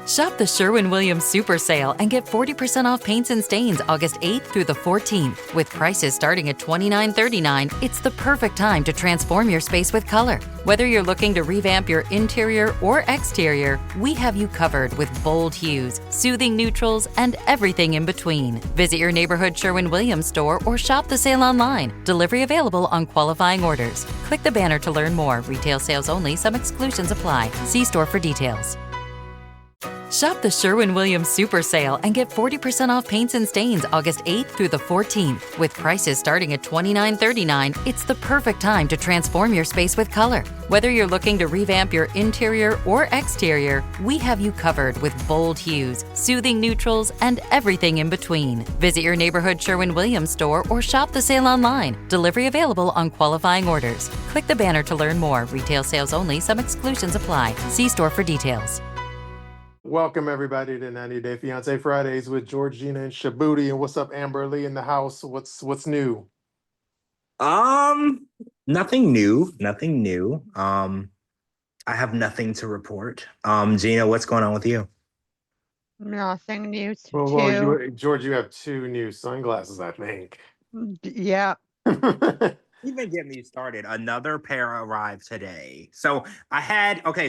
Shop the Sherwin-Williams Super Sale and get 40% off paints and stains August 8th through the 14th. With prices starting at $29.39, it's the perfect time to transform your space with color. Whether you're looking to revamp your interior or exterior, we have you covered with bold hues, soothing neutrals, and everything in between. Visit your neighborhood Sherwin-Williams store or shop the sale online. Delivery available on qualifying orders. Click the banner to learn more. Retail sales only. Some exclusions apply. See store for details. Shop the Sherwin-Williams Super Sale and get 40% off paints and stains August 8th through the 14th. With prices starting at $29.39, it's the perfect time to transform your space with color. Whether you're looking to revamp your interior or exterior, we have you covered with bold hues, soothing neutrals, and everything in between. Visit your neighborhood Sherwin-Williams store or shop the sale online. Delivery available on qualifying orders. Click the banner to learn more. Retail sales only. Some exclusions apply. See store for details. Welcome everybody to 90 Day Fiancé Fridays with George, Gina, and Shabooty. And what's up, Amberlee in the house? What's new? Nothing new. Nothing new. I have nothing to report. Gina, what's going on with you? Nothing new Well, George, you have two new sunglasses, I think. Yeah. Even get me started. Another pair arrived today. So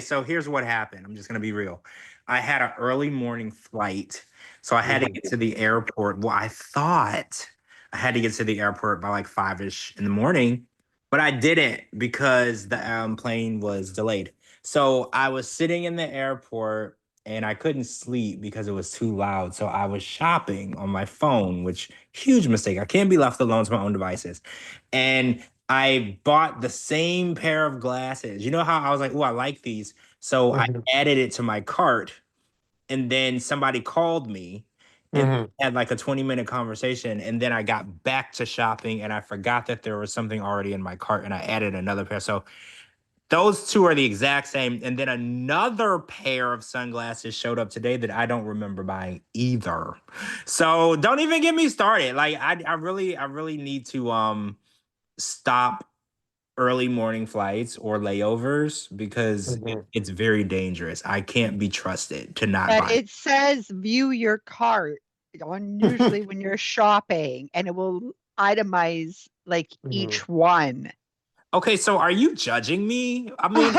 so here's what happened. I'm just gonna be real. I had an early morning flight, so I had to get to the airport. Well, I thought I had to get to the airport by like 5-ish in the morning, but I didn't because the plane was delayed. So I was sitting in the airport and I couldn't sleep because it was too loud. So I was shopping on my phone, which huge mistake. I can't be left alone to my own devices. And I bought the same pair of glasses. You know how I was like, oh, I like these. So I added it to my cart, and then somebody called me and had like a 20-minute conversation. And then I got back to shopping and I forgot that there was something already in my cart and I added another pair. So those two are the exact same. And then another pair of sunglasses showed up today that I don't remember buying either. So don't even get me started. Like I really need to stop early morning flights or layovers because it's very dangerous. I can't be trusted to not buy. It says view your cart on usually when you're shopping, and it will itemize like each one. Okay, so are you judging me? I mean,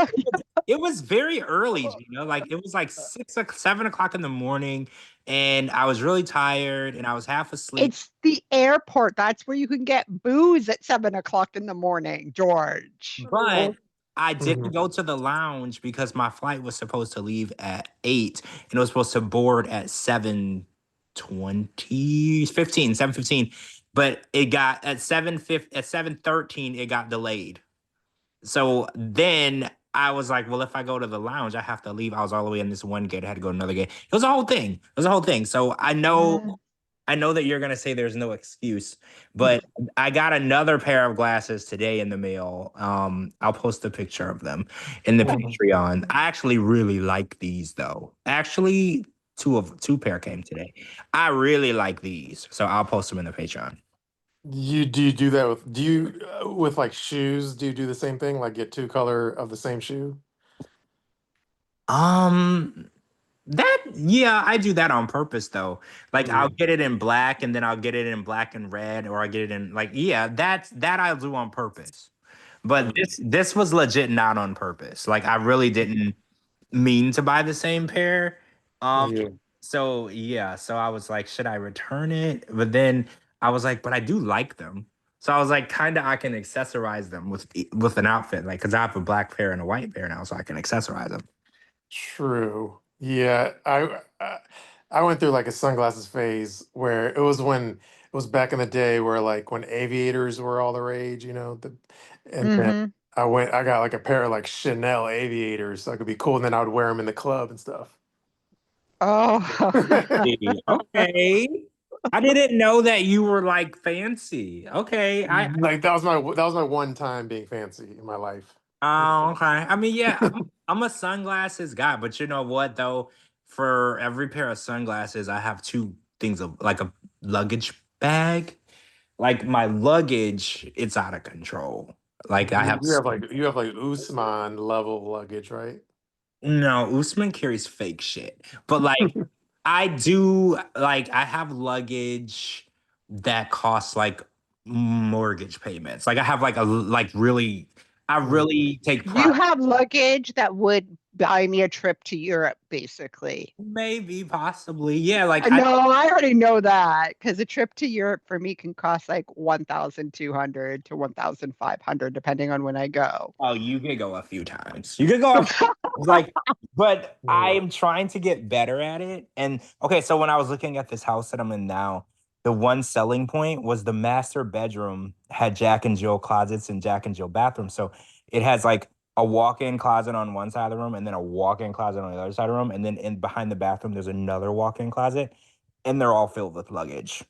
it was very early, like it was like 7 o'clock in the morning, and I was really tired and I was half asleep. It's the airport. That's where you can get booze at 7 o'clock in the morning, George. But I didn't go to the lounge because my flight was supposed to leave at 8 and it was supposed to board at 7:15. But it got at 7:13, it got delayed. So then I was like, well, if I go to the lounge, I have to leave. I was all the way in this one gate. I had to go to another gate. It was a whole thing. So I know that you're going to say there's no excuse, but I got another pair of glasses today in the mail. I'll post a picture of them in the Patreon. I actually really like these though. Actually, two pair came today. I really like these. So I'll post them in the Patreon. Do you do that with like shoes? Do you do the same thing? Like get two color of the same shoe? I do that on purpose though. Like I'll get it in black and then I'll get it in black and red, or I get it in that I'll do on purpose. But this was legit not on purpose. Like I really didn't mean to buy the same pair. So I was like, should I return it? But then I was like, but I do like them. So I was like, kind of, I can accessorize them with an outfit, like, because I have a black pair and a white pair now, so I can accessorize them. True. Yeah, I went through like a sunglasses phase where it was back in the day where like when aviators were all the rage, then I got like a pair of like Chanel aviators so I could be cool, and then I would wear them in the club and stuff. Oh, okay. I didn't know that you were like fancy. Okay, like that was my one time being fancy in my life. Oh, okay. I mean, yeah, I'm a sunglasses guy, but you know what though? For every pair of sunglasses, I have two things of like a luggage bag. Like my luggage, it's out of control. Like I have you have like Usman level luggage, right? No, Usman carries fake shit. But like I do like I have luggage that costs like mortgage payments. Like I have like a like really I really take You pride. have luggage that would buy me a trip to Europe, basically. Maybe, possibly. Yeah, like I No, I already know that because a trip to Europe for me can cost like 1,200 to 1,500, depending on when I go. oh, you could go a few times. You could go a few times, like, but I am trying to get better at it. And okay, so when I was looking at this house that I'm in now, the one selling point was the master bedroom had Jack and Jill closets and Jack and Jill bathrooms. So it has like a walk-in closet on one side of the room and then a walk-in closet on the other side of the room. And then in behind the bathroom, there's another walk-in closet. And they're all filled with luggage.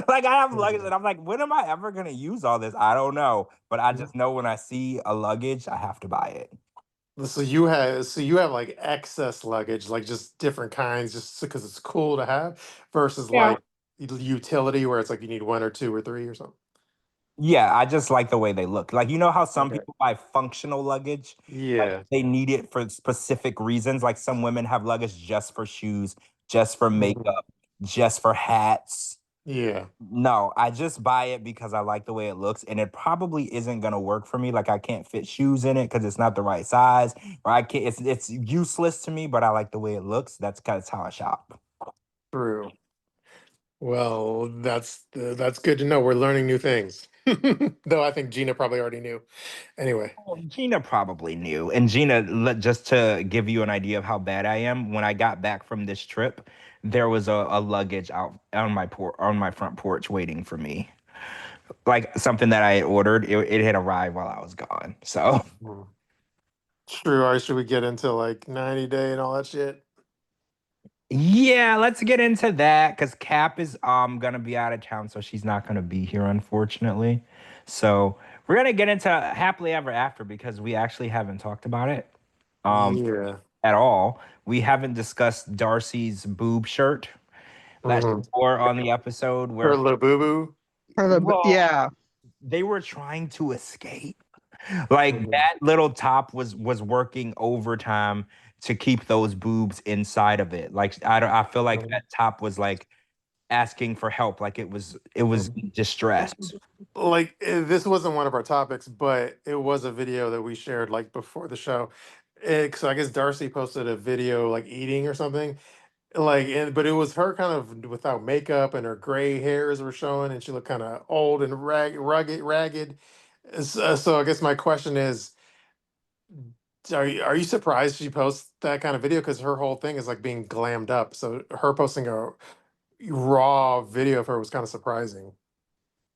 Like I have luggage, and I'm like, when am I ever gonna use all this? I don't know, but I just know when I see a luggage, I have to buy it. So you have like excess luggage, like just different kinds, just because it's cool to have, versus Yeah. like utility where it's like you need one or two or three or something. Yeah, I just like the way they look. Like you know how some Okay. people buy functional luggage, like Yeah. they need it for specific reasons. Like some women have luggage just for shoes, just for Mhm. makeup, just for hats. Yeah. No, I just buy it because I like the way it looks, and it probably isn't gonna work for me. Like I can't fit shoes in it because it's not the right size, or I can't. It's useless to me, but I like the way it looks. That's how I shop. True. Well, that's good to know. We're learning new things. Though I think Gina probably already knew. Anyway. Well, Gina probably knew, and Gina, just to give you an idea of how bad I am, when I got back from this trip, there was a luggage out on my front porch waiting for me, like something that I had ordered. It had arrived while I was gone, so. Mhm. True. Or should we get into like 90 day and all that shit? Yeah, let's get into that because Cap is gonna be out of town, so she's not gonna be here, unfortunately. So we're gonna get into happily ever after because we actually haven't talked about it um Yeah. at all. We haven't discussed Darcy's boob shirt that she Hmm. wore on the episode Her where little boo boo. well, Yeah. they were trying to escape. Like Hmm. that little top was working overtime to keep those boobs inside of it. Like I feel like that top was like asking for help, like it was in distress. Like this wasn't one of our topics, but it was a video that we shared like before the show. So I guess Darcy posted a video like eating or something, like, but it was her kind of without makeup and her gray hairs were showing, and she looked kind of old and ragged. So I guess my question is, are you surprised she posts that kind of video? Because her whole thing is like being glammed up. So her posting a raw video of her was kind of surprising.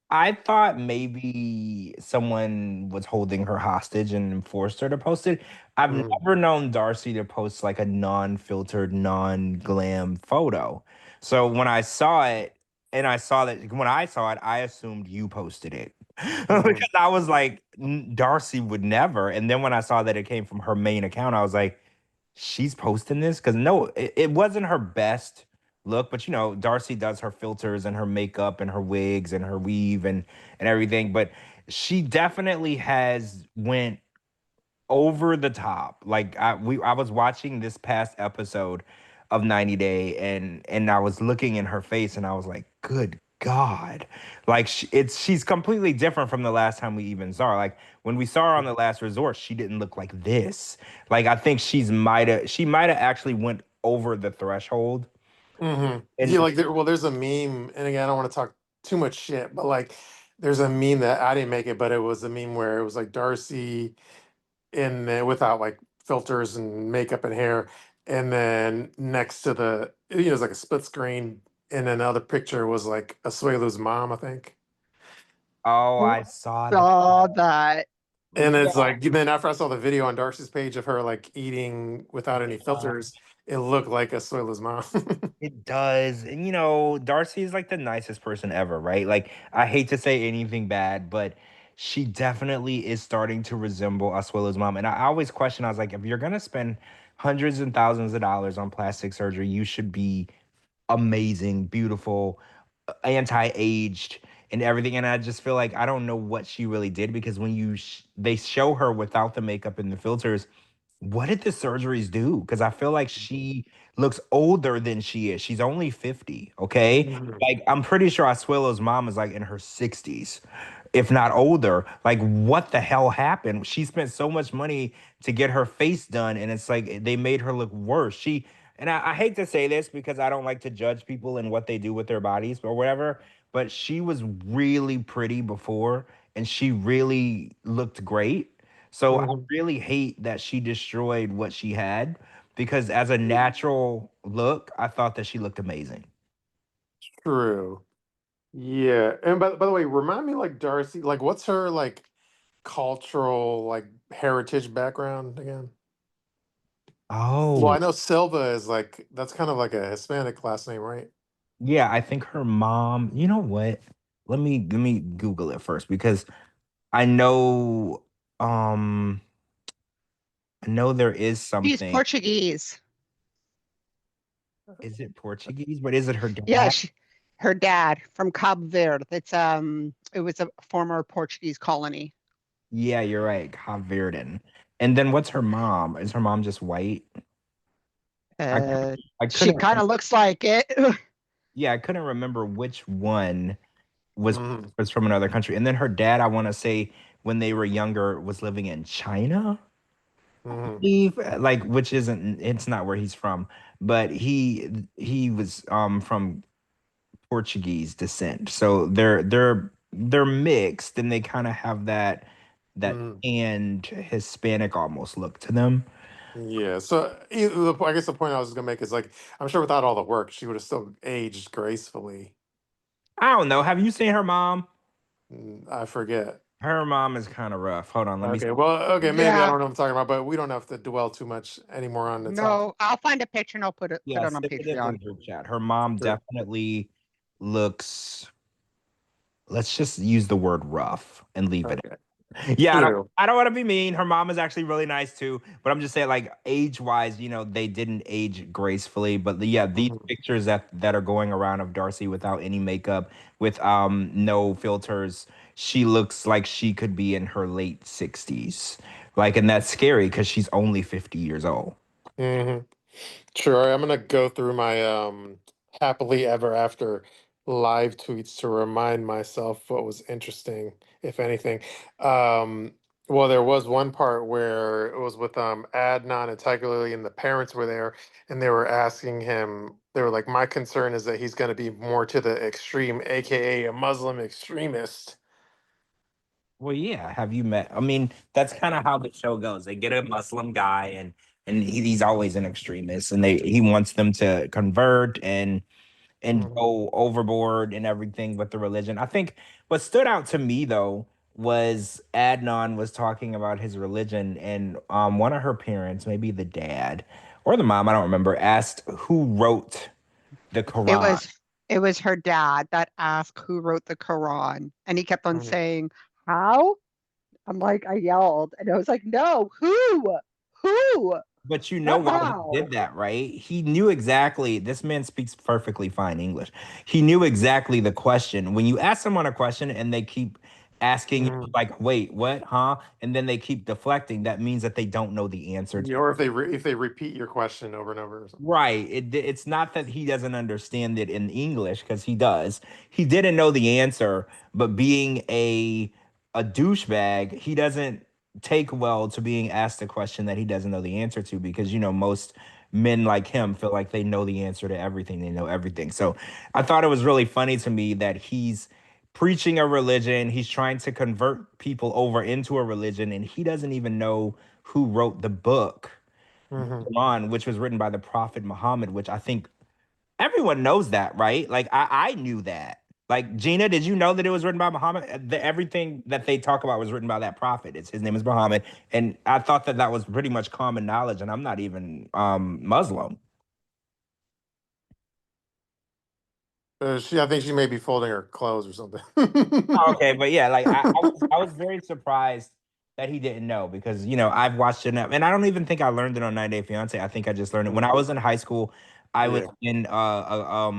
I thought maybe someone was holding her hostage and forced her to post it. I've Mhm. never known Darcy to post like a non-filtered, non-glam photo. So when I saw it, and I saw that when I saw it, I assumed you posted it. Mhm. Because I was like, Darcy would never. And then when I saw that it came from her main account, I was like, she's posting this? Because no, it wasn't her best look, but you know, Darcy does her filters and her makeup and her wigs and her weave and everything, but she definitely has went over the top. Like I was watching this past episode of 90 Day and I was looking in her face and I was like, good God. Like she's completely different from the last time we even saw her. Like when we saw her on the last resort, she didn't look like this. Like I think she might have actually went over the threshold. Yeah, And like there's a meme, and again, I don't want to talk too much shit, but like, there's a meme that I didn't make it, but it was a meme where it was like Darcy in there without like filters and makeup and hair, and then next to it was like a split screen, and another picture was like Asuelu's mom, I think. oh, I saw that. Saw that. And it's Yeah. like then after I saw the video on Darcy's page of her like eating without any filters, it looked like Asuelu's mom. It does. And you know, Darcy is like the nicest person ever, right? Like I hate to say anything bad, but she definitely is starting to resemble Asuela's mom. And I always question, I was like, if you're gonna spend hundreds and thousands of dollars on plastic surgery, you should be amazing, beautiful, anti-aged and everything. And I just feel like I don't know what she really did because when they show her without the makeup and the filters, what did the surgeries do? Because I feel like she looks older than she is. She's only 50, okay? Mhm. Like, I'm pretty sure Asuelo's mom is like in her 60s, if not older. Like, what the hell happened? She spent so much money to get her face done, and it's like they made her look worse. And I hate to say this because I don't like to judge people and what they do with their bodies or whatever, but she was really pretty before, and she really looked great. So I Mhm. really hate that she destroyed what she had because as a natural look, I thought that she looked amazing. True. Yeah. And by the way, remind me like Darcy, like what's her like cultural like heritage background again? Well, I Oh, know Silva is like that's kind of like a Hispanic last name, right? yeah, I think her mom, you know what? Let me Google it first because I know um I know there is She's something. Portuguese. Is it Portuguese? But is it her Yeah, dad? her dad from Cabo Verde. It was a former Portuguese colony. Yeah, you're right. Cape Verdean. And then what's her mom? Is her mom just white? I Uh, I she couldn't kind of looks like it. yeah, I couldn't remember which one was Hmm. was from another country. And then her dad, I want to say, when they were younger, was living in China, I Hmm. believe, like which isn't it's not where he's from, but he was from Portuguese descent. So they're mixed and they kind of have that Hmm. and Hispanic almost look to them. Yeah. So I guess the point I was gonna make is like I'm sure without all the work, she would have still aged gracefully. I don't know. Have you seen her mom? I forget. Her mom is kind of rough. Hold on, let me Okay. Well, okay. Maybe I Yeah. don't know what I'm talking about, but we don't have to dwell too much anymore on the topic. No, I'll find a picture and I'll put yeah, it on send it in the Patreon. group chat. Her mom Sure. definitely looks, let's just use the word rough and leave it. Okay. Yeah, True. I don't want to be mean. Her mom is actually really nice too, but I'm just saying, like age wise, they didn't age gracefully. But yeah, these Mhm. pictures that are going around of Darcy without any makeup, with no filters, she looks like she could be in her late 60s. Like, and that's scary because she's only 50 years old. Mhm. Sure. I'm gonna go through my happily ever after live tweets to remind myself what was interesting, if anything. Um, well, there was one part where it was with Adnan and Tiger Lily, and the parents were there, and they were asking him. They were like, "My concern is that he's going to be more to the extreme, aka a Muslim extremist." Well, yeah. Have you met? I mean, that's kind of how the show goes. They get a Muslim guy, and he's always an extremist, and he wants them to convert and Mhm. go overboard and everything with the religion. I think what stood out to me though was Adnan was talking about his religion, and one of her parents, maybe the dad or the mom, I don't remember, asked who wrote the It Quran. was it was her dad that asked who wrote the Quran, and he kept on Mhm. saying, "How?" I'm like, I yelled, and I was like, "No, who? Who? But you know Not why he how." did that, right? He knew exactly, this man speaks perfectly fine English. He knew exactly the question. When you ask someone a question and they keep asking you, Mhm. like, wait, what, huh? And then they keep deflecting, that means that they don't know the answer. Yeah, or if they repeat your question over and over or something. Right. It's not that he doesn't understand it in English because he does. He didn't know the answer, but being a douchebag, he doesn't take well to being asked a question that he doesn't know the answer to because most men like him feel like they know the answer to everything. They know everything. So I thought it was really funny to me that he's preaching a religion, he's trying to convert people over into a religion, and he doesn't even know who wrote the book Hmm. Quran, which was written by the Prophet Muhammad, which I think everyone knows that, right? Like I knew that. Like Gina, did you know that it was written by Muhammad? Everything that they talk about was written by that prophet. His name is Muhammad, and I thought that was pretty much common knowledge. And I'm not even Muslim. I think she may be folding her clothes or something. Okay, but yeah, like I was very surprised that he didn't know because I've watched it and I don't even think I learned it on 90 Day Fiance. I think I just learned it when I Mhm. was in high school. I was Yeah. in a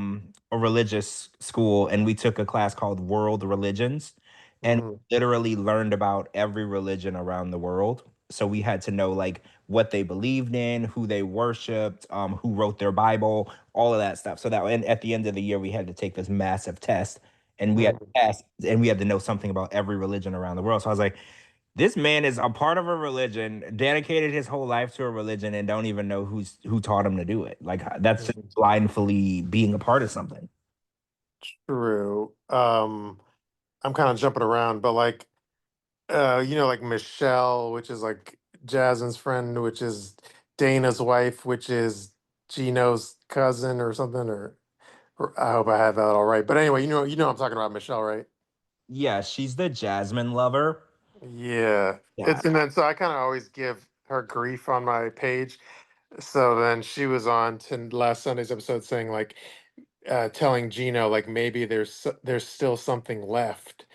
religious school and we took a class called World Religions and Hmm. literally learned about every religion around the world. So we had to know like what they believed in, who they worshipped, who wrote their Bible, all of that stuff. So that, and at the end of the year, we had to take this massive test, and we had to pass, and we had to know something about every religion around the world. So I was like, this man is a part of a religion, dedicated his whole life to a religion, and don't even know who taught him to do it. Like that's just blindly being a part of something. True. I'm kind of jumping around, but like, like Michelle, which is like Jasmine's friend, which is Dana's wife, which is Gino's cousin or something, or I hope I have that all right. But anyway, I'm talking about Michelle, right? Yeah, she's the Jasmine lover. Yeah. Yeah. And then so I kind of always give her grief on my page. So then she was on to last Sunday's episode saying like telling Gino like maybe there's still something left.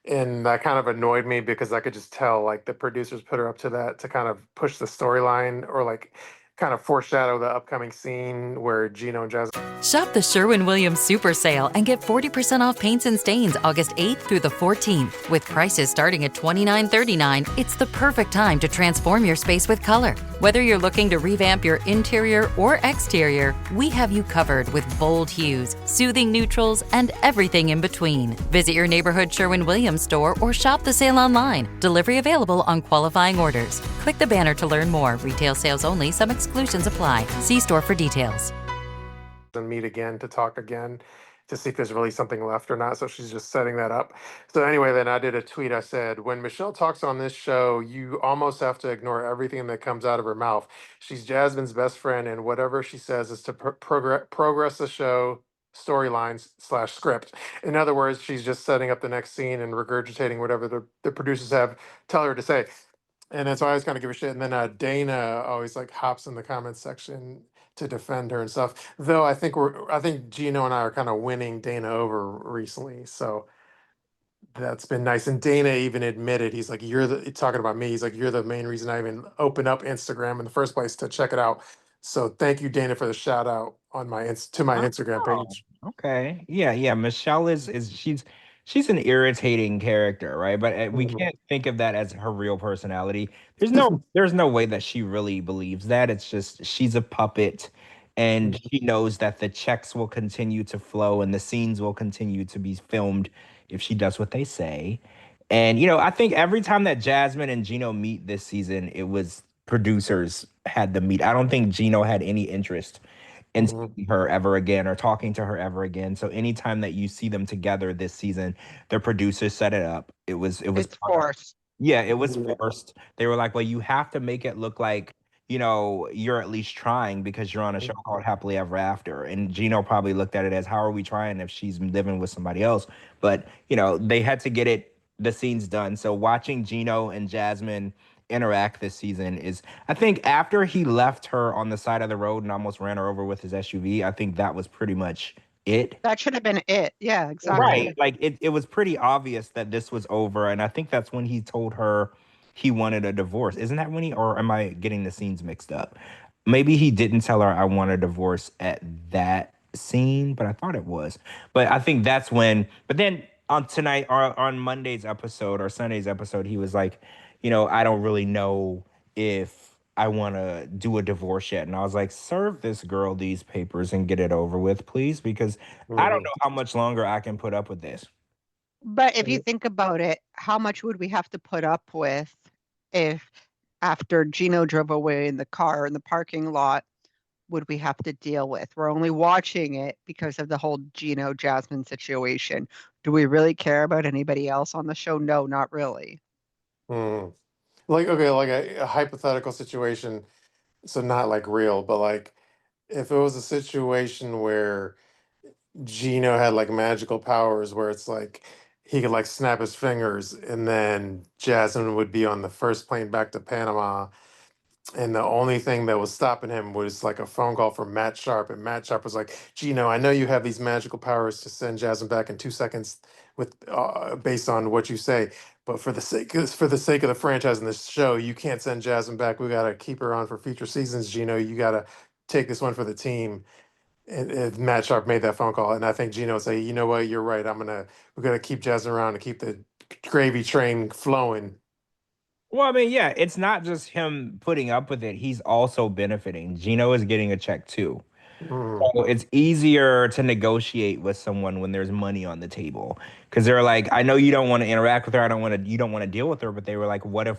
And that kind of annoyed me because I could just tell like the producers put her up to that to kind of push the storyline or like kind of foreshadow the upcoming scene where Gino and Jasmine. Shop the Sherwin-Williams Super Sale and get 40% off paints and stains August 8th through the 14th. With prices starting at $29.39, it's the perfect time to transform your space with color. Whether you're looking to revamp your interior or exterior, we have you covered with bold hues, soothing neutrals, and everything in between. Visit your neighborhood Sherwin-Williams store or shop the sale online. Delivery available on qualifying orders. Click the banner to learn more. Retail sales only. Some exclusions apply. See store for details. And meet again to talk again to see if there's really something left or not. So she's just setting that up. So anyway, then I did a tweet. I said, when Michelle talks on this show, you almost have to ignore everything that comes out of her mouth. She's Jasmine's best friend, and whatever she says is to progress the show storylines / script. In other words, she's just setting up the next scene and regurgitating whatever the producers have tell her to say. And then so I always kind of give a shit. And then Dana always like hops in the comments section to defend her and stuff. Though I think Gino and I are kind of winning Dana over recently. So that's been nice. And Dana even admitted, he's like, talking about me. He's like, you're the main reason I even opened up Instagram in the first place to check it out. So thank you, Dana, for the shout out on my Instagram Oh, page. okay. Yeah. Michelle is she's an irritating character, right? But we Mhm. can't think of that as her real personality. There's no way that she really believes that. It's just she's a puppet, and she knows that the checks will continue to flow and the scenes will continue to be filmed if she does what they say. And I think every time that Jasmine and Gino meet this season, it was producers had the meet. I don't think Gino had any interest in Mhm. seeing her ever again or talking to her ever again. So anytime that you see them together this season, the producers set it up. It was It's forced. yeah, it was Yeah. forced. They were like, well, you have to make it look like, you're at least trying because you're on a show called Happily Ever After. And Gino probably looked at it as, how are we trying if she's living with somebody else? But, they had to get the scenes done. So watching Gino and Jasmine interact this season is, I think after he left her on the side of the road and almost ran her over with his SUV, I think that was pretty much it. That should have been it. Yeah, exactly. Right. Like it was pretty obvious that this was over. And I think that's when he told her he wanted a divorce. Isn't that when or am I getting the scenes mixed up? Maybe he didn't tell her I want a divorce at that scene, but I thought it was. But I think that's when, but then on tonight or on Monday's episode or Sunday's episode, he was like, I don't really know if I want to do a divorce yet. And I was like, serve this girl these papers and get it over with, please, because I don't Mhm. know how much longer I can put up with this. But if you think about it, how much would we have to put up with if after Gino drove away in the car in the parking lot, would we have to deal with? We're only watching it because of the whole Gino Jasmine situation. Do we really care about anybody else on the show? No, not really. Mm. Like, okay, like a hypothetical situation. So not like real, but like if it was a situation where Gino had like magical powers where it's like he could like snap his fingers and then Jasmine would be on the first plane back to Panama. And the only thing that was stopping him was like a phone call from Matt Sharp. And Matt Sharp was like, Gino, I know you have these magical powers to send Jasmine back in 2 seconds with based on what you say. But for the sake of the franchise and the show, you can't send Jasmine back. We gotta keep her on for future seasons, Gino. You gotta take this one for the team. And Matt Sharp made that phone call, and I think Gino would say, "You know what? You're right. We're gonna keep Jasmine around to keep the gravy train flowing." Well, I mean, yeah, it's not just him putting up with it. He's also benefiting. Gino is getting a check too. Mm, So it's easier to negotiate with someone when there's money on the table. Because they're like, I know you don't want to interact with her. You don't want to deal with her. But they were like, what if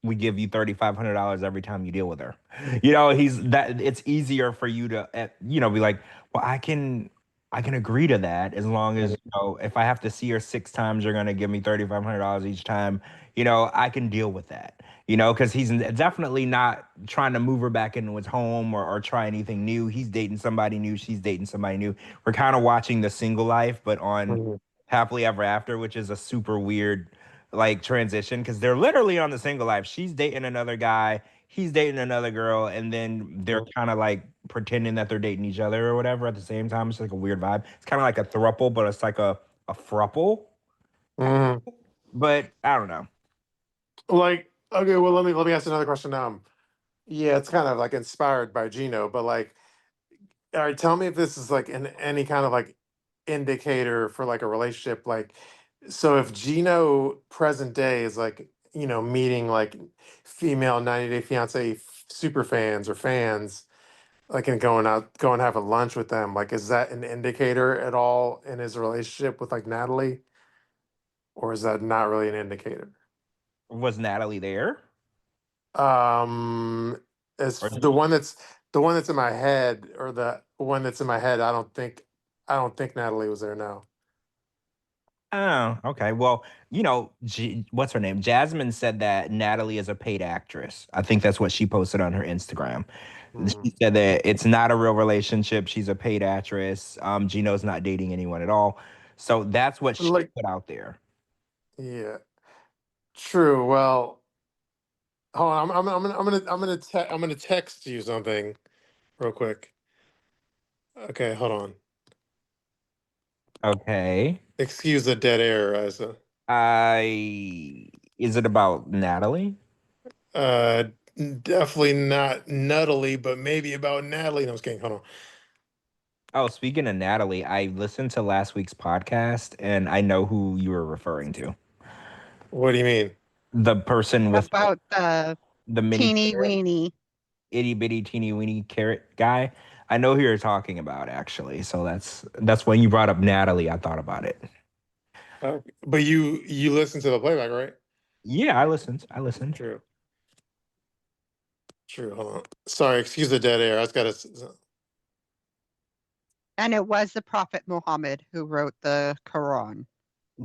we give you $3,500 every time you deal with her? It's easier for you to, be like, well, I can agree to that as long as, if I have to see her 6 times, you're going to give me $3,500 each time. I can deal with that. Because he's definitely not trying to move her back into his home or try anything new. He's dating somebody new. She's dating somebody new. We're kind of watching the single life, but on mm, Happily Ever After, which is a super weird like transition because they're literally on the single life. She's dating another guy, he's dating another girl, and then they're mm, kind of like pretending that they're dating each other or whatever at the same time. It's like a weird vibe. It's kind of like a throuple, but it's like a thruple. mm. But I don't know. Like, okay, well, let me ask another question. Yeah, it's kind of like inspired by Gino, but like, all right, tell me if this is like any kind of like indicator for like a relationship. Like, so if Gino present day is like, meeting like female 90 Day Fiance super fans or fans, like, and going having lunch with them, like, is that an indicator at all in his relationship with like Natalie, or is that not really an indicator? Was Natalie there? Um, as Or the one that's in my head, or the one that's in my head, I don't think Natalie was there now. oh, okay. Well, what's her name? Jasmine said that Natalie is a paid actress. I think that's what she posted on her Instagram. Mm. She said that it's not a real relationship. She's a paid actress. Gino's not dating anyone at all. So that's what she Like, put out there. yeah, true. Well, hold on. I'm gonna text you something real quick. Okay, hold on. Okay. Excuse the dead air, Isa. I Is it about Natalie? Uh, Definitely not Nuttily, but maybe about Natalie. No, I was kidding. Hold on. Oh, speaking of Natalie, I listened to last week's podcast and I know who you were referring to. What do you mean? The person with About the the mini teeny carrot, weeny. itty bitty teeny weeny carrot guy. I know who you're talking about actually. So that's when you brought up Natalie, I thought about it. But you listen to the playback, right? Yeah, I listened. I listened. True. True. Hold on. Sorry, excuse the dead air. I just gotta. And it was the Prophet Muhammad who wrote the Quran.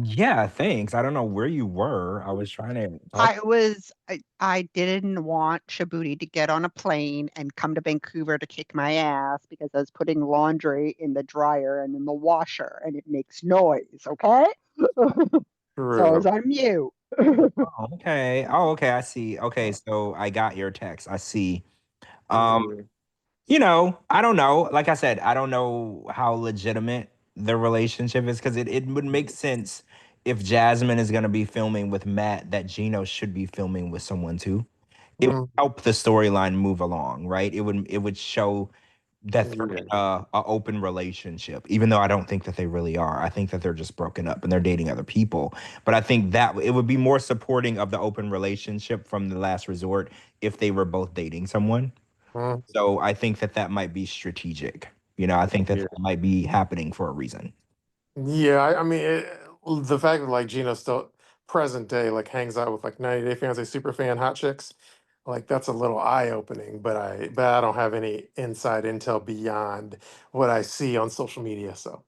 Yeah, thanks. I don't know where you were. I was trying to talk. I didn't want Shabooty to get on a plane and come to Vancouver to kick my ass because I was putting laundry in the dryer and in the washer and it makes noise, okay? So I was True. on mute. Oh, okay. Oh, okay. I see. Okay, so I got your text. I see. Um, Mhm. I don't know. Like I said, I don't know how legitimate the relationship is because it would make sense if Jasmine is gonna be filming with Matt that Gino should be filming with someone too. It would Mm, help the storyline move along, right? It would show that they're in yeah. a open relationship, even though I don't think that they really are. I think that they're just broken up and they're dating other people. But I think that it would be more supporting of the open relationship from the last resort if they were both dating someone. Mm, So I think that that might be strategic. I think that yeah. that might be happening for a reason. Yeah. I mean, the fact that like Gino still present day like hangs out with like 90 Day Fiance super fan hot chicks, like that's a little eye opening. But I don't have any inside intel beyond what I see on social media. So.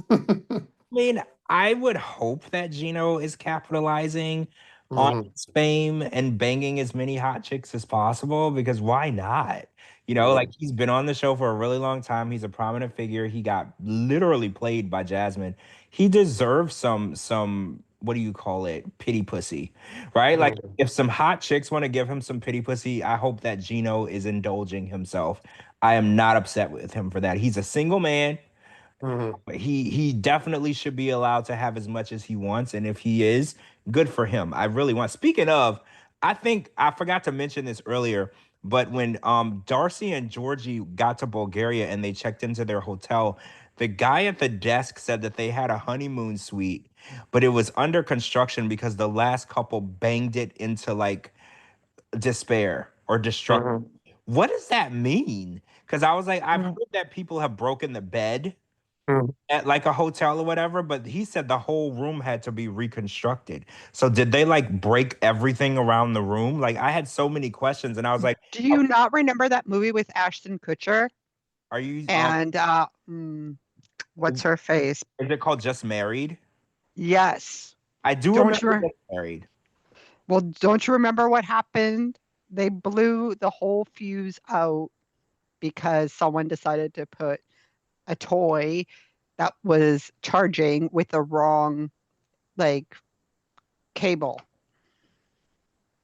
I mean, I would hope that Gino is capitalizing on Mhm. his fame and banging as many hot chicks as possible because why not? Yeah. Like he's been on the show for a really long time. He's a prominent figure. He got literally played by Jasmine. He deserves some what do you call it? Pity pussy, right? Like Mhm. if some hot chicks want to give him some pity pussy, I hope that Gino is indulging himself. I am not upset with him for that. He's a single man. Mhm. He definitely should be allowed to have as much as he wants, and if he is, good for him. I really want. Speaking of, I think I forgot to mention this earlier. But when Darcy and Georgie got to Bulgaria and they checked into their hotel, the guy at the desk said that they had a honeymoon suite, but it was under construction because the last couple banged it into like despair or destruction. Mhm. What does that mean? Because I was like, I've Mm. heard that people have broken the bed Mhm. at like a hotel or whatever, but he said the whole room had to be reconstructed. So did they like break everything around the room? Like I had so many questions, and I was like, Do you not remember that movie with Ashton Kutcher "Are you? and what's her face? Is it called Just Married?" Yes. I do Don't remember you? Just Married. Well, don't you remember what happened? They blew the whole fuse out because someone decided to put a toy that was charging with the wrong like cable.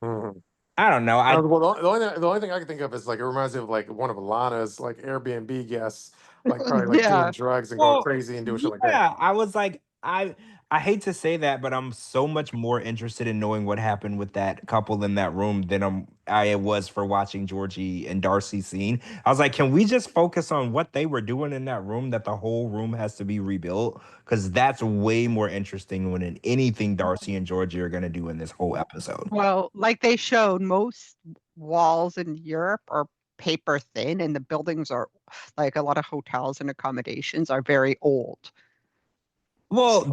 Mhm. I don't know. Well, the only thing I can think of is like it reminds me of like one of Lana's like Airbnb guests, like probably like doing Yeah. drugs and going Well, crazy and doing shit like that. yeah, I was like, I hate to say that, but I'm so much more interested in knowing what happened with that couple in that room than I was for watching Georgie and Darcy scene. I was like, can we just focus on what they were doing in that room? That the whole room has to be rebuilt because that's way more interesting than anything Darcy and Georgie are gonna do in this whole episode. Well, like they showed, most walls in Europe are paper thin, and the buildings are like a lot of hotels and accommodations are very old. Well, So,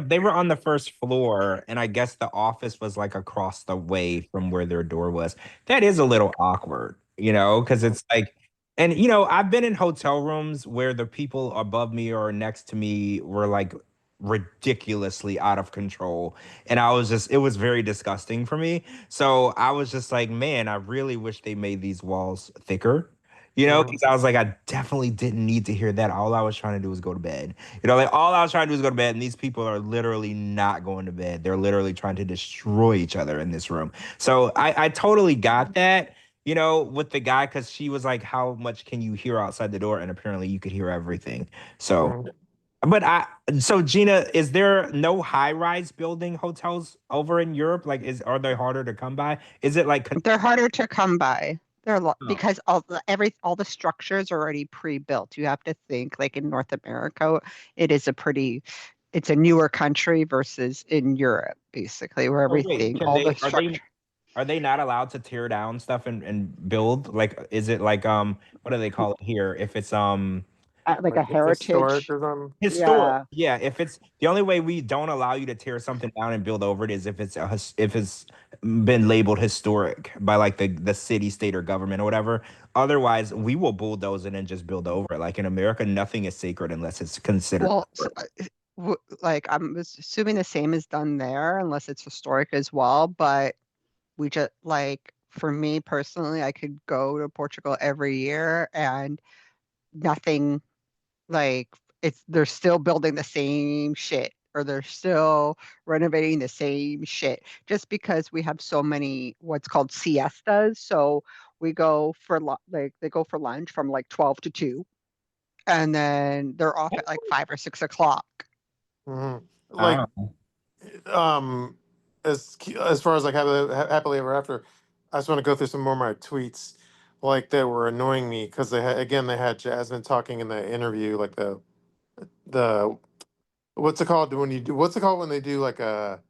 they were on the first floor, and I guess the office was like across the way from where their door was. That is a little awkward, because it's like, and I've been in hotel rooms where the people above me or next to me were like ridiculously out of control, and it was very disgusting for me. So I was just like, man, I really wish they made these walls thicker. Mhm. Because I was like, I definitely didn't need to hear that. All I was trying to do was go to bed. Like all I was trying to do is go to bed, and these people are literally not going to bed. They're literally trying to destroy each other in this room. So I totally got that, with the guy, because she was like, how much can you hear outside the door? And apparently you could hear everything. So, Mhm. but so Gina, is there no high-rise building hotels over in Europe? Like, are they harder to come by? Is it like, they're harder to come by. oh, Because all the structures are already pre-built. You have to think like in North America, it's a newer country versus in Europe, basically, where oh wait, all the structure are they not allowed to tear down stuff and build? Like, is it like what do they call it here? If it's like Like a it's historic heritage. or something. historic, Yeah. yeah. If it's the only way we don't allow you to tear something down and build over it is if if it's been labeled historic by like the city, state, or government or whatever. Otherwise, we will bulldoze it and just build over it. Like in America, nothing is sacred unless it's considered. Well, like I'm assuming the same is done there, unless it's historic as well. But we just like for me personally, I could go to Portugal every year and nothing like they're still building the same shit or they're still renovating the same shit just because we have so many what's called siestas. So we go for like they go for lunch from like 12 to 2 and then they're off at like 5 or 6 o'clock. Mhm. Ah. Like um as far as like happily ever after, I just want to go through some more of my tweets like that were annoying me because they had Jasmine talking in the interview like the what's it called when you do what's it called when they do like the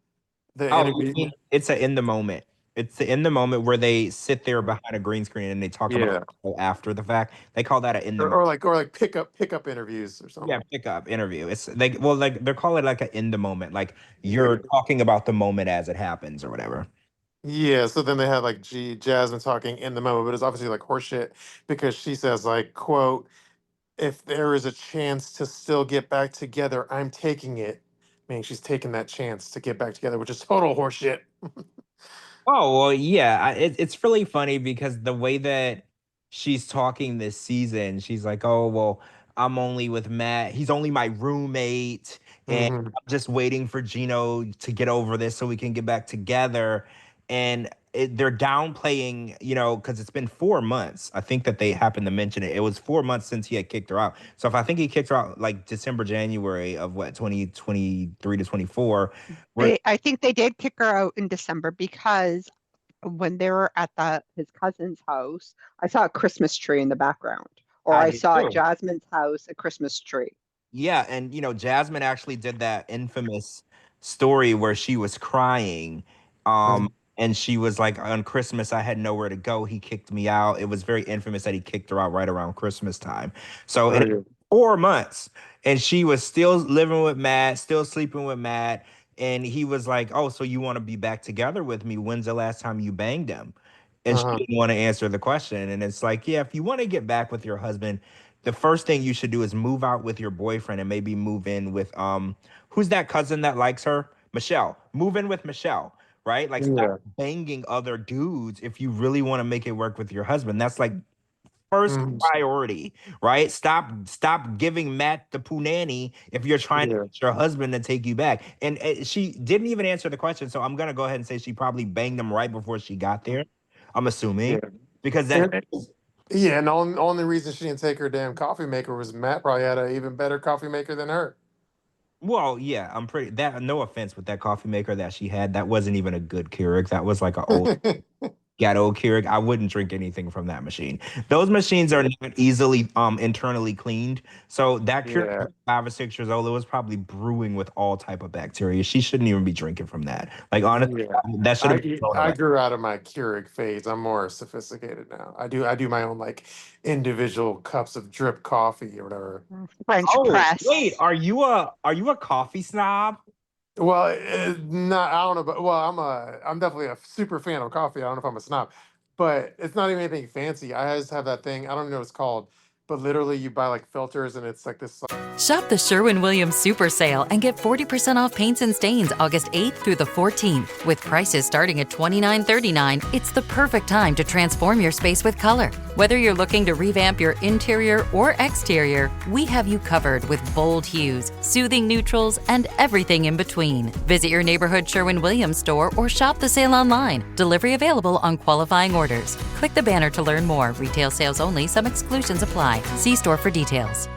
Oh, you interview. mean it's a in the moment. It's the in the moment where they sit there Mhm. behind a green screen and they talk about Yeah, it after the fact. They call that a in the or like pickup interviews or yeah, something. pickup interview. It's like well, like they're calling it like a in the moment, like you're Yeah. talking about the moment as it happens or whatever. Yeah, so then they had like Jasmine talking in the moment, but it's obviously like horseshit because she says like quote, if there is a chance to still get back together, I'm taking it. Meaning she's taking that chance to get back together, which is total horseshit. Oh, well, yeah. It's really funny because the way that she's talking this season, she's like, oh, well, I'm only with Matt. He's only my roommate. And Hmm. I'm just waiting for Gino to get over this so we can get back together. And they're downplaying, because it's been 4 months. I think that they happened to mention it. It was 4 months since he had kicked her out. So if I think he kicked her out like December, January of what, 2023 to 24, we're I think they did kick her out in December because when they were at his cousin's house, I saw a Christmas tree in the background, or I I did saw at too. Jasmine's house a Christmas tree. Yeah, and Jasmine actually did that infamous story where she was crying. Um, Mhm. and she was like, on Christmas, I had nowhere to go. He kicked me out. It was very infamous that he kicked her out right around Christmas time. So Oh, in yeah. 4 months, and she was still living with Matt, still sleeping with Matt. And he was like, "Oh, so you want to be back together with me? When's the last time you banged him?" And she Uh-huh. didn't want to answer the question. And it's like, yeah, if you want to get back with your husband, the first thing you should do is move out with your boyfriend and maybe move in with who's that cousin that likes her? Michelle. Move in with Michelle, right? Like stop Yeah. banging other dudes if you really want to make it work with your husband. That's like first Mhm. priority, right? Stop giving Matt the punani if you're trying to Yeah. get your husband to take you back. And she didn't even answer the question, so I'm gonna go ahead and say she probably banged him right before she got there. I'm assuming Yeah. because that. And, yeah, and the only reason she didn't take her damn coffee maker was Matt probably had an even better coffee maker than her. Well, yeah, I'm pretty that no offense with that coffee maker that she had. That wasn't even a good Keurig. That was like an old ghetto Keurig. I wouldn't drink anything from that machine. Those machines are not easily internally cleaned. So that Keurig Yeah. was 5 or 6 years old, it was probably brewing with all type of bacteria. She shouldn't even be drinking from that. Like honestly, Yeah. that should have been thrown I away. grew out of my Keurig phase. I'm more sophisticated now. I do my own like individual cups of drip coffee or whatever. French Oh, press. wait, are you a coffee snob? Well, not I don't know, but well, I'm definitely a super fan of coffee. I don't know if I'm a snob, but it's not even anything fancy. I just have that thing. I don't even know what it's called, but literally you buy like filters and it's like this. Shop the Sherwin-Williams Super Sale and get 40% off paints and stains August 8th through the 14th. With prices starting at $29.39, it's the perfect time to transform your space with color. Whether you're looking to revamp your interior or exterior, we have you covered with bold hues, soothing neutrals, and everything in between. Visit your neighborhood Sherwin-Williams store or shop the sale online. Delivery available on qualifying orders. Click the banner to learn more. Retail sales only. Some exclusions apply. See store for details.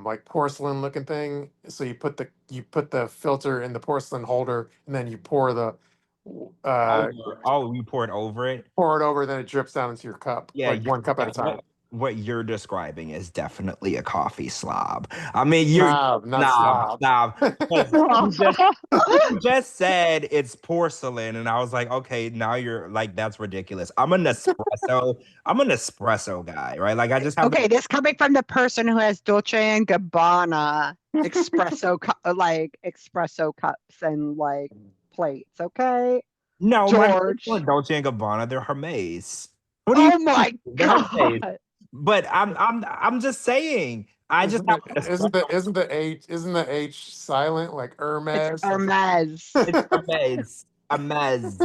Like porcelain looking thing. So you put the filter in the porcelain holder and then you pour the uh Oh, you poured over it. pour it over, then it drips down into your cup, Yeah, like one cup at a time. what you're describing is definitely a coffee slob. I mean, you're Snob, not snob, slob. snob. 'Cause you just said it's porcelain, and I was like, okay, now you're like, that's ridiculous. I'm an espresso guy, right? Like I just have Okay, this coming from the person who has Dolce and Gabbana like espresso cups and like plates. Okay, no, my George. are Dolce and Gabbana, they're Hermes. What do you Oh my They're Hermes. God. But I'm just saying, I just Isn't have the an espresso. isn't the H silent like It's Hermes? Hermes. It's Hermes. Hermes.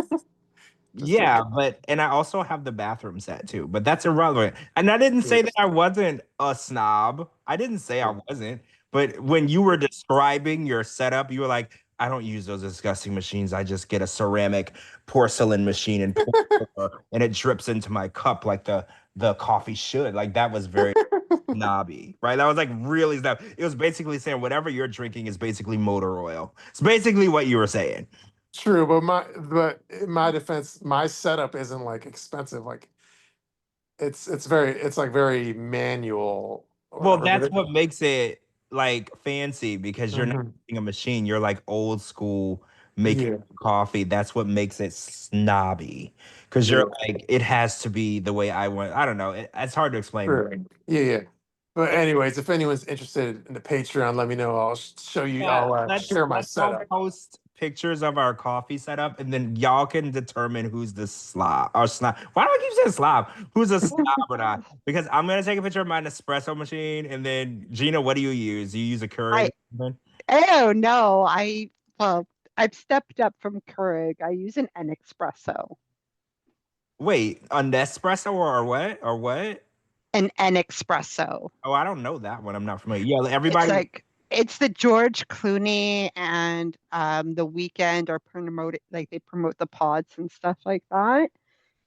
Just Yeah, joking. and I also have the bathroom set too, but that's irrelevant. And I didn't say that I wasn't a snob. I didn't say I wasn't. But when you were describing your setup, you were like, I don't use those disgusting machines. I just get a ceramic porcelain machine and pour it over, and it drips into my cup like the coffee should. Like that was very snobby, right? That was like really snob. It was basically saying whatever you're drinking is basically motor oil. It's basically what you were saying. True, but in my defense, my setup isn't like expensive. Like it's like very manual or Well, whatever. that's what makes it like fancy because you're not Mhm. using a machine. You're like old school making Yeah, coffee. That's what makes it snobby because yeah, you're like, it has to be the way I want. I don't know. It's hard to explain. true. Yeah, yeah. But anyways, if anyone's interested in the Patreon, let me know. I'll show you. Yeah, I'll let's share my let's all setup. post pictures of our coffee setup, and then y'all can determine who's the slob or snob. Why do I keep saying slob? Who's a snob or not? Because I'm gonna take a picture of my Nespresso machine, and then Gina, what do you use? Do you use a Keurig? I oh no, well, I've stepped up from Keurig. I use an espresso. Wait, a Nespresso or what? Or what? An espresso. Oh, I don't know that one. I'm not familiar. Yeah, It's everybody. like it's the George Clooney and the Weekend are promoted, like they promote the pods and stuff like that.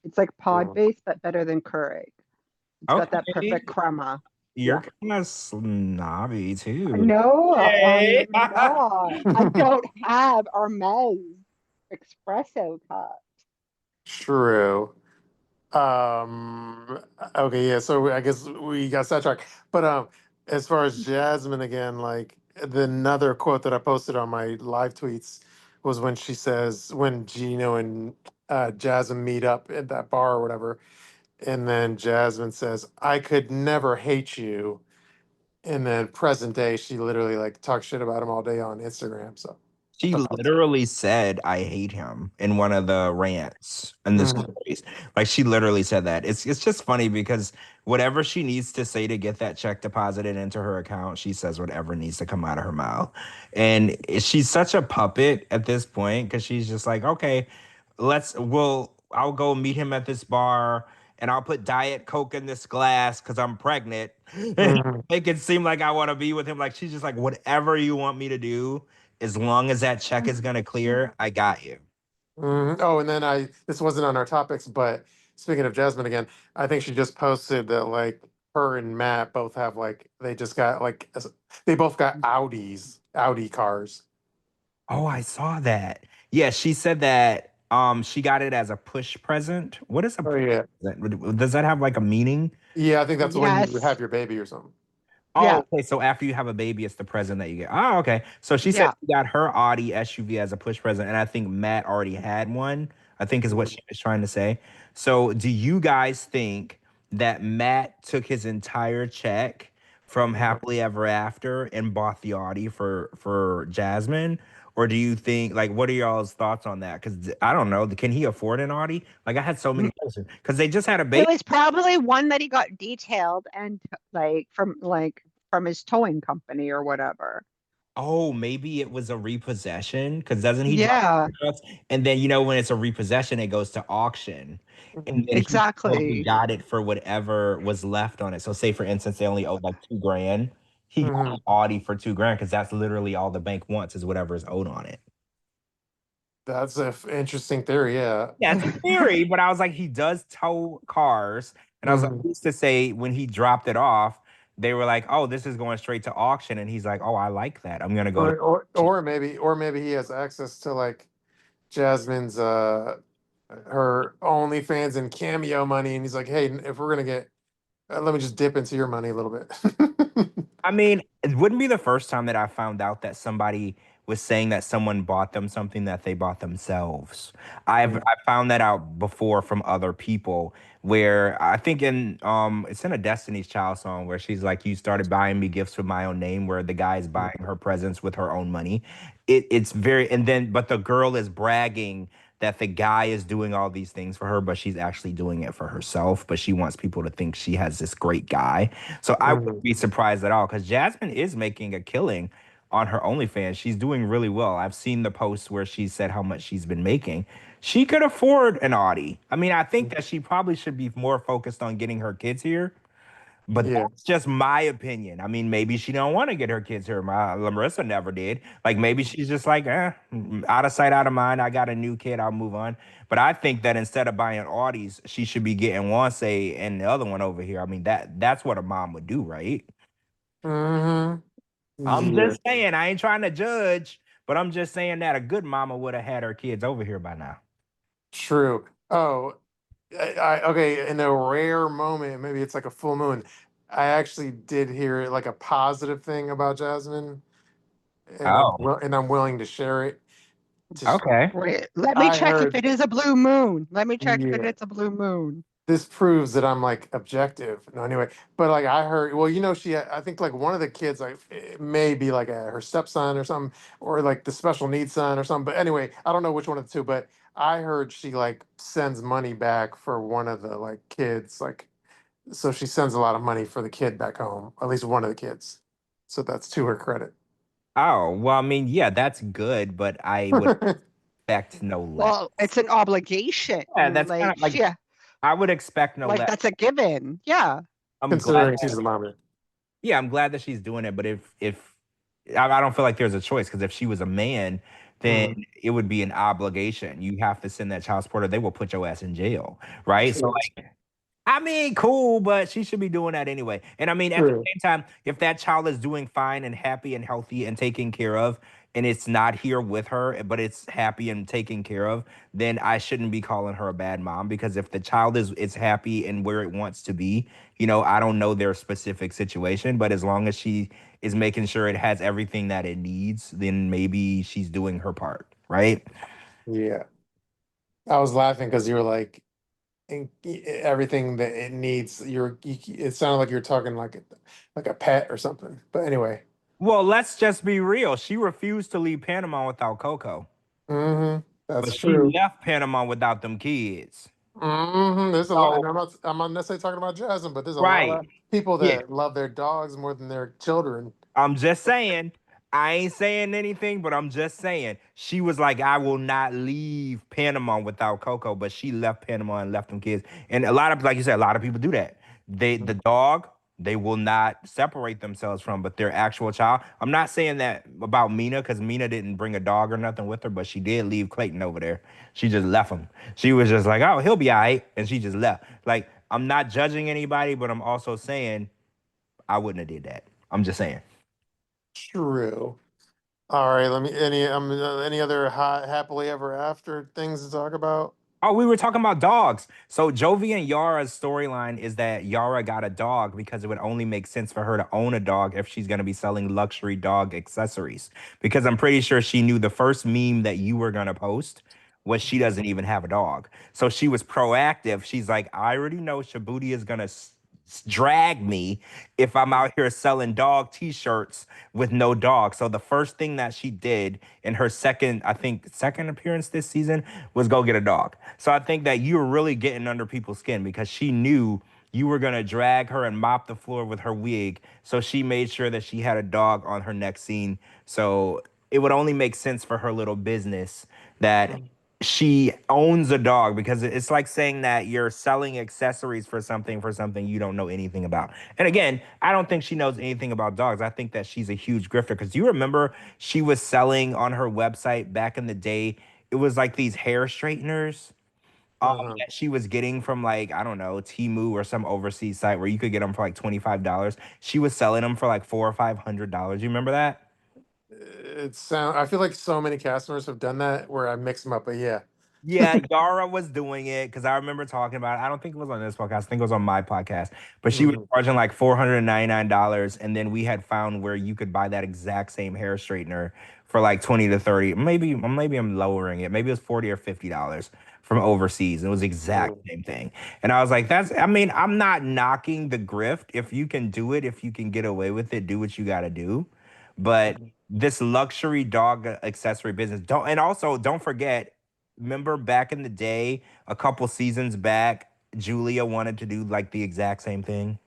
It's like pod based but better than Keurig. It's got that Okay, perfect crema. you're kind of snobby too. No, Hey. I'm not. I don't have Hermes. Espresso cup. True. Okay, yeah, so I guess we got sidetracked. But as far as Jasmine again, like the another quote that I posted on my live tweets was when she says when Gino and Jasmine meet up at that bar or whatever, and then Jasmine says, "I could never hate you." And then present day, she literally like talks shit about him all day on Instagram. So I She thought that was literally said, "I hate him" in one of the rants in the Mhm. stories. Like she literally said that. It's just funny because whatever she needs to say to get that check deposited into her account, she says whatever needs to come out of her mouth. And she's such a puppet at this point because she's just like, okay, I'll go meet him at this bar and I'll put Diet Coke in this glass because I'm pregnant. Mhm. Make it seem like I want to be with him. Like she's just like, whatever you want me to do, as long as that check is gonna clear, I got you. Oh, and then this wasn't on our topics, but speaking of Jasmine again, I think she just posted that like her and Matt both have like they just got like they both got Audi cars. Oh, I saw that. Yeah, she said that she got it as a push present. What is a Oh push yeah. present? Does that have like a meaning? Yeah, I think that's when you Yes. have your baby or something. Yeah. Oh, okay. So after you have a baby, it's the present that you get. Oh, okay. So she said Yeah. she got her Audi SUV as a push present, and I think Matt already had one. I think is what Mhm. she was trying to say. So do you guys think that Matt took his entire check from Happily Ever After and bought the Audi for Jasmine? Or do you think like what are y'all's thoughts on that? Because I don't know. Can he afford an Audi? Like I had so many questions because they just had a It baby. was probably one that he got detailed and like from his towing company or whatever. Oh, maybe it was a repossession because doesn't he drive Yeah, trucks? And then when it's a repossession, it goes to auction, and then he probably exactly. got it for whatever was left on it. So, say for instance, they only owed like 2 grand. He got Mhm. an Audi for 2 grand because that's literally all the bank wants is whatever is owed on it. That's a interesting theory. Yeah. Yeah, it's a theory, but I was like, he does tow cars, and I was like, Mhm. who's to say when he dropped it off, they were like, oh, this is going straight to auction, and he's like, oh, I like that. I'm gonna go to. Or maybe he has access to like Jasmine's her OnlyFans and Cameo money, and he's like, hey, if we're gonna get, let me just dip into your money a little bit. I mean, it wouldn't be the first time that I found out that somebody was saying that someone bought them something that they bought themselves. I found that out before from other people where I think in it's in a Destiny's Child song where she's like, you started buying me gifts with my own name, where the guy is buying her presents with her own money. It's very and then but the girl is bragging that the guy is doing all these things for her, but she's actually doing it for herself. But she wants people to think she has this great guy. So I wouldn't Mhm. be surprised at all because Jasmine is making a killing on her OnlyFans. She's doing really well. I've seen the posts where she said how much she's been making. She could afford an Audi. I mean, I think that she probably should be more focused on getting her kids here. But Yeah. that's just my opinion. I mean, maybe she don't want to get her kids here. My Larissa never did. Like maybe she's just like, out of sight, out of mind. I got a new kid. I'll move on. But I think that instead of buying Audis, she should be getting one, say, and the other one over here. I mean, that's what a mom would do, right? Hmm. I'm Yeah. just saying. I ain't trying to judge, but I'm just saying that a good mama would have had her kids over here by now. True. Oh, okay. In a rare moment, maybe it's like a full moon. I actually did hear like a positive thing about Jasmine, and Oh, I'm willing to share it. okay. Wait, let me I check if heard, it is a blue moon. Let me check if yeah. it's a blue moon. This proves that I'm like objective. No, anyway, but like I heard, well, I think like one of the kids, like it may be like her stepson or something, or like the special needs son or something. But anyway, I don't know which one of the two, but I heard she like sends money back for one of the like kids, like, so she sends a lot of money for the kid back home, at least one of the kids. So that's to her credit. Oh, well, I mean, yeah, that's good, but I would expect no less. Well, it's an obligation. Yeah, that's kind Like, of like yeah, I would expect no like less. that's a given. Yeah. I'm glad Considering she's that the mom. yeah, I'm glad that she's doing it. But if I don't feel like there's a choice because if she was a man, then Mhm. it would be an obligation. You have to send that child support, or they will put your ass in jail, right? So True. like I mean, cool, but she should be doing that anyway. And I mean, at the True. same time, if that child is doing fine and happy and healthy and taken care of, and it's not here with her, but it's happy and taken care of, then I shouldn't be calling her a bad mom because if the child is happy and where it wants to be, I don't know their specific situation, but as long as she is making sure it has everything that it needs, then maybe she's doing her part, right? Yeah. I was laughing because you were like, everything that it needs. It sounded like you're talking like a pet or something. But anyway. Well, let's just be real. She refused to leave Panama without Cocco. That's But she true. left Panama without them kids. There's a lot, and So I'm not necessarily talking about Jasmine, but there's a lot right. of people Yeah. that love their dogs more than their children. I'm just saying. I ain't saying anything, but I'm just saying. She was like, I will not leave Panama without Cocco, but she left Panama and left them kids. And a lot of, like you said, a lot of people do that. The dog, they will not separate themselves from, but their actual child. I'm not saying that about Mina, because Mina didn't bring a dog or nothing with her, but she did leave Clayton over there. She just left him. She was just like, oh, he'll be all right. And she just left. Like, I'm not judging anybody, but I'm also saying I wouldn't have did that. I'm just saying. True. All right. Let me any other happily ever after things to talk about? Oh, we were talking about dogs. So Jovi and Yara's storyline is that Yara got a dog because it would only make sense for her to own a dog if she's going to be selling luxury dog accessories. Because I'm pretty sure she knew the first meme that you were going to post was she doesn't even have a dog. So she was proactive. She's like, I already know Shabooty is going to drag me if I'm out here selling dog t-shirts with no dog. So the first thing that she did in her second appearance this season was go get a dog. So I think that you were really getting under people's skin because she knew you were going to drag her and mop the floor with her wig. So she made sure that she had a dog on her next scene. So it would only make sense for her little business that she owns a dog because it's like saying that you're selling accessories for something you don't know anything about. And again, I don't think she knows anything about dogs. I think that she's a huge grifter because you remember she was selling on her website back in the day. It was like these hair straighteners Uh-huh. that she was getting from like, I don't know, Temu or some overseas site where you could get them for like $25. She was selling them for like $400 or $500. You remember that? I feel like so many cast members have done that where I mix them up, but yeah. Yeah, Yara was doing it because I remember talking about it. I don't think it was on this podcast. I think it was on my podcast. But she was Mhm. charging like $499. And then we had found where you could buy that exact same hair straightener for like 20 to 30. Maybe I'm lowering it. Maybe it was 40 or $50 from overseas. It was the exact Mhm. same thing. And I was like, I'm not knocking the grift. If you can do it, if you can get away with it, do what you gotta do. But this luxury dog accessory business, don't forget, remember back in the day, a couple seasons back, Julia wanted to do like the exact same thing.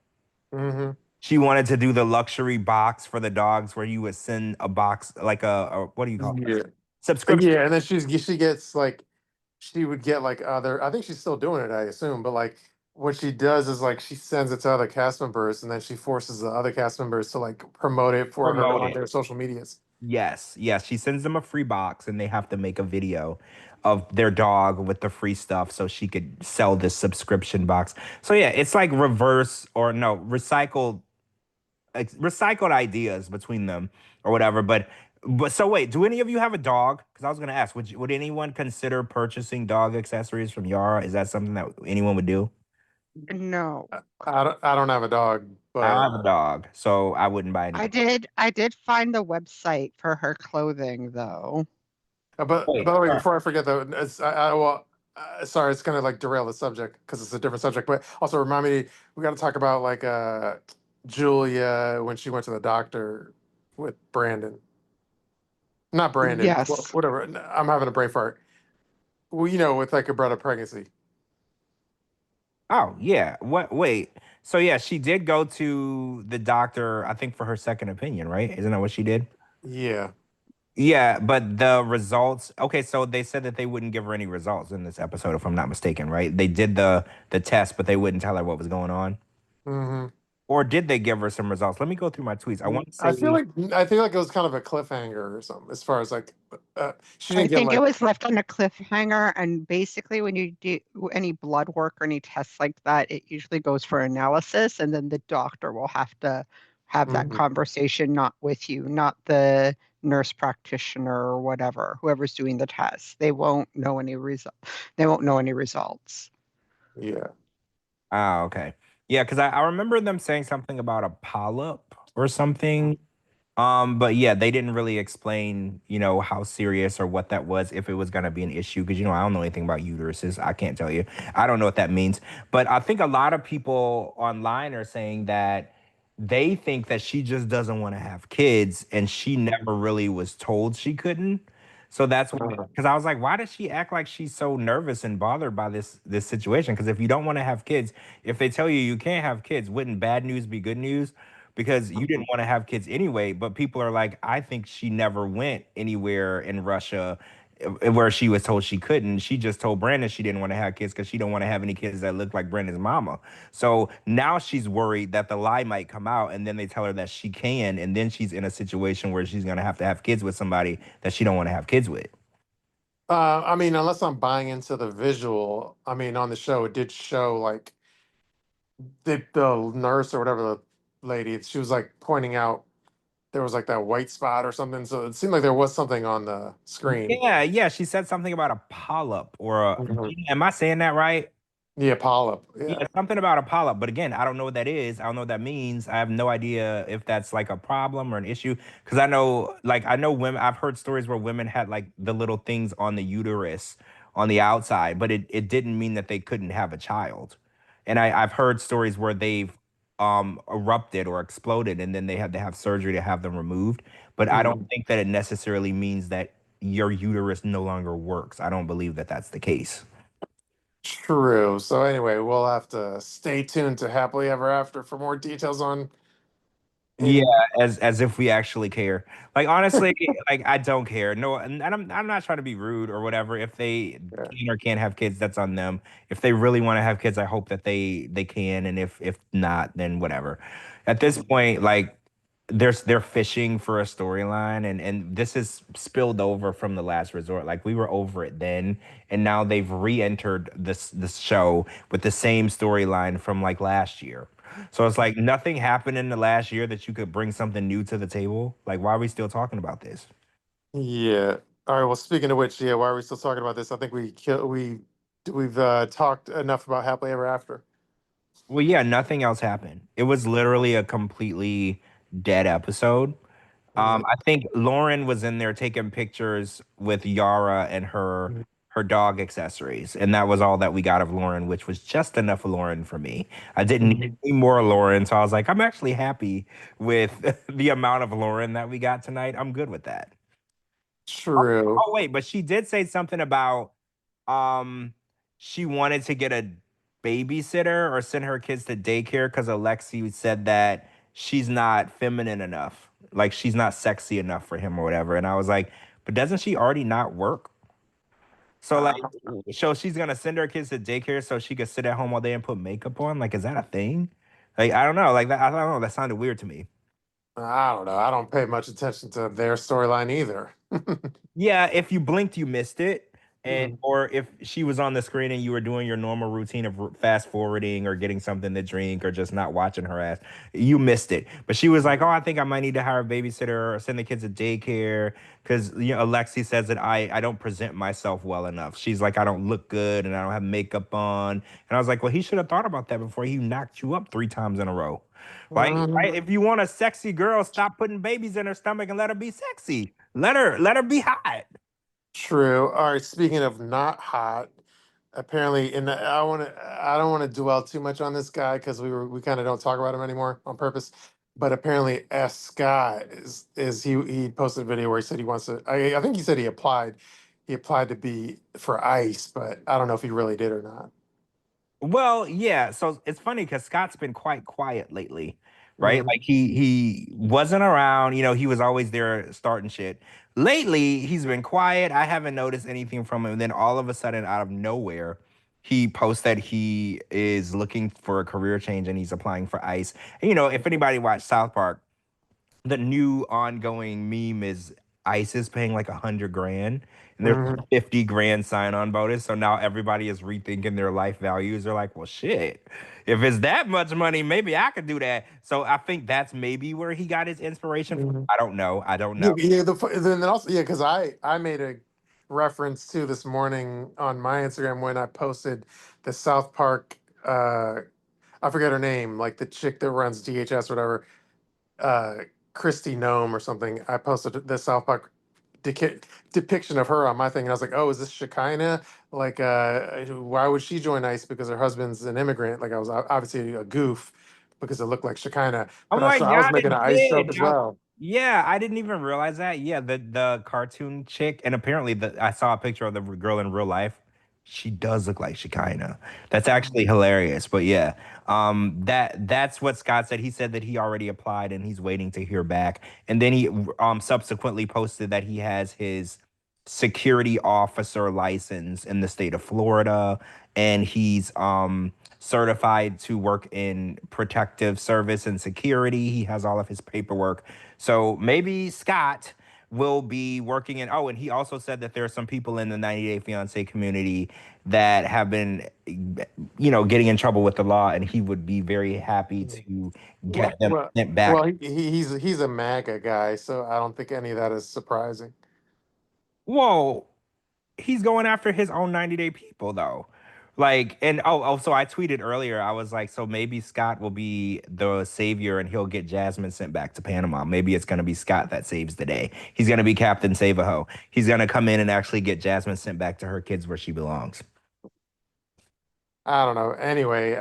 Mhm. She wanted to do the luxury box for the dogs where you would send a box, like a what do you call it? Yeah. Subscription. Yeah, and then she gets like she would get like other I think she's still doing it, I assume, but like what she does is like she sends it to other cast members and then she forces the other cast members to like promote it for her Promote on it. their social medias. Yes, yes. She sends them a free box and they have to make a video of their dog with the free stuff so she could sell this subscription box. So yeah, it's like reverse or no, recycled ideas between them or whatever. But so wait, do any of you have a dog? Because I was gonna ask, would anyone consider purchasing dog accessories from Yara? Is that something that anyone would do? No. I don't have a dog, I but don't have a dog, so I wouldn't buy I anything. did find the website for her clothing though. but Wait, by the way, sorry. before I forget though, sorry, it's gonna like derail the subject because it's a different subject, but also remind me we got to talk about like Julia when she went to the doctor with Brandon. Not Brandon, Yes. whatever. I'm having a brain fart. Well, with like a brother pregnancy. Oh yeah. What? Wait. So yeah, she did go to the doctor. I think for her second opinion, right? Isn't that what she did? Yeah. Yeah, but the results. Okay, so they said that they wouldn't give her any results in this episode, if I'm not mistaken, right? They did the test, but they wouldn't tell her what was going on. Hmm. Or did they give her some results? Let me go through my tweets. I want to say I feel like it was kind of a cliffhanger or something. As far as like, she I didn't get think it like. was left on a cliffhanger, and basically, when you do any blood work or any tests like that, it usually goes for analysis, and then the doctor will have to have that Mhm. conversation, not with you, not the nurse practitioner or whatever, whoever's doing the test. They won't know any result. They won't know any results. Yeah. Oh, okay. Yeah, because I remember them saying something about a polyp or something. But yeah, they didn't really explain, how serious or what that was, if it was gonna be an issue. Because I don't know anything about uteruses. I can't tell you. I don't know what that means. But I think a lot of people online are saying that they think that she just doesn't want to have kids, and she never really was told she couldn't. So that's Uh, because I was like, why does she act like she's so nervous and bothered by this situation? Because if you don't want to have kids, if they tell you you can't have kids, wouldn't bad news be good news? Because you didn't want to have kids anyway. But people are like, I think she never went anywhere in Russia where she was told she couldn't. She just told Brandon she didn't want to have kids because she don't want to have any kids that look like Brandon's mama. So now she's worried that the lie might come out, and then they tell her that she can, and then she's in a situation where she's gonna have to have kids with somebody that she don't want to have kids with. I mean, unless I'm buying into the visual, I mean, on the show, it did show like the nurse or whatever the lady, she was like pointing out there was like that white spot or something. So it seemed like there was something on the screen. Yeah. She said something about a polyp or a. Mhm. Am I saying that right? Yeah, polyp. Yeah, Yeah. something about a polyp, but again, I don't know what that is. I don't know what that means. I have no idea if that's like a problem or an issue. Because I know women. I've heard stories where women had like the little things on the uterus on the outside, but it didn't mean that they couldn't have a child. And I've heard stories where they've erupted or exploded, and then they had to have surgery to have them removed. But I don't Mhm. think that it necessarily means that your uterus no longer works. I don't believe that that's the case. True. So anyway, we'll have to stay tuned to Happily Ever After for more details on Yeah, any. as if we actually care. Like honestly, like I don't care. No, and I'm not trying to be rude or whatever. If they Yeah. can or can't have kids, that's on them. If they really want to have kids, I hope that they can, and if not, then whatever. At this point, like they're fishing for a storyline, and this is spilled over from the last resort. Like we were over it then, and now they've re-entered this show with the same storyline from like last year. So it's like nothing happened in the last year that you could bring something new to the table. Like, why are we still talking about this? Yeah. All right. Well, speaking of which, yeah, why are we still talking about this? I think we've talked enough about Happily Ever After. Well, yeah, nothing else happened. It was literally a completely dead episode. Mhm. I think Lauren was in there taking pictures with Yara and her dog accessories, and that was all that we got of Lauren, which was just enough of Lauren for me. I didn't need Mhm. any more Lauren, so I was like, I'm actually happy with the amount of Lauren that we got tonight. I'm good with that. True. Oh wait, but she did say something about um she wanted to get a babysitter or send her kids to daycare because Alexi said that she's not feminine enough. Like she's not sexy enough for him or whatever. And I was like, but doesn't she already not work? So like Uh, so she's gonna send her kids to daycare so she could sit at home all day and put makeup on? Like, is that a thing? Like, I don't know. Like that, I don't know. That sounded weird to me. I don't know. I don't pay much attention to their storyline either. Yeah, if you blinked, you missed it. And Mhm. or if she was on the screen and you were doing your normal routine of fast forwarding or getting something to drink or just not watching her ass, you missed it. But she was like, "Oh, I think I might need to hire a babysitter or send the kids to daycare because Alexi says that I don't present myself well enough. She's like, I don't look good and I don't have makeup on." And I was like, "Well, he should have thought about that before he knocked you up 3 times in a row." Like, right? Mhm. If you want a sexy girl, stop putting babies in her stomach and let her be sexy. Let her be hot. True. All right. Speaking of not hot, apparently, and I don't want to dwell too much on this guy because we kind of don't talk about him anymore on purpose. But apparently, Scott he posted a video where he said he wants to. I think he said he applied to be for ICE, but I don't know if he really did or not. Well, yeah. So it's funny because Scott's been quite quiet lately, right? Mhm. Like he wasn't around. He was always there starting shit. Lately, he's been quiet. I haven't noticed anything from him. And then all of a sudden, out of nowhere, he posts that he is looking for a career change and he's applying for ICE. And, if anybody watched South Park, the new ongoing meme is ICE is paying like 100 grand and there's Mhm. 50 grand sign-on bonus. So now everybody is rethinking their life values. They're like, well, shit, if it's that much money, maybe I could do that. So I think that's maybe where he got his inspiration from. Mhm. I don't know. I don't Yeah, know. yeah. Then also, yeah, because I made a reference to this morning on my Instagram when I posted the South Park. I forget her name, like the chick that runs DHS or whatever, uh, Christy Nome or something. I posted the South Park depiction of her on my thing, and I was like, "Oh, is this Shekinah? Like, why would she join ICE? Because her husband's an immigrant." Like, I was obviously a goof because it looked like Shekinah, Oh but I my so I was god, making it an ICE joke did. as well. Yeah, I didn't even realize that. Yeah, the cartoon chick, and apparently I saw a picture of the girl in real life. She does look like Shekinah. That's actually hilarious. But yeah, that's what Scott said. He said that he already applied and he's waiting to hear back. And then he subsequently posted that he has his security officer license in the state of Florida, and he's certified to work in protective service and security. He has all of his paperwork. So maybe Scott will be working in. Oh, and he also said that there are some people in the 90 Day Fiance community that have been, getting in trouble with the law, and he would be very happy to get Well, them well, sent back. well, he's a MAGA guy, so I don't think any of that is surprising. Whoa, he's going after his own 90 Day people though. Like, and so I tweeted earlier, I was like, so maybe Scott will be the savior and he'll get Jasmine sent back to Panama. Maybe it's gonna be Scott that saves the day. He's gonna be Captain Save-A-Ho. He's gonna come in and actually get Jasmine sent back to her kids where she belongs. I don't know. Anyway,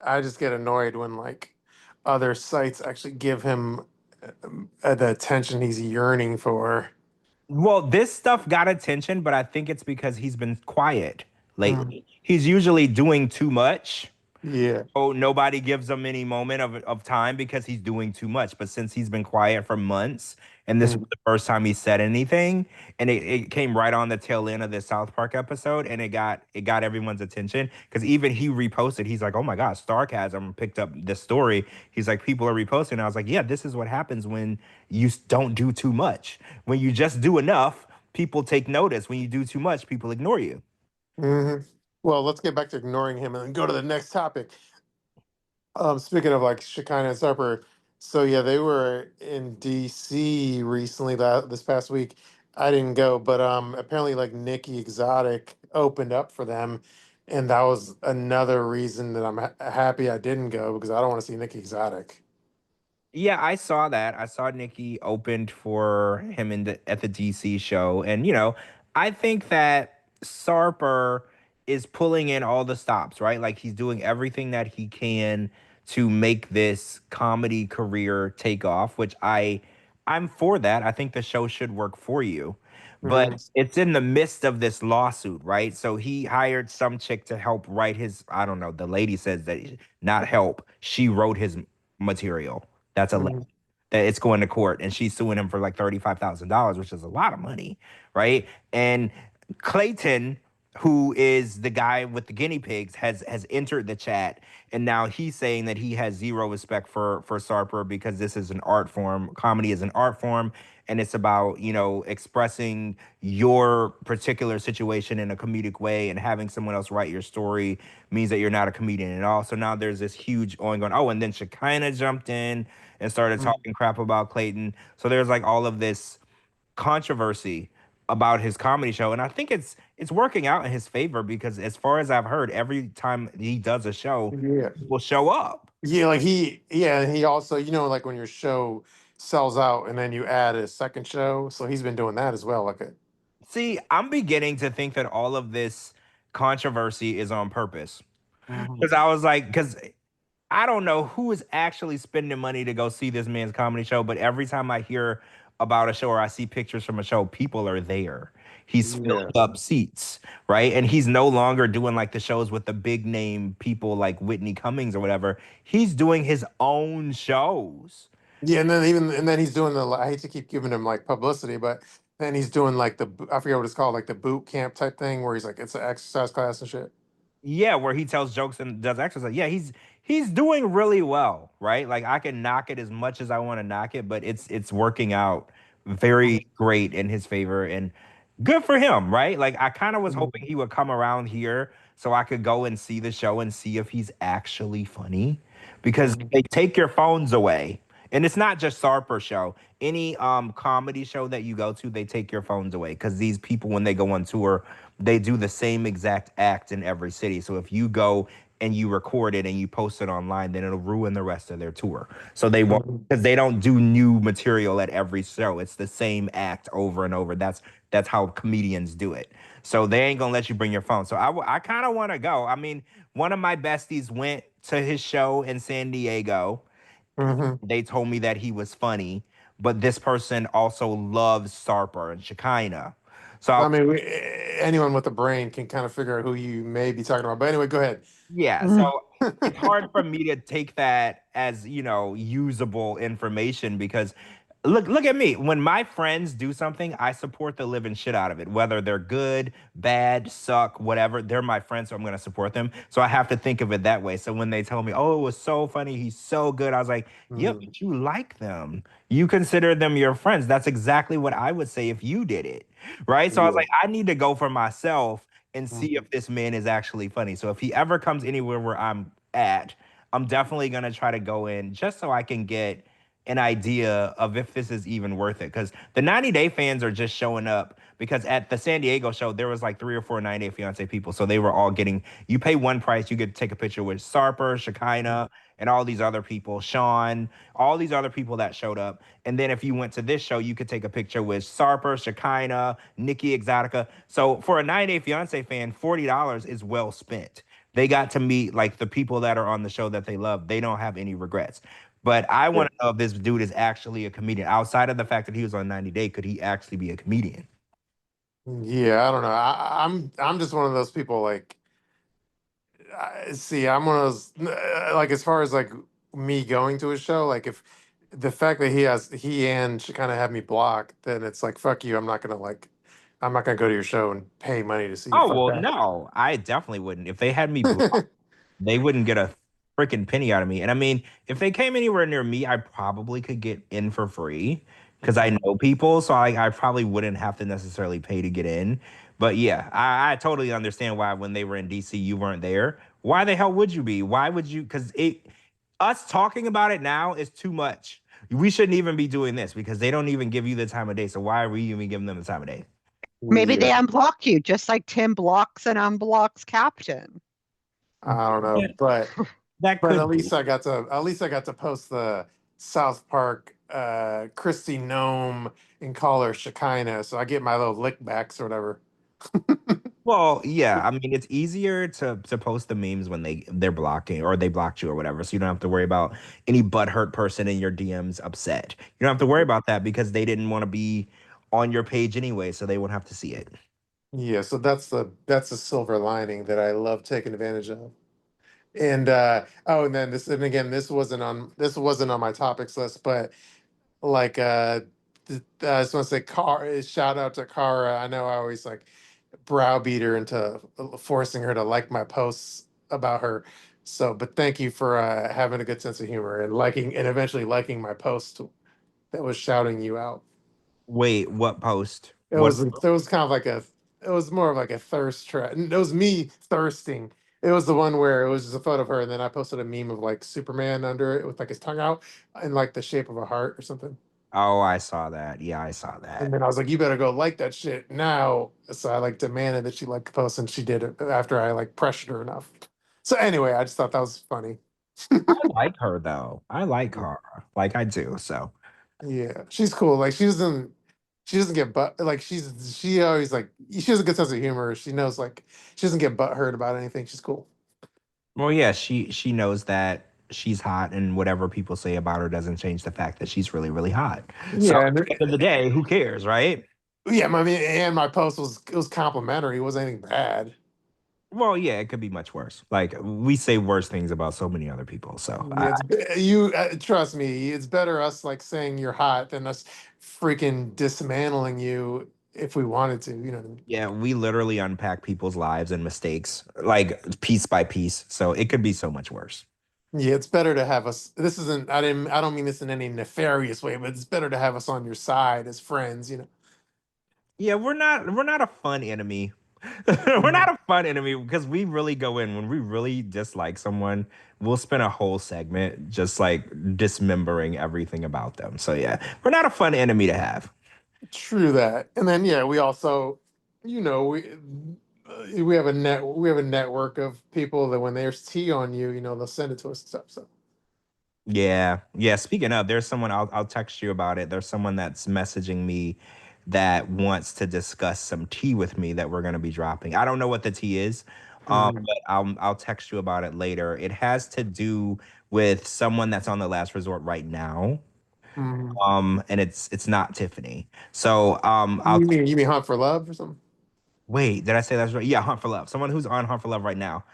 I just get annoyed when like other sites actually give him the attention he's yearning for. Well, this stuff got attention, but I think it's because he's been quiet Mm. lately. He's usually doing too much. Yeah. Oh, nobody gives him any moment of time because he's doing too much. But since he's been quiet for months, and this was Mm. the first time he said anything, and it came right on the tail end of the South Park episode, and it got everyone's attention because even he reposted. He's like, "Oh my God, Starcasm picked up this story." He's like, "People are reposting." I was like, "Yeah, this is what happens when you don't do too much. When you just do enough, people take notice. When you do too much, people ignore you." Hmm. Well, let's get back to ignoring him and then go to the next topic. Speaking of like Shekinah and Sarper, so yeah, they were in DC recently this past week. I didn't go, but apparently like Nikki Exotic opened up for them, and that was another reason that I'm happy I didn't go because I don't want to see Nikki Exotic. Yeah, I saw that. I saw Nikki opened for him at the DC show, and I think that Sarper is pulling in all the stops, right? Like he's doing everything that he can to make this comedy career take off, which I'm for that. I think the show should work for you. But Hmm. it's in the midst of this lawsuit, right? So he hired some chick to help write his, I don't know, the lady says that not help, she wrote his material. That's a Hmm. that it's going to court, and she's suing him for like $35,000, which is a lot of money, right? And Clayton, who is the guy with the guinea pigs, has entered the chat, and now he's saying that he has zero respect for Sarper because this is an art form. Comedy is an art form, and it's about expressing your particular situation in a comedic way, and having someone else write your story means that you're not a comedian at all. So now there's this huge ongoing. Oh, and then Shekinah jumped in and started talking crap about Clayton. So there's like all of this controversy about his comedy show, and I think it's working out in his favor because as far as I've heard, every time he does a show, Yeah. people show up. Yeah, like and he also, like when your show sells out and then you add a second show. So he's been doing that as well. Like, See, I'm beginning to think that all of this controversy is on purpose. Mhm. Because I was like, because I don't know who is actually spending money to go see this man's comedy show, but every time I hear about a show or I see pictures from a show, people are there. He's Yeah. filled up seats, right? And he's no longer doing like the shows with the big name people like Whitney Cummings or whatever. He's doing his own shows. Yeah, and then he's doing I hate to keep giving him like publicity, but then he's doing like I forget what it's called, like the boot camp type thing where he's like it's an exercise class and shit. Yeah, where he tells jokes and does exercise. Yeah, he's doing really well, right? Like I can knock it as much as I want to knock it, but it's working out very great in his favor and good for him, right? Like I kind of was Mhm. hoping he would come around here so I could go and see the show and see if he's actually funny because Mhm. they take your phones away. And it's not just Sarper show. Any comedy show that you go to, they take your phones away because these people when they go on tour they do the same exact act in every city. So if you go and you record it and you post it online, then it'll ruin the rest of their tour. So they won't Mhm. because they don't do new material at every show. It's the same act over and over. That's how comedians do it. So they ain't gonna let you bring your phone. So I kind of want to go. I mean, one of my besties went to his show in San Diego. Mhm. They told me that he was funny, but this person also loves Sarper and Shekinah. So I mean, anyone with a brain can kind of figure out who you may be talking about. But anyway, go ahead. yeah, so it's hard for me to take that as, usable information because look at me. When my friends do something, I support the living shit out of it. Whether they're good, bad, suck, whatever, they're my friends, so I'm gonna support them. So I have to think of it that way. So when they tell me, "Oh, it was so funny, he's so good," I was like, "Yeah, Mhm. but you like them. You consider them your friends." That's exactly what I would say if you did it, right? So I was Yeah. like, I need to go for myself and see Mhm. if this man is actually funny. So if he ever comes anywhere where I'm at, I'm definitely gonna try to go in just so I can get an idea of if this is even worth it. Because the 90 Day fans are just showing up because at the San Diego show, there was like 3 or 4 90 Day Fiance people. So they were all getting, you pay one price, you get to take a picture with Sarper, Shekinah, and all these other people, Sean, all these other people that showed up. And then if you went to this show, you could take a picture with Sarper, Shekinah, Nikki Exotika. So for a 90 Day Fiance fan, $40 is well spent. They got to meet like the people that are on the show that they love. They don't have any regrets. But I Yeah. want to know if this dude is actually a comedian. Outside of the fact that he was on 90 Day, could he actually be a comedian? Yeah, I don't know. I'm just one of those people like see, I'm one of those like as far as like me going to a show, like if the fact that he and she kind of have me blocked, then it's like fuck you. I'm not gonna go to your show and pay money to see you. Oh, Fuck well, that. no, I definitely wouldn't. If they had me blocked, they wouldn't get a freaking penny out of me. And I mean, if they came anywhere near me, I probably could get in for free because I Mhm. know people. So I probably wouldn't have to necessarily pay to get in. But yeah, I totally understand why when they were in DC, you weren't there. Why the hell would you be? Why would you? Because us talking about it now is too much. We shouldn't even be doing this because they don't even give you the time of day. So why are we even giving them the time of day? Maybe Yeah, they unblock you, just like Tim blocks and unblocks Captain. I don't know, Yeah, that but could be. at least I got to post the South Park Christy Gnome and call her Shekinah, so I get my little lick backs or whatever. Well, yeah. I mean, it's easier to post the memes when they're blocking or they blocked you or whatever. So you don't have to worry about any butthurt person in your DMs upset. You don't have to worry about that because they didn't want to be on your page anyway, so they won't have to see it. Yeah, so that's the silver lining that I love taking advantage of. And and then and again, this wasn't on my topics list, but like I just want to say shout out to Cara. I know I always like browbeat her into forcing her to like my posts about her. So, but thank you for having a good sense of humor and liking and eventually liking my post that was shouting you out. Wait, what post? What? It was kind of like it was more of like a thirst trap. It was me thirsting. It was the one where it was just a photo of her, and then I posted a meme of like Superman under it with like his tongue out in like the shape of a heart or something. Oh, I saw that. Yeah, I saw And that. then I was like, "You better go like that shit now." So I like demanded that she like the post, and she did it after I like pressured her enough. So anyway, I just thought that was funny. I like her though. I like her. Like I do. So Yeah, she's cool. Like she doesn't get like she always like she has a good sense of humor. She knows like she doesn't get butt hurt about anything. She's cool. well, yeah, she knows that she's hot, and whatever people say about her doesn't change the fact that she's really, really hot. So Yeah, at the end of the day, who cares, right? yeah. I mean, and my post was complimentary. It wasn't anything bad. Well, yeah, it could be much worse. Like we say worse things about so many other people. So Yeah, you trust me. It's better us like saying you're hot than us freaking dismantling you if we wanted to, you know what I mean? Yeah, we literally unpack people's lives and mistakes like piece by piece. So it could be so much worse. Yeah, it's better to have us. This isn't. I don't mean this in any nefarious way, but it's better to have us on your side as friends. You know. Yeah, we're not a fun enemy. We're Mhm. not a fun enemy because we really go in when we really dislike someone, we'll spend a whole segment just like dismembering everything about them. So yeah, we're not a fun enemy to have. True that. And then yeah, we also, you know, we have a network of people that when there's tea on you, you know, they'll send it to us and stuff. So. Yeah. Yeah. Speaking of, there's someone I'll text you about it. There's someone that's messaging me that wants to discuss some tea with me that we're gonna be dropping. I don't know what the tea is, Mhm. but I'll text you about it later. It has to do with someone that's on the last resort right now. Mhm. And it's not Tiffany. So I'll You mean Hunt for Love or something? wait, did I say that's right? Yeah, Hunt for Love. Someone who's on Hunt for Love right now.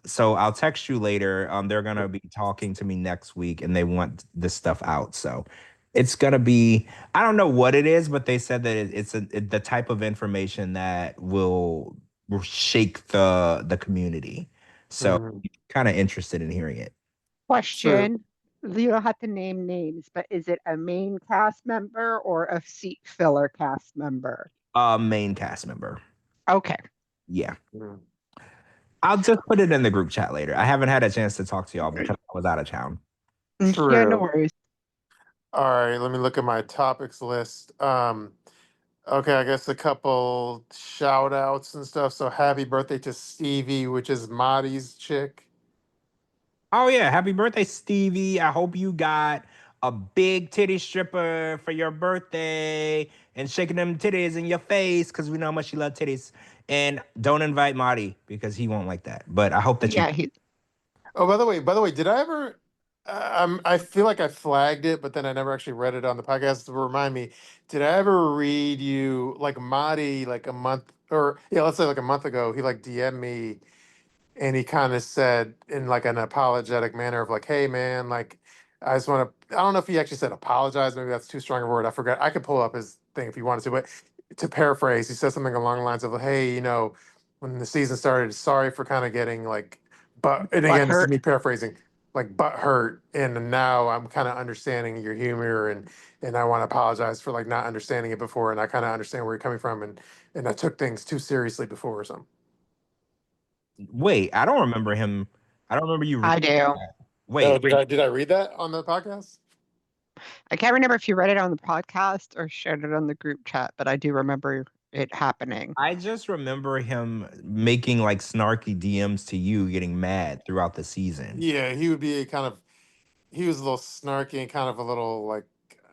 So I'll text you later. They're gonna be talking to me next week, and they want this stuff out. So it's gonna be. I don't know what it is, but they said that the type of information that will shake the community. So Mhm. kind of interested in hearing it. True. Question. You don't have to name names, but is it a main cast member or a seat filler cast member? Main cast member. Okay. Yeah. Mhm. I'll just put it in the group chat later. I haven't had a chance to talk to y'all because I was out of town. Yeah, no True. worries. All right, let me look at my topics list. Okay, I guess a couple shout outs and stuff. So happy birthday to Stevie, which is Mahdi's chick. Oh yeah, happy birthday, Stevie. I hope you got a big titty stripper for your birthday and shaking them titties in your face because we know how much you love titties. And don't invite Marty because he won't like that. But I hope that you Yeah, he, Oh, by the way, did I ever? I feel like I flagged it, but then I never actually read it on the podcast. To remind me, did I ever read you like Mahdi like a month or yeah, let's say like a month ago? He like DM'd me and he kind of said in like an apologetic manner of like, "Hey man, like I just want to." I don't know if he actually said apologize. Maybe that's too strong a word. I forgot. I could pull up his thing if you wanted to, but to paraphrase, he said something along the lines of, "Hey, you know, when the season started, sorry for kind of getting like, but and butt again, this is hurt. me paraphrasing, like butt hurt, and now I'm kind of understanding your humor and I want to apologize for like not understanding it before, and I kind of understand where you're coming from, and I took things too seriously before or something." wait. I don't remember him. I don't remember you I reading do. that. Oh, Wait, did I read that on the podcast? I can't remember if you read it on the podcast or shared it on the group chat, but I do remember it happening. I just remember him making like snarky DMs to you, getting mad throughout the season. Yeah, he would be he was a little snarky and kind of a little like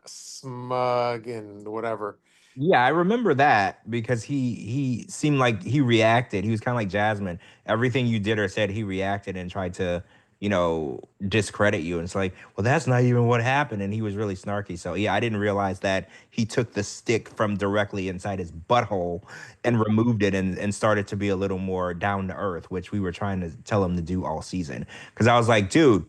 smug and whatever. Yeah, I remember that because he seemed like he reacted. He was kind of like Jasmine. Everything you did or said, he reacted and tried to, discredit you. And it's like, well, that's not even what happened. And he was really snarky. So yeah, I didn't realize that he took the stick from directly inside his butthole and removed it and started to be a little more down to earth, which we were trying to tell him to do all season. Because I was like, dude,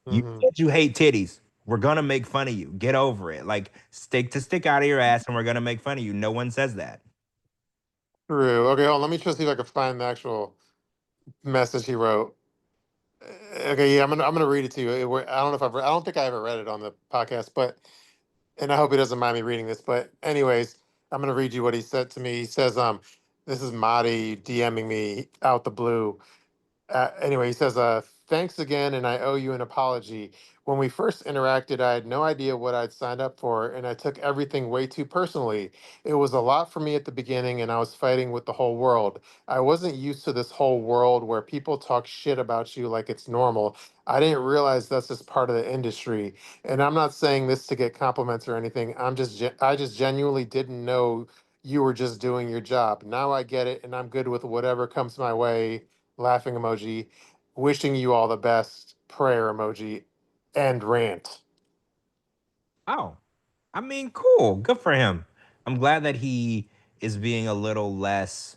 you Hmm. said you hate titties. We're gonna make fun of you. Get over it. Like stick to stick out of your ass, and we're gonna make fun of you. No one says that. True. Okay, hold on, let me try to see if I can find the actual message he wrote. Okay, yeah, I'm gonna read it to you. I don't know if I don't think I ever read it on the podcast, but and I hope he doesn't mind me reading this. But anyways, I'm gonna read you what he said to me. He says, this is Mahdi DMing me out the blue. Anyway, he says, thanks again, and I owe you an apology. When we first interacted, I had no idea what I'd signed up for, and I took everything way too personally. It was a lot for me at the beginning, and I was fighting with the whole world. I wasn't used to this whole world where people talk shit about you like it's normal. I didn't realize that's just part of the industry. And I'm not saying this to get compliments or anything. I just genuinely didn't know you were just doing your job. Now I get it, and I'm good with whatever comes my way laughing emoji, wishing you all the best, prayer emoji, and rant. Oh, I mean, cool. Good for him. I'm glad that he is being a little less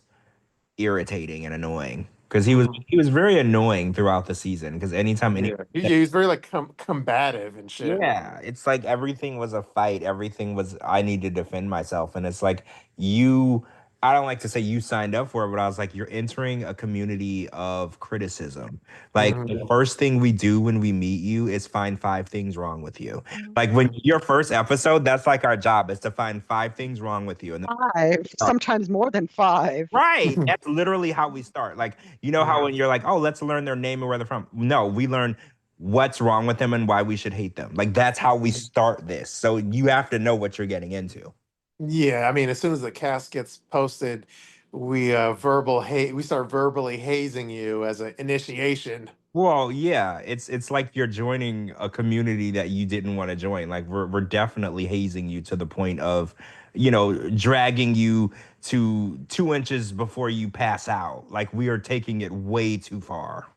irritating and annoying. because Mhm. he was very annoying throughout the season. Because anytime any Yeah, he's very like combative and shit. yeah, it's like everything was a fight. Everything was I need to defend myself, and it's like you. I don't like to say you signed up for it, but I was like, you're entering a community of criticism. Like the Mhm. first thing we do when we meet you is find 5 things wrong with you. Like when Mhm. your first episode, that's like our job is to find 5 things wrong with you, and then Five, sometimes more than five. right. That's literally how we start. Like, you know how Mhm. when you're like, oh, let's learn their name and where they're from. No, we learn what's wrong with them and why we should hate them. Like that's how we start this. So you have to know what you're getting into. Yeah, I mean, as soon as the cast gets posted, we start verbally hazing you as an initiation. Well, yeah, it's like you're joining a community that you didn't want to join. Like we're definitely hazing you to the point of, dragging you to 2 inches before you pass out. Like we are taking it way too far.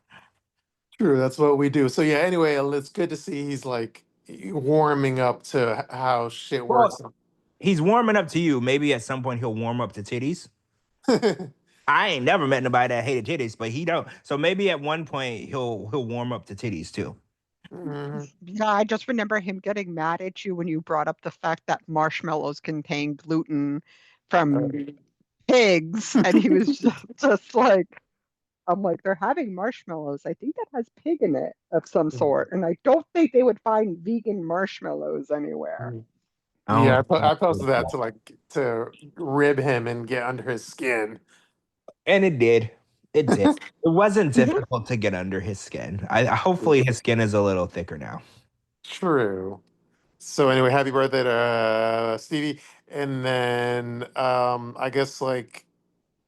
True, that's what we do. So yeah, anyway, it's good to see he's like warming up to how shit works. Well, he's warming up to you. Maybe at some point he'll warm up to titties. I ain't never met nobody that hated titties, but he don't. So maybe at one point he'll warm up to titties too. Mhm. Yeah, I just remember him getting mad at you when you brought up the fact that marshmallows contain gluten from pigs, and he was just like, I'm like, they're having marshmallows. I think that has pig in it of some sort, and I don't think they would find vegan marshmallows anywhere. Mhm. I Yeah, don't I posted that to rib him and get under his skin. And it did. It did. It wasn't difficult to get under his skin. Hopefully his skin is a little thicker now. True. So anyway, happy birthday to Stevie. And then I guess like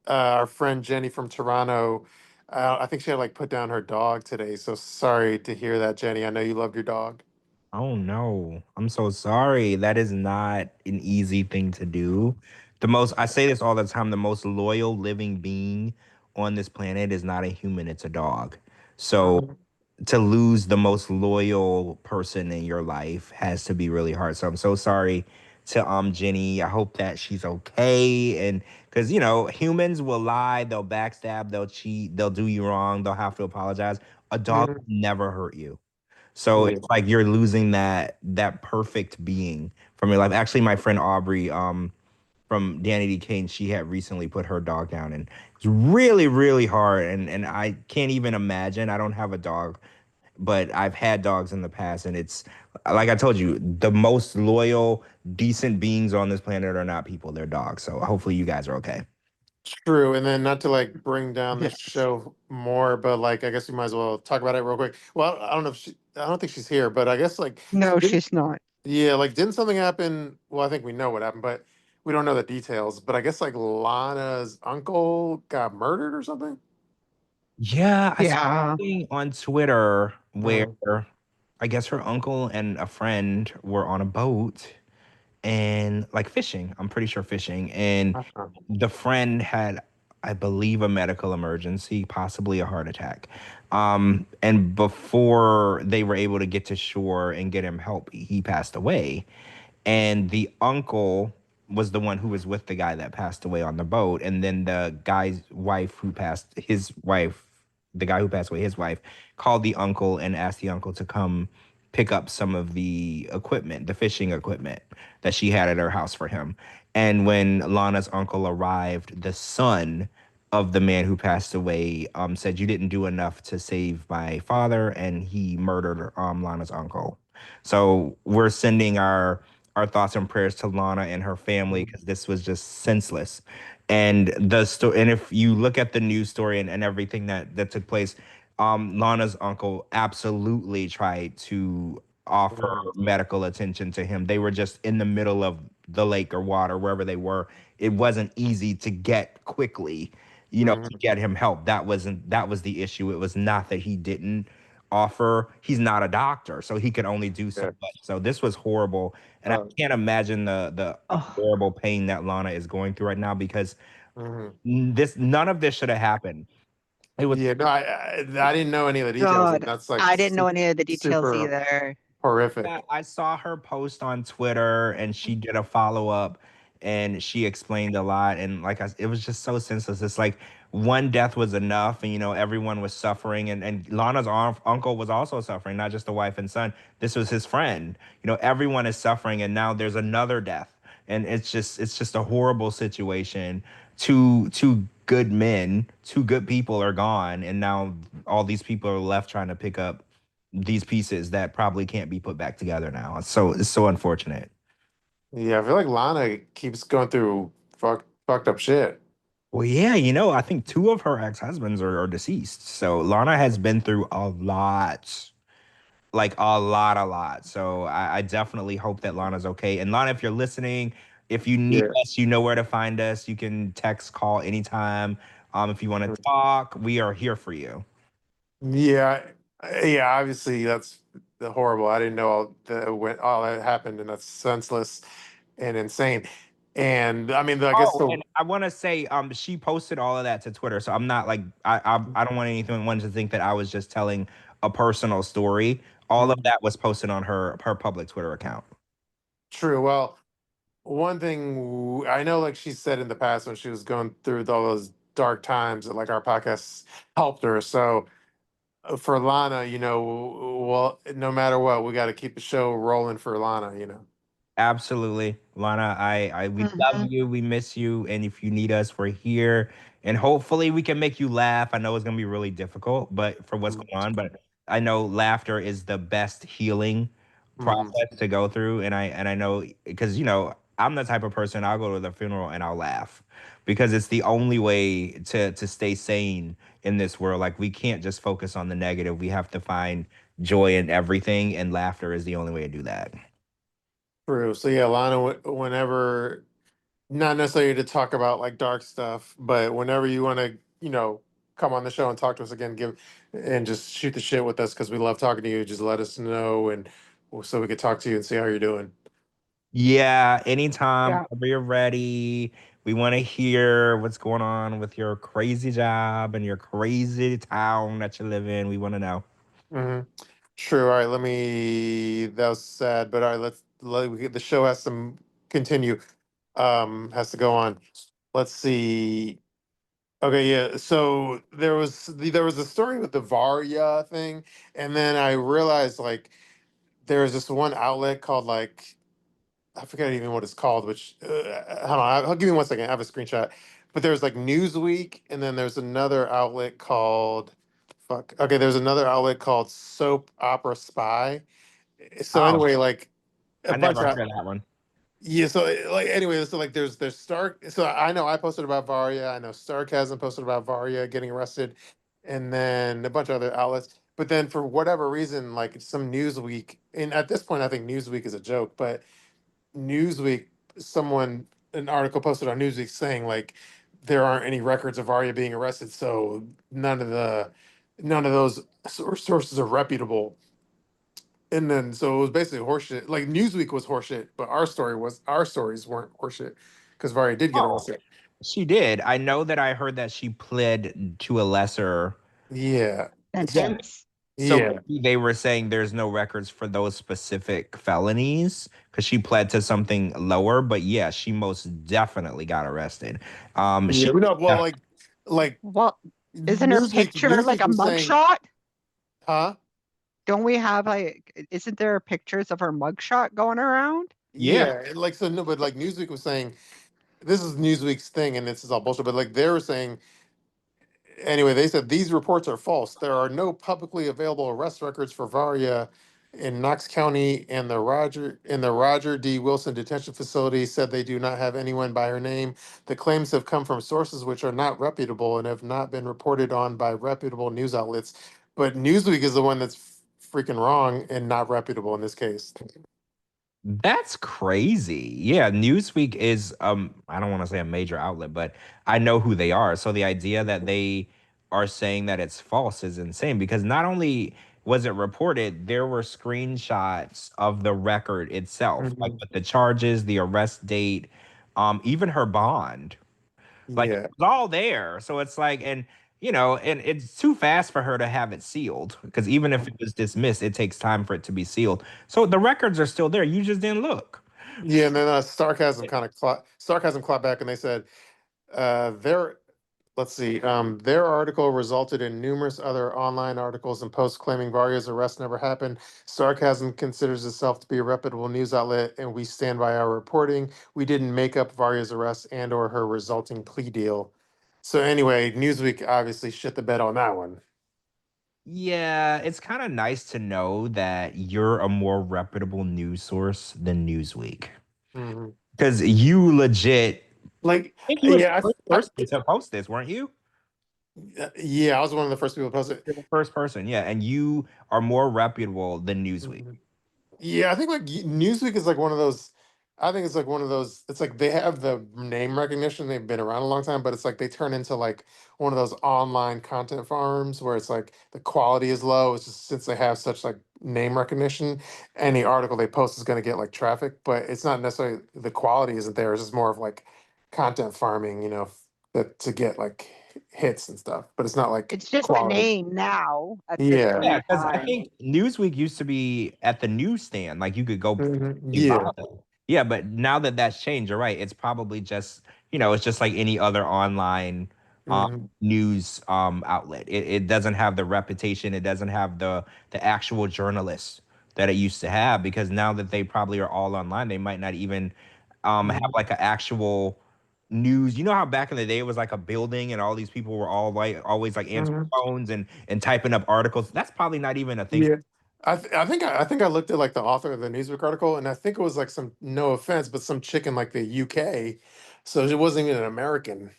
our friend Jenny from Toronto, I think she had like put down her dog today. So sorry to hear that, Jenny. I know you loved your dog. Oh no. I'm so sorry. That is not an easy thing to do. I say this all the time, the most loyal living being on this planet is not a human, it's a dog. So Mhm. to lose the most loyal person in your life has to be really hard. So I'm so sorry to Jenny. I hope that she's okay. And because humans will lie, they'll backstab, they'll cheat, they'll do you wrong, they'll have to apologize. A dog will Mhm. never hurt you. So Yeah. it's like you're losing that perfect being from your life. Actually, my friend Aubrey, from Danny D. Kane, she had recently put her dog down, and it's really, really hard. And I can't even imagine. I don't have a dog, but I've had dogs in the past, and it's like I told you, the most loyal, decent beings on this planet are not people; they're dogs. So hopefully, you guys are okay. True. And then not to like bring down the Yes. show more, but like I guess we might as well talk about it real quick. Well, I don't know if I don't think she's here, but I guess like No, didn't she's not. yeah, like didn't something happen? Well, I think we know what happened, but we don't know the details. But I guess like Lana's uncle got murdered or something. Yeah, I saw Yeah. something on Twitter where Mm. I guess her uncle and a friend were on a boat and like fishing. I'm pretty sure fishing. And Uh-huh. the friend had, I believe, a medical emergency, possibly a heart attack. And before they were able to get to shore and get him help, he passed away. And the uncle was the one who was with the guy that passed away on the boat. And then the guy's wife who passed his wife, the guy who passed away, his wife, called the uncle and asked the uncle to come pick up some of the equipment, the fishing equipment that she had at her house for him. And when Lana's uncle arrived, the son of the man who passed away said, "You didn't do enough to save my father," and he murdered Lana's uncle. So we're sending our thoughts and prayers to Lana and her family because this was just senseless. And and if you look at the news story and everything that took place, Lana's uncle absolutely tried to offer Mhm. medical attention to him. They were just in the middle of the lake or water, wherever they were. It wasn't easy to get quickly, to Mhm. get him help. That was the issue. It was not that he didn't offer. He's not a doctor, so he could only do so Yeah. much. So this was horrible, and I Uh, can't imagine the Oh, horrible pain that Lana is going through right now because mhm. none of this should have happened. It was Yeah, no, I didn't know any of the details, and God. that's like I didn't know any of the details super either. Yeah, horrific. I saw her post on Twitter and she did a follow up and she explained a lot. And it was just so senseless. It's like one death was enough, and everyone was suffering, and Lana's uncle was also suffering, not just the wife and son. This was his friend. Everyone is suffering, and now there's another death, and it's just a horrible situation. Two good men, two good people are gone, and now all these people are left trying to pick up these pieces that probably can't be put back together now. It's so unfortunate. Yeah, I feel like Lana keeps going through fucked up shit. Well, yeah, I think two of her ex-husbands are deceased. So Lana has been through a lot, like a lot, a lot. So I definitely hope that Lana's okay. And Lana, if you're listening, if you need Yeah. us, you know where to find us. You can text, call anytime. If you want to talk, we are here for you. Yeah, yeah. Obviously, that's horrible. I didn't know all that happened, and that's senseless and insane. And I mean, I guess Oh, the and I want to say, she posted all of that to Twitter, so I'm not like I don't want anyone to think that I was just telling a personal story. All of that was posted on her public Twitter account. True. Well, one thing I know, like she said in the past when she was going through all those dark times, that like our podcast helped her. So for Lana, well, no matter what, we got to keep the show rolling for Lana. Absolutely, Lana. We love Mhm. you. We miss you. And if you need us, we're here. And hopefully, we can make you laugh. I know it's gonna be really difficult, but for what's going on, but I know laughter is the best healing Mm-hmm. process to go through. And I know because I'm the type of person, I'll go to the funeral and I'll laugh because it's the only way to stay sane in this world. Like we can't just focus on the negative. We have to find joy in everything, and laughter is the only way to do that. True. So yeah, Lana, whenever, not necessarily to talk about like dark stuff, but whenever you want to, come on the show and talk to us again, and just shoot the shit with us because we love talking to you. Just let us know, and so we could talk to you and see how you're doing. Yeah, anytime, Yeah. whenever you're ready. We want to hear what's going on with your crazy job and your crazy town that you live in. We want to know. Hmm. True. All right. That was sad, but all right. The show has to continue. Has to go on. Let's see. Okay, yeah. So there was a story with the Varya thing, and then I realized like there was this one outlet called like I forget even what it's called. Which hold on, I'll give you 1 second. I have a screenshot. But there's like Newsweek, and then there's another outlet called fuck. Okay, there's another outlet called Soap Opera Spy. So Oh, anyway, like a I bunch never of heard of that one. yeah, so like anyway, so like there's Stark. So I know I posted about Varya. I know Stark hasn't posted about Varya getting arrested, and then a bunch of other outlets. But then for whatever reason, like some Newsweek, and at this point, I think Newsweek is a joke. But Newsweek, an article posted on Newsweek saying like there aren't any records of Varya being arrested, so none of those sources are reputable. And then so it was basically horseshit. Like Newsweek was horseshit, but our stories weren't horseshit because Vari did get Oh, arrested. she did. I know that I heard that she pled to a lesser. Yeah, Yeah. Sentence. So yeah, maybe they were saying there's no records for those specific felonies because she pled to something lower. But yeah, she most definitely got arrested. yeah. She No, well, like Well, isn't her picture like Newsweek a was saying, mugshot? huh? Don't we have isn't there pictures of her mugshot going around? yeah. Yeah, and, like so no, but like Newsweek was saying this is Newsweek's thing, and this is all bullshit. But like they were saying anyway, they said these reports are false. There are no publicly available arrest records for Varia in Knox County, and the Roger D. Wilson Detention Facility said they do not have anyone by her name. The claims have come from sources which are not reputable and have not been reported on by reputable news outlets. But Newsweek is the one that's freaking wrong and not reputable in this case. That's crazy. Yeah, Newsweek is I don't want to say a major outlet, but I know who they are. So the idea that they are saying that it's false is insane because not only was it reported, there were screenshots of the record itself, like Mhm. with the charges, the arrest date, even her bond. Like it Yeah. was all there. So it's like, and it's too fast for her to have it sealed because even if it was dismissed, it takes time for it to be sealed. So the records are still there. You just didn't look. Yeah, and then sarcasm clapped back, and they said, "There." let's see. Their article resulted in numerous other online articles and posts claiming Varya's arrest never happened. Sarcasm considers itself to be a reputable news outlet, and we stand by our reporting. We didn't make up Varya's arrest and/or her resulting plea deal. So anyway, Newsweek obviously shit the bed on that one. Yeah, it's kind of nice to know that you're a more reputable news source than Newsweek. Mm-hmm. Because you legit, Like, I think you were yeah, the first person to post this, weren't you? yeah, I was one of the first people to post it. You're the first person, yeah, and you are more reputable than Newsweek. Mhm. Yeah, I think like Newsweek is like one of those. I think it's like one of those. It's like they have the name recognition. They've been around a long time, but it's like they turn into like one of those online content farms where it's like the quality is low. It's just since they have such like name recognition, any article they post is going to get like traffic, but it's not necessarily the quality isn't there. It's just more of like content farming, that to get like hits and stuff. But it's not like It's just a quality. name now at this Yeah. point Yeah, in because I time. think Newsweek used to be at the newsstand, like you could go Mhm. you buy Yeah. them. Yeah, but now that that's changed, you're right. It's probably just, it's just like any other online Mhm. news outlet. It doesn't have the reputation, it doesn't have the actual journalists that it used to have, because now that they probably are all online, they might not even have Mhm. like an actual news. You know how back in the day it was like a building and all these people were all like always like answering Mhm. phones and typing up articles. That's probably not even a thing. Yeah. I think I looked at like the author of the Newsweek article, and I think it was like some, no offense, but some chick in like the UK, so it wasn't even an American.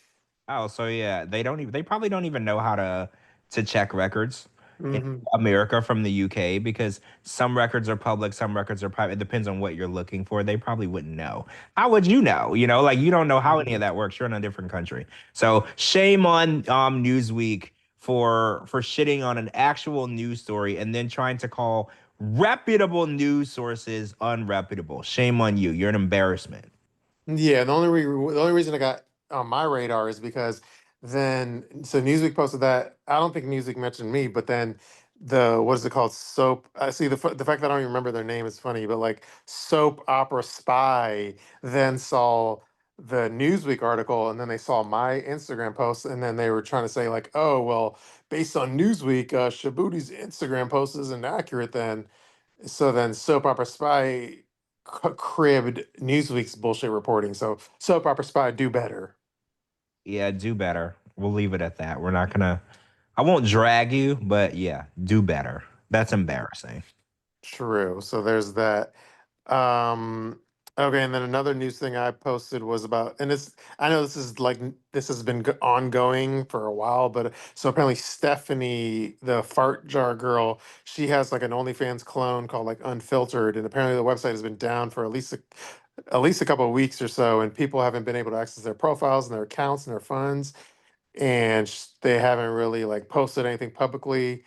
Oh, so yeah, they probably don't even know how to check records in Hmm. America from the UK, because some records are public, some records are private. It depends on what you're looking for. They probably wouldn't know. How would you know? Like you don't know how any of that works. You're in a different country. So shame on Newsweek for shitting on an actual news story and then trying to call reputable news sources unreputable. Shame on you. You're an embarrassment. Yeah, the only reason I got on my radar is because then so Newsweek posted that. I don't think Newsweek mentioned me, but then the what is it called? Soap. I see the fact that I don't even remember their name is funny, but like Soap Opera Spy then saw the Newsweek article, and then they saw my Instagram post, and then they were trying to say like, oh well, based on Newsweek, Shabooty's Instagram post isn't accurate then. So then Soap Opera Spy cribbed Newsweek's bullshit reporting. So Soap Opera Spy, do better. Yeah, do better. We'll leave it at that. We're not gonna. I won't drag you, but yeah, do better. That's embarrassing. True. So there's that. Um, okay, and then another news thing I posted was about, and it's, I know this is like, this has been ongoing for a while, but so apparently Stephanie, the fart jar girl, she has like an OnlyFans clone called like Unfiltered, and apparently the website has been down for at least a couple of weeks or so, and people haven't been able to access their profiles and their accounts and their funds, and they haven't really like posted anything publicly.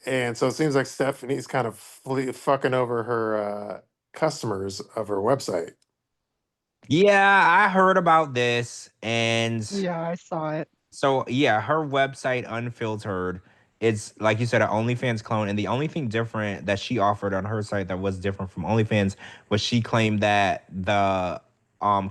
And so it seems like Stephanie's kind of fucking over her customers of her website. Yeah, I heard about this, and Yeah, I saw it. so yeah, her website Unfiltered. It's like you said, an OnlyFans clone, and the only thing different that she offered on her site that was different from OnlyFans was she claimed that the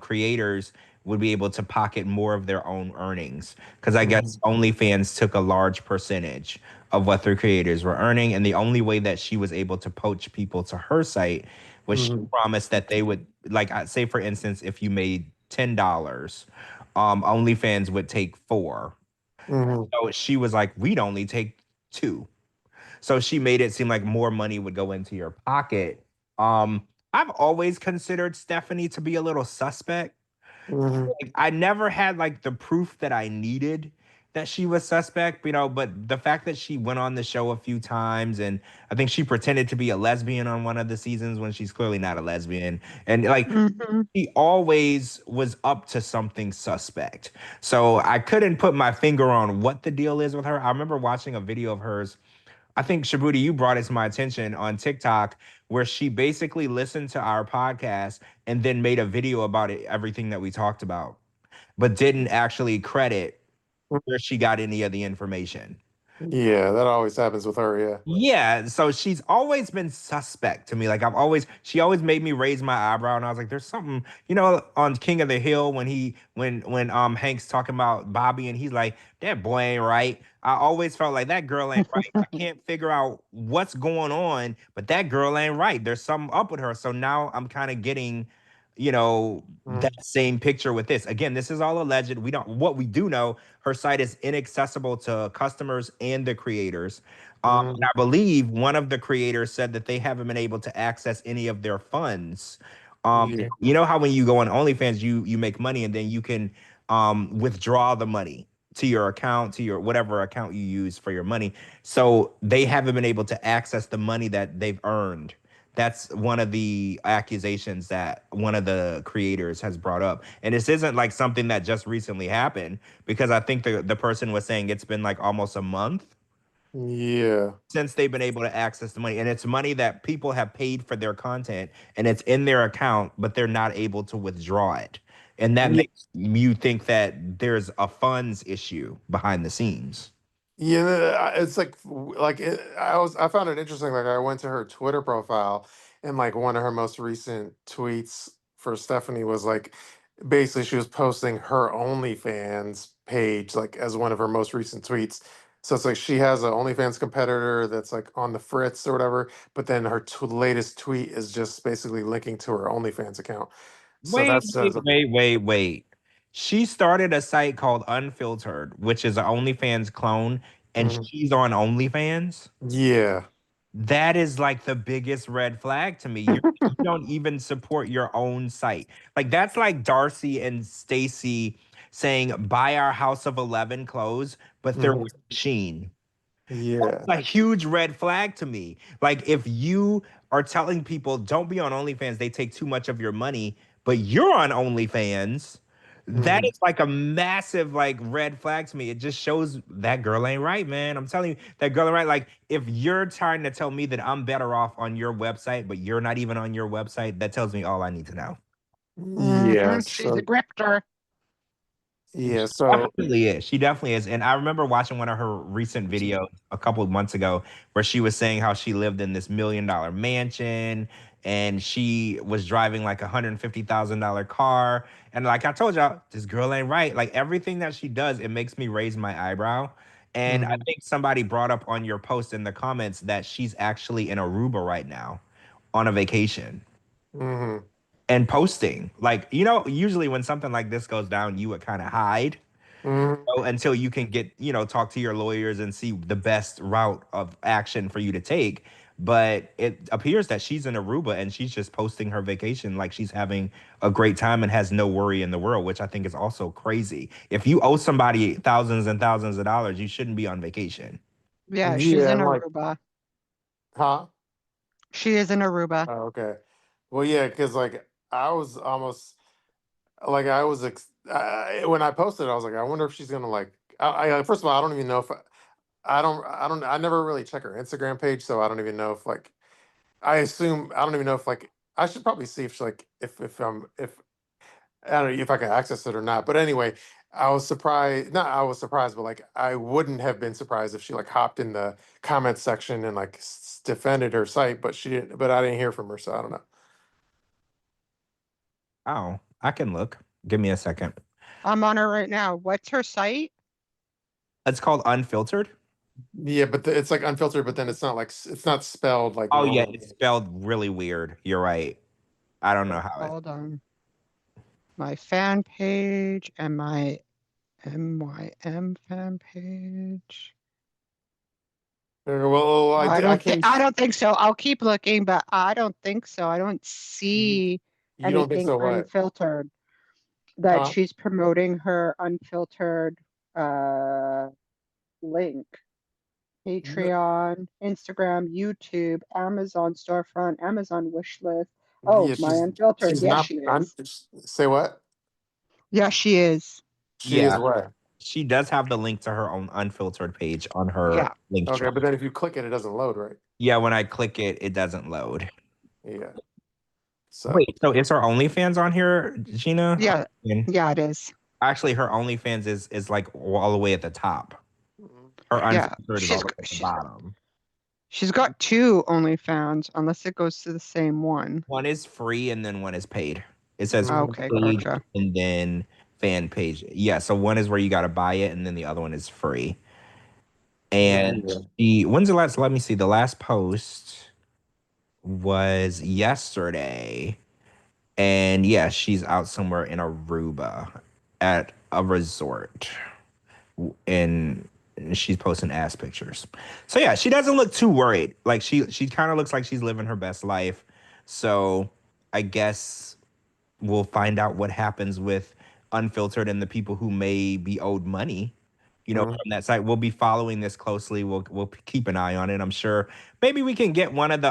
creators would be able to pocket more of their own earnings, because I guess Mhm. OnlyFans took a large percentage of what their creators were earning, and the only way that she was able to poach people to her site was she Mhm. promised that they would, like, say for instance, if you made $10, OnlyFans would take four. Mhm. So she was like, we'd only take two. So she made it seem like more money would go into your pocket. I've always considered Stephanie to be a little suspect. Mhm. Like, I never had like the proof that I needed that she was suspect, but the fact that she went on the show a few times, and I think she pretended to be a lesbian on one of the seasons when she's clearly not a lesbian. And like Hmm. he always was up to something suspect. So I couldn't put my finger on what the deal is with her. I remember watching a video of hers. I think Shabooty, you brought it to my attention on TikTok, where she basically listened to our podcast and then made a video about it, everything that we talked about, but didn't actually credit where she got any of the information. Yeah, that always happens with her. Yeah. Yeah, so she's always been suspect to me. Like she always made me raise my eyebrow, and I was like, "There's something," on King of the Hill when Hank's talking about Bobby, and he's like, "That boy ain't right." I always felt like that girl ain't right. I can't figure out what's going on, but that girl ain't right. There's something up with her. So now I'm kind of getting, that Mm, same picture with this. Again, this is all alleged. What we do know, her site is inaccessible to customers and the creators. And I mm, believe one of the creators said that they haven't been able to access any of their funds. yeah. You know how when you go on OnlyFans, you make money and then you can withdraw the money to your account, to your whatever account you use for your money. So they haven't been able to access the money that they've earned. That's one of the accusations that one of the creators has brought up. And this isn't like something that just recently happened because I think the person was saying it's been like almost a month Yeah. since they've been able to access the money. And it's money that people have paid for their content and it's in their account, but they're not able to withdraw it. And that Yeah. makes you think that there's a funds issue behind the scenes. Yeah, it's I found it interesting. Like I went to her Twitter profile, and like one of her most recent tweets for Stephanie was like, basically she was posting her OnlyFans page like as one of her most recent tweets. So it's like she has an OnlyFans competitor that's like on the fritz or whatever, but then her latest tweet is just basically linking to her OnlyFans account. So Wait, that says, wait. She started a site called Unfiltered, which is an OnlyFans clone, and mhm, she's on OnlyFans. yeah, That is like the biggest red flag to me. You don't even support your own site. Like that's like Darcy and Stacy saying buy our House of 11 clothes, but they're mhm, with Sheen. yeah, A huge red flag to me. Like if you are telling people don't be on OnlyFans, they take too much of your money, but you're on OnlyFans, that mhm. is like a massive like red flag to me. It just shows that girl ain't right, man. I'm telling you, that girl ain't right. Like if you're trying to tell me that I'm better off on your website, but you're not even on your website, that tells me all I need to know. Yeah. She's a So grifter. yeah, so Definitely is. She definitely is. And I remember watching one of her recent videos a couple of months ago where she was saying how she lived in this $1 million mansion and she was driving like $150,000 car. And like I told y'all, this girl ain't right. Like everything that she does, it makes me raise my eyebrow. And I mhm, think somebody brought up on your post in the comments that she's actually in Aruba right now on a vacation mhm, and posting. Like, usually when something like this goes down, you would kind of hide mhm. until you can get, talk to your lawyers and see the best route of action for you to take. But it appears that she's in Aruba and she's just posting her vacation like she's having a great time and has no worry in the world, which I think is also crazy. If you owe somebody thousands and thousands of dollars, you shouldn't be on vacation. Yeah, she's Yeah, in and like, Aruba. huh? She is in Aruba. Oh, okay. Well, yeah, because like I was almost like I was when I posted, I was like, I wonder if she's gonna like. First of all, I don't even know if I never really check her Instagram page, so I don't even know if like I assume I don't even know if like I should probably see if she like if I don't know if I can access it or not. But anyway, I was surprised. Not I was surprised, but like I wouldn't have been surprised if she like hopped in the comment section and like defended her site, but she didn't. But I didn't hear from her, so I don't know. Oh, I can look. Give me a second. I'm on her right now. What's her site? It's called Unfiltered. Yeah, but it's like unfiltered, but then it's not like it's not spelled like Oh yeah, normal. it's spelled really weird. You're right. I don't know how it. Hold on. My fan page and my MYM fan page. Well, I can't. I don't think so. I'll keep looking, but I don't think so. I don't You, see you don't think anything so? What? unfiltered that Huh? she's promoting her unfiltered link. N- Patreon, Instagram, YouTube, Amazon storefront, Amazon wishlist. Oh, Yeah, my unfiltered. she's Yes, not. she is. Say what? Yes, she is. She is Yeah, what? she does have the link to her own Unfiltered page on her Yeah. link tree. Okay, but then if you click it, it doesn't load, right? Yeah, when I click it, it doesn't load. Yeah. So. Wait, so is her OnlyFans on here, Gina? Yeah. And Yeah, it is. actually, her OnlyFans is like all the way at the top. Mhm. Her Yeah, unfiltered is all the way at the bottom. she's got 2 OnlyFans, unless it goes to the same one. One is free and then one is paid. It says Okay, paid gotcha. and then fan page. Yeah, so one is where you got to buy it and then the other one is free. And when's the last, let me see, the last post was yesterday. And yeah, she's out somewhere in Aruba at a resort. And she's posting ass pictures. So yeah, she doesn't look too worried. Like she kind of looks like she's living her best life. So I guess we'll find out what happens with Unfiltered and the people who may be owed money, from that site. We'll be following this closely. We'll keep an eye on it. I'm sure maybe we can get one of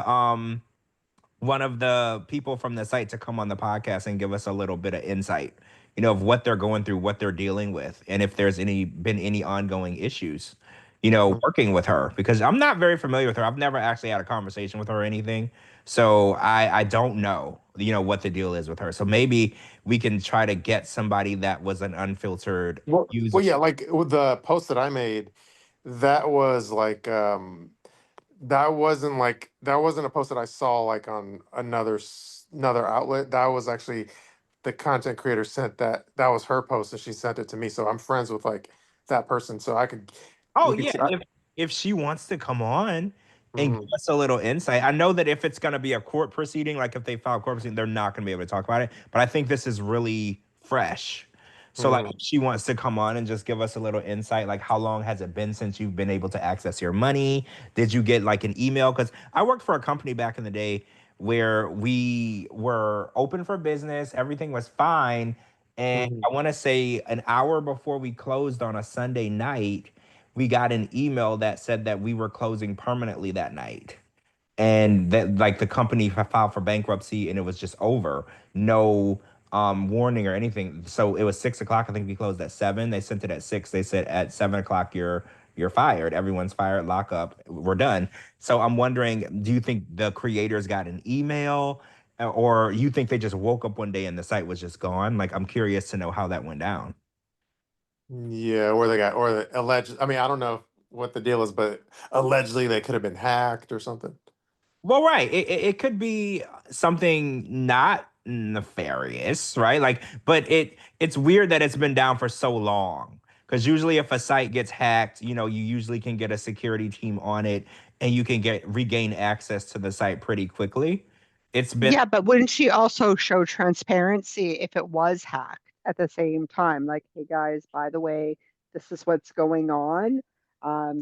the people from the site to come on the podcast and give us a little bit of insight, of what they're going through, what they're dealing with, and if there's been any ongoing issues, working with her, because I'm not very familiar with her. I've never actually had a conversation with her or anything. So I don't know, what the deal is with her. So maybe we can try to get somebody that was an unfiltered user. Well, yeah, like with the post that I made, that was like that wasn't a post that I saw like on another outlet. That was actually the content creator sent that was her post and she sent it to me. So I'm friends with like that person. So Oh we could yeah, try. if she wants to come on and give Mhm. us a little insight. I know that if it's going to be a court proceeding, like if they file a court proceeding, they're not going to be able to talk about it. But I think this is really fresh. So like, if she wants to come on and just give us a little insight, like how long has it been since you've been able to access your money? Did you get like an email? Because I worked for a company back in the day where we were open for business, everything was fine. And I want to say an hour before we closed on a Sunday night, we got an email that said that we were closing permanently that night. And that like the company filed for bankruptcy and it was just over. No warning or anything. So it was 6 o'clock. I think we closed at 7. They sent it at 6. They said at 7 o'clock you're fired. Everyone's fired, lock up, we're done. So I'm wondering, do you think the creators got an email? Or you think they just woke up one day and the site was just gone? Like, I'm curious to know how that went down. Yeah, or they got or the alleged. I mean, I don't know what the deal is, but allegedly they could have been hacked or something. Well, right. It could be something not nefarious, right? Like, but it's weird that it's been down for so long. Because usually if a site gets hacked, you usually can get a security team on it and you can regain access to the site pretty quickly. It's been Yeah, but wouldn't she also show transparency if it was hacked at the same time? Like, hey guys, by the way, this is what's going on,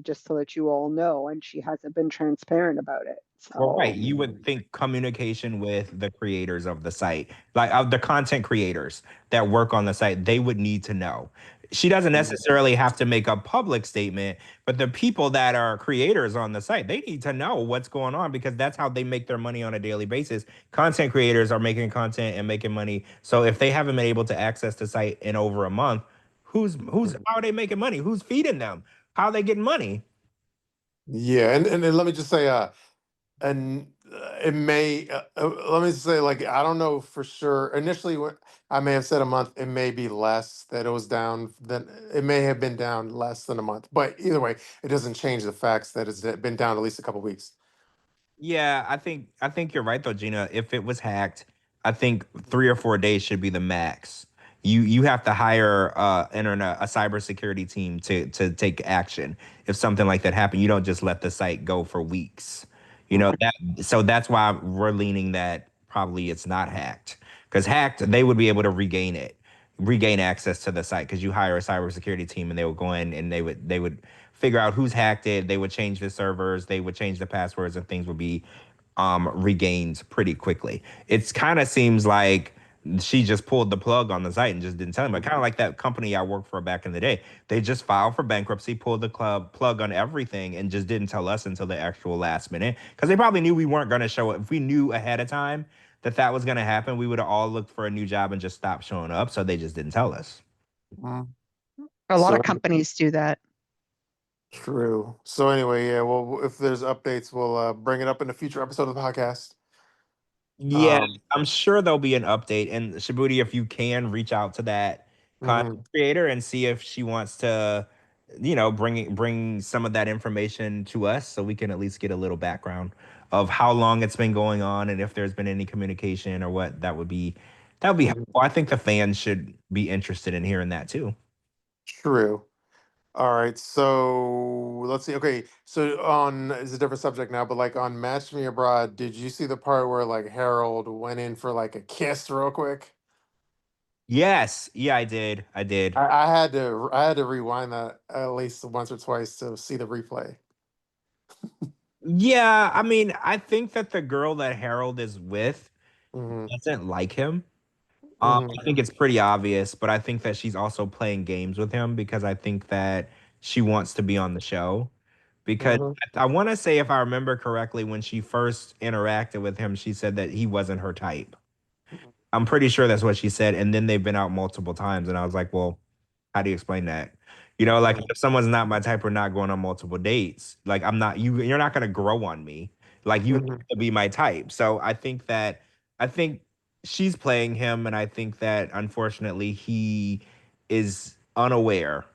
just to let you all know. And she hasn't been transparent about it. Well, right. So You would think communication with the creators of the site, like of the content creators that work on the site, they would need to know. She doesn't necessarily have to make a public statement, but the people that are creators on the site, they need to know what's going on because that's how they make their money on a daily basis. Content creators are making content and making money. So if they haven't been able to access the site in over a month, how are they making money? Who's feeding them? How are they getting money? Yeah, and then let me just say, and it may let me say like I don't know for sure. Initially, what I may have said a month. It may be less that it was down. Than it may have been down less than a month. But either way, it doesn't change the facts that it's been down at least a couple weeks. Yeah, I think you're right though, Gina. If it was hacked, I think 3 or 4 days should be the max. You have to hire a cybersecurity team to take action if something like that happened. You don't just let the site go for weeks. So that's why we're leaning that probably it's not hacked. Because hacked, they would be able to regain access to the site because you hire a cybersecurity team and they would go in and they would figure out who's hacked it. They would change the servers, they would change the passwords, and things would be regained pretty quickly. It's kind of seems like she just pulled the plug on the site and just didn't tell him. Kind of like that company I worked for back in the day. They just filed for bankruptcy, pulled the plug on everything, and just didn't tell us until the actual last minute because they probably knew we weren't going to show up. If we knew ahead of time that was going to happen, we would have all looked for a new job and just stopped showing up. So they just didn't tell us. a lot So of companies do that. true. So anyway, yeah. Well, if there's updates, we'll bring it up in a future episode of the podcast. Yeah, I'm sure there'll be an update. And Shabooty, if you can reach out to that content creator and see if she wants to bring some of that information to us so we can at least get a little background of how long it's been going on and if there's been any communication or what. That would be Mhm. helpful. I think the fans should be interested in hearing that too. True. All right, so let's see. Okay, so on it's a different subject now, but like on Match Me Abroad, did you see the part where like Harold went in for like a kiss real quick? Yes, yeah, I did. I had to rewind that at least once or twice to see the replay. Yeah, I mean, I think that the girl that Harold is with Hmm. doesn't like him. Hmm. I think it's pretty obvious, but I think that she's also playing games with him because I think that she wants to be on the show. Because Hmm. I want to say, if I remember correctly, when she first interacted with him, she said that he wasn't her type. I'm pretty sure that's what she said. And then they've been out multiple times. And I was like, well, how do you explain that? Like Hmm. if someone's not my type, we're not going on multiple dates. Like I'm not you're not gonna grow on me. Like you have Hmm. to be my type. So I think she's playing him, and I think that unfortunately he is unaware,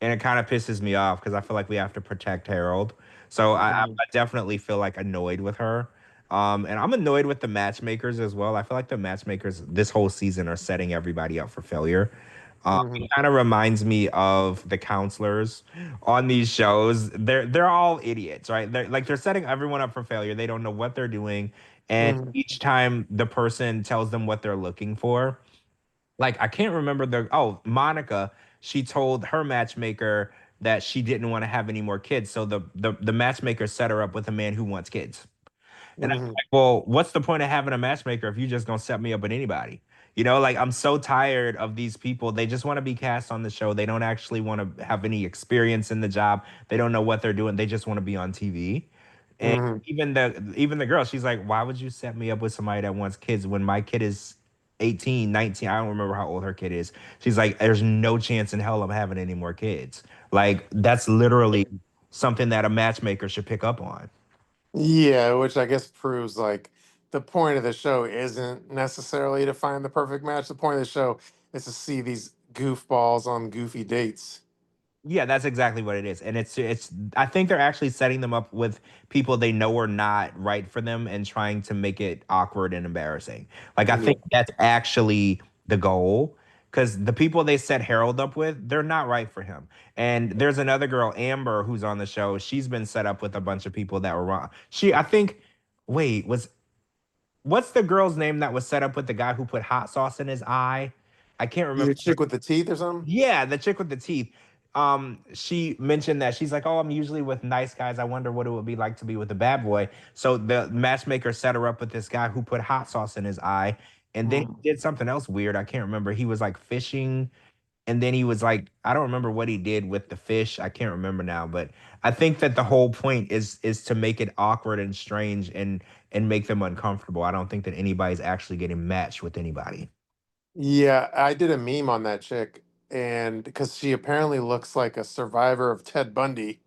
and it kind of pisses me off because I feel like we have to protect Harold. So Hmm. I definitely feel like annoyed with her. And I'm annoyed with the matchmakers as well. I feel like the matchmakers this whole season are setting everybody up for failure. Hmm. It kind of reminds me of the counselors on these shows. They're all idiots, right? They're setting everyone up for failure. They don't know what they're doing, and Hmm. each time the person tells them what they're looking for, like I can't remember Monica, she told her matchmaker that she didn't want to have any more kids. So the matchmaker set her up with a man who wants kids. And I'm Hmm. like, well, what's the point of having a matchmaker if you just gonna set me up with anybody? Like I'm so tired of these people. They just want to be cast on the show. They don't actually want to have any experience in the job. They don't know what they're doing. They just want to be on TV. And Hmm. even the girl, she's like, why would you set me up with somebody that wants kids when my kid is 18, 19? I don't remember how old her kid is. She's like, there's no chance in hell I'm having any more kids. Like that's literally something that a matchmaker should pick up on. Yeah, which I guess proves like the point of the show isn't necessarily to find the perfect match. The point of the show is to see these goofballs on goofy dates. Yeah, that's exactly what it is. And it's I think they're actually setting them up with people they know are not right for them and trying to make it awkward and embarrassing. Like I Yeah. think that's actually the goal because the people they set Harold up with, they're not right for him. And there's another girl, Amber, who's on the show. She's been set up with a bunch of people that were wrong. I think, wait, what's the girl's name that was set up with the guy who put hot sauce in his eye? I can't You remember. chick with the teeth or something? Yeah, the chick with the teeth. She mentioned that she's like, "Oh, I'm usually with nice guys. I wonder what it would be like to be with a bad boy." So the matchmaker set her up with this guy who put hot sauce in his eye, and then Mm. he did something else weird. I can't remember. He was like fishing, and then he was like, I don't remember what he did with the fish. I can't remember now, but I think that the whole point is to make it awkward and strange and make them uncomfortable. I don't think that anybody's actually getting matched with anybody. Yeah, I did a meme on that chick, and because she apparently looks like a survivor of Ted Bundy.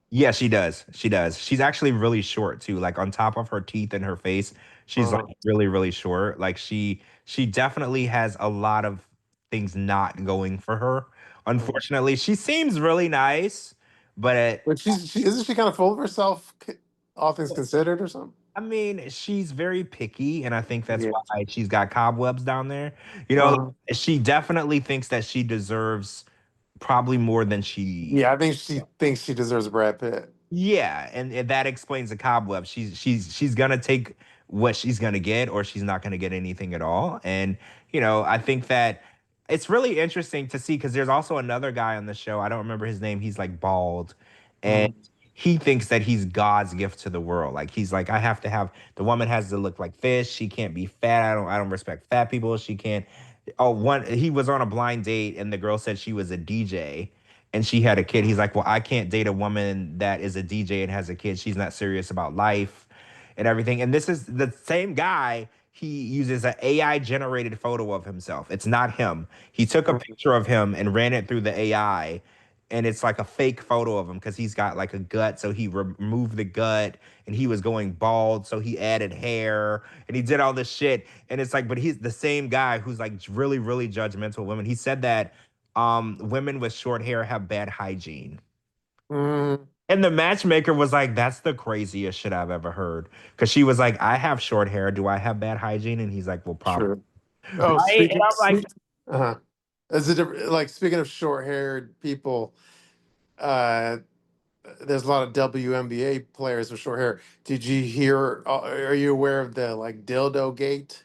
Yeah, she does. She does. She's actually really short too. Like on top of her teeth and her face, she's like Uh, really, really short. Like she definitely has a lot of things not going for her. uh. Unfortunately, she seems really nice, but But she isn't she kind of full of herself, all things considered, or something? I mean, she's very picky, and I think that's Yeah. why she's got cobwebs down there. Uh, She definitely thinks that she deserves probably more than she. yeah, I think she thinks she deserves Brad Pitt. Yeah, and that explains the cobweb. She's gonna take what she's gonna get, or she's not gonna get anything at all. And I think that it's really interesting to see because there's also another guy on the show. I don't remember his name. He's like bald, and Mm. he thinks that he's God's gift to the world. Like he's like, I have to have the woman has to look like fish. She can't be fat. I don't respect fat people. She can't. Oh, he was on a blind date, and the girl said she was a DJ and she had a kid. He's like, well, I can't date a woman that is a DJ and has a kid. She's not serious about life and everything. And this is the same guy. He uses an AI generated photo of himself. It's not him. He took a Mm. picture of him and ran it through the AI. And it's like a fake photo of him because he's got like a gut. So he removed the gut and he was going bald. So he added hair and he did all this shit. And it's like, but he's the same guy who's like really, really judgmental of women. He said that women with short hair have bad hygiene. Mm, And the matchmaker was like, that's the craziest shit I've ever heard. Because she was like, I have short hair. Do I have bad hygiene? And he's like, well, probably. true. Oh, Right? And I'm like, uh-huh. Is it like speaking of short-haired people? Uh, there's a lot of WNBA players with short hair. Did you hear? Are you aware of the like dildo gate?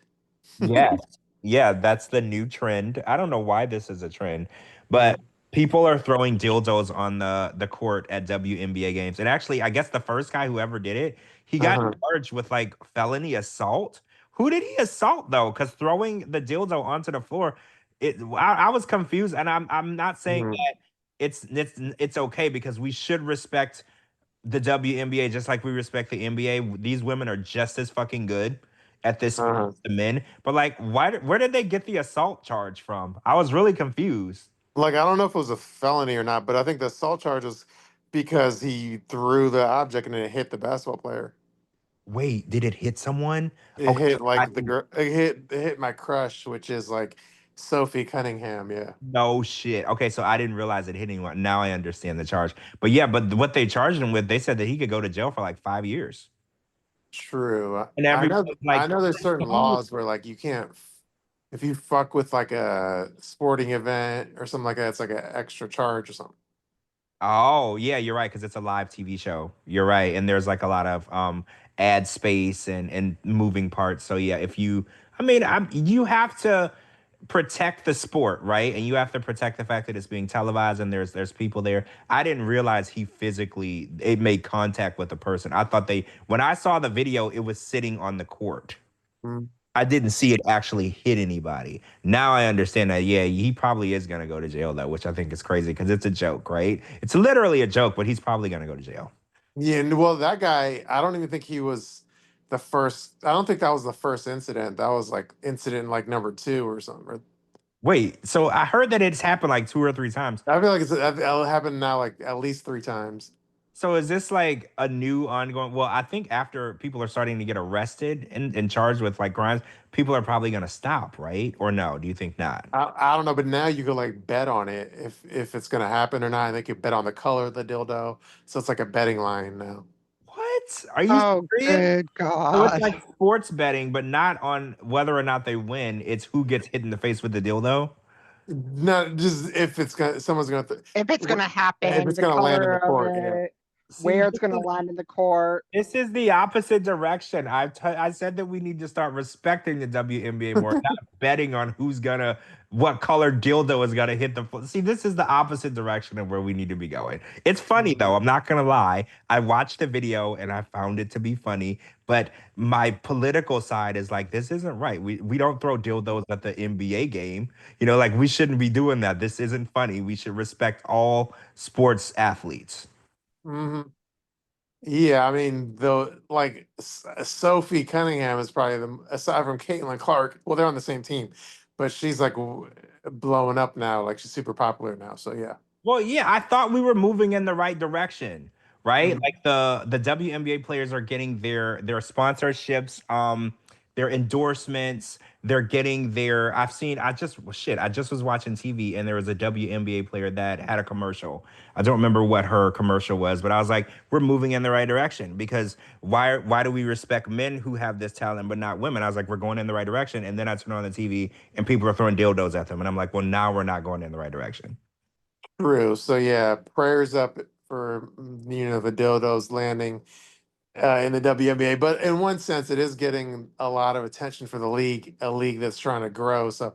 yes. Yeah, that's the new trend. I don't know why this is a trend, Mm, but people are throwing dildos on the court at WNBA games. And actually, I guess the first guy who ever did it, he got uh-huh. charged with like felony assault. Who did he assault though? Because throwing the dildo onto the floor, I was confused, and I'm not saying Mhm, that it's okay because we should respect the WNBA just like we respect the NBA. These women are just as fucking good at this sport uh-huh. as the men. But like, where did they get the assault charge from? I was really confused. Like I don't know if it was a felony or not, but I think the assault charge was because he threw the object and it hit the basketball player. Wait, did it hit someone? It Okay, hit so I like the girl. It hit my crush, which is like Sophie Cunningham. Yeah, no shit. Okay, so I didn't realize it hit anyone. Now I understand the charge. But yeah, but what they charged him with, they said that he could go to jail for like 5 years. true. And I know. everybody's I like, know. There's certain oh, laws where like you can't, if you fuck with like a sporting event or something like that, it's like an extra charge or something. oh, yeah, you're right, because it's a live TV show. You're right. And there's like a lot of ad space and moving parts. So yeah, if you I mean, you have to protect the sport, right? And you have to protect the fact that it's being televised and there's people there. I didn't realize he physically it made contact with the person. I thought they when I saw the video, it was sitting on the court. Mm. I didn't see it actually hit anybody. Now I understand that, yeah, he probably is going to go to jail, though, which I think is crazy because it's a joke, right? It's literally a joke, but he's probably going to go to jail. Yeah. Well, that guy. I don't even think he was the first. I don't think that was the first incident. That was like incident like number two or something. Wait, so I heard that it's happened like 2 or 3 times. I feel like it'll happen now like at least three times. So is this like a new ongoing? Well, I think after people are starting to get arrested and charged with like crimes, people are probably going to stop, right? Or no? Do you think not? I don't know, but now you could like bet on it if it's gonna happen or not. And they could bet on the color of the dildo, so it's like a betting line now. What? Are you Oh, serious? good So it's God. like sports betting, but not on whether or not they win. It's who gets hit in the face with the dildo. Not just if it's gonna someone's gonna If it's going to if happen, it's the gonna land in color the of court. Yeah. it, See, where it's going to land in the court. this is the opposite direction. I said that we need to start respecting the WNBA more, not betting on what color dildo is gonna hit the. See, this is the opposite direction of where we need to be going. It's funny though. I'm not gonna lie. I watched the video and I found it to be funny, but my political side is like, this isn't right. We don't throw dildos at the NBA game. Like we shouldn't be doing that. This isn't funny. We should respect all sports athletes. Hmm. Yeah, I mean, though, like Sophie Cunningham is probably aside from Caitlin Clark. Well, they're on the same team, but she's like blowing up now. Like she's super popular now. So yeah. Well, yeah, I thought we were moving in the right direction, right? Mhm. Like the WNBA players are getting their sponsorships, their endorsements, they're getting their I just was watching TV and there was a WNBA player that had a commercial. I don't remember what her commercial was, but I was like, we're moving in the right direction because why do we respect men who have this talent but not women? I was like, we're going in the right direction. And then I turn on the TV and people are throwing dildos at them. And I'm like, well, now we're not going in the right direction. True. So yeah, prayers up for the dildos landing in the WNBA. But in one sense, it is getting a lot of attention for the league, a league that's trying to grow. So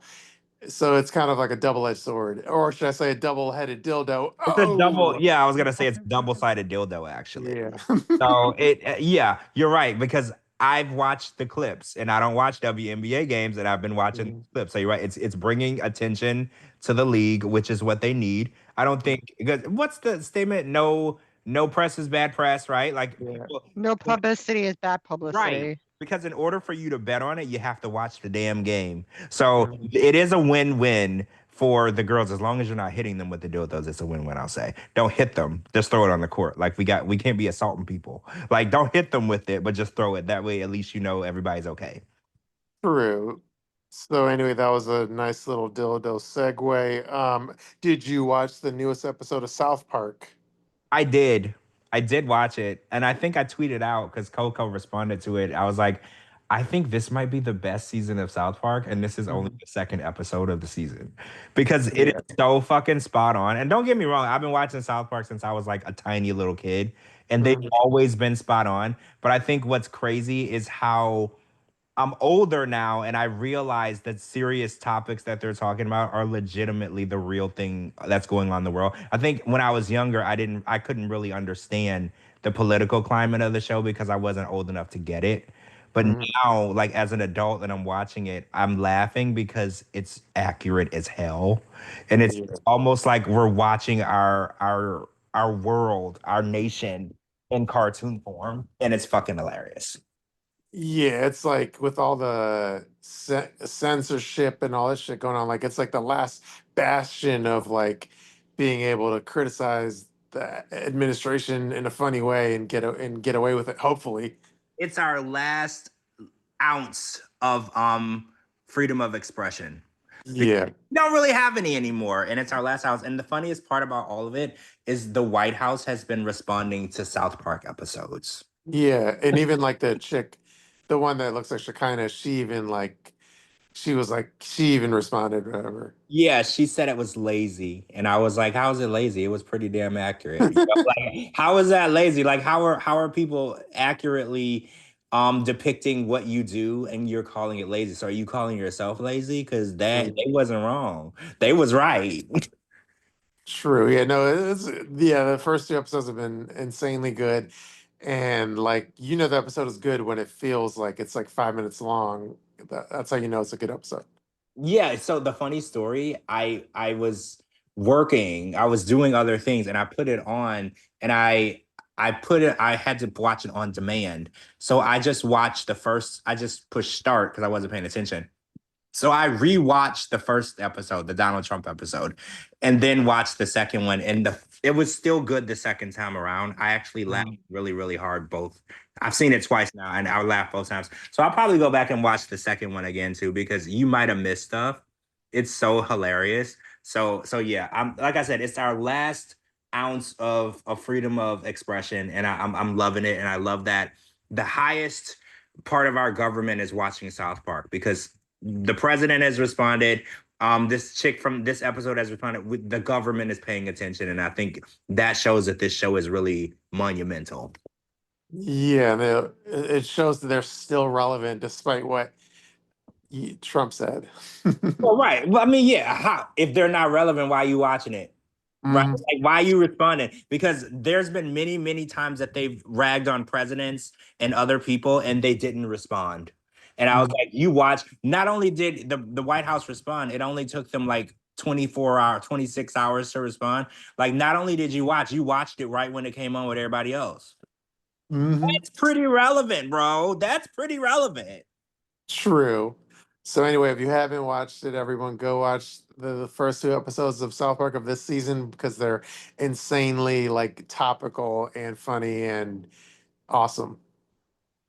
it's kind of like a double-edged sword, or should I say, a double-headed dildo? It's a double. Oh, Yeah, I was gonna say it's a double-sided dildo actually. yeah. So yeah, you're right because I've watched the clips and I don't watch WNBA games and I've been watching Mhm. clips. So you're right. It's bringing attention to the league, which is what they need. I don't think because what's the statement? No press is bad press, right? Like Yeah. people, No publicity is bad right. publicity. Because in order for you to bet on it, you have to watch the damn game. So Mhm. it is a win-win for the girls as long as you're not hitting them with the dildos. It's a win-win. I'll say. Don't hit them. Just throw it on the court. Like we can't be assaulting people. Like don't hit them with it, but just throw it. That way, at least everybody's okay. True. So anyway, that was a nice little dildo segue. Did you watch the newest episode of South Park? I did. I did watch it. And I think I tweeted out because Cocco responded to it. I was like, I think this might be the best season of South Park. And this is only Mhm. the second episode of the season because it is Yeah. so fucking spot on. And don't get me wrong, I've been watching South Park since I was like a tiny little kid and they've Mhm. always been spot on. But I think what's crazy is how I'm older now and I realize that serious topics that they're talking about are legitimately the real thing that's going on in the world. I think when I was younger, I couldn't really understand the political climate of the show because I wasn't old enough to get it. But Mhm. now, like as an adult and I'm watching it, I'm laughing because it's accurate as hell. And it's Yeah. almost like we're watching our world, our nation in cartoon form. And it's fucking hilarious. Yeah, it's like with all the censorship and all this shit going on, like it's like the last bastion of like being able to criticize the administration in a funny way and get away with it. Hopefully, It's our last ounce of freedom of expression. Because yeah, we don't really have any anymore, and it's our last house. And the funniest part about all of it is the White House has been responding to South Park episodes. yeah, and even like the chick, the one that looks like Shekinah, she even responded, whatever. Yeah, she said it was lazy, and I was like, "How is it lazy? It was pretty damn accurate." You know, like, how is that lazy? Like, how are people accurately depicting what you do, and you're calling it lazy? So, are you calling yourself lazy? Because that Mm. they wasn't wrong. They was right. True. Yeah, no, yeah, the first two episodes have been insanely good. And like the episode is good when it feels like it's like 5 minutes long. That's how you know it's a good episode. Yeah, so the funny story, I was working, I was doing other things and I put it on and I had to watch it on demand. So I just pushed start because I wasn't paying attention. So I rewatched the first episode, the Donald Trump episode, and then watched the second one. And it was still good the second time around. I actually laughed Mhm. really, really hard both. I've seen it twice now, and I laughed both times. So I'll probably go back and watch the second one again too, because you might have missed stuff. It's so hilarious. So yeah, I'm like I said, it's our last ounce of freedom of expression, and I'm loving it, and I love that the highest part of our government is watching South Park because the president has responded. This chick from this episode has responded. The government is paying attention, and I think that shows that this show is really monumental. Yeah, it shows that they're still relevant despite what Trump said. Well, right. Well, I mean, yeah. If they're not relevant, why are you watching it? Right? Mhm. Like, why are you responding? Because there's been many, many times that they've ragged on presidents and other people, and they didn't respond. And I was Mhm. like, you watch. Not only did the White House respond, it only took them like 24 hours, 26 hours to respond. Like, not only did you watched it right when it came on with everybody else. Mhm. That's pretty relevant, bro. That's pretty relevant. True. So anyway, if you haven't watched it, everyone go watch the first two episodes of South Park of this season because they're insanely like topical and funny and awesome.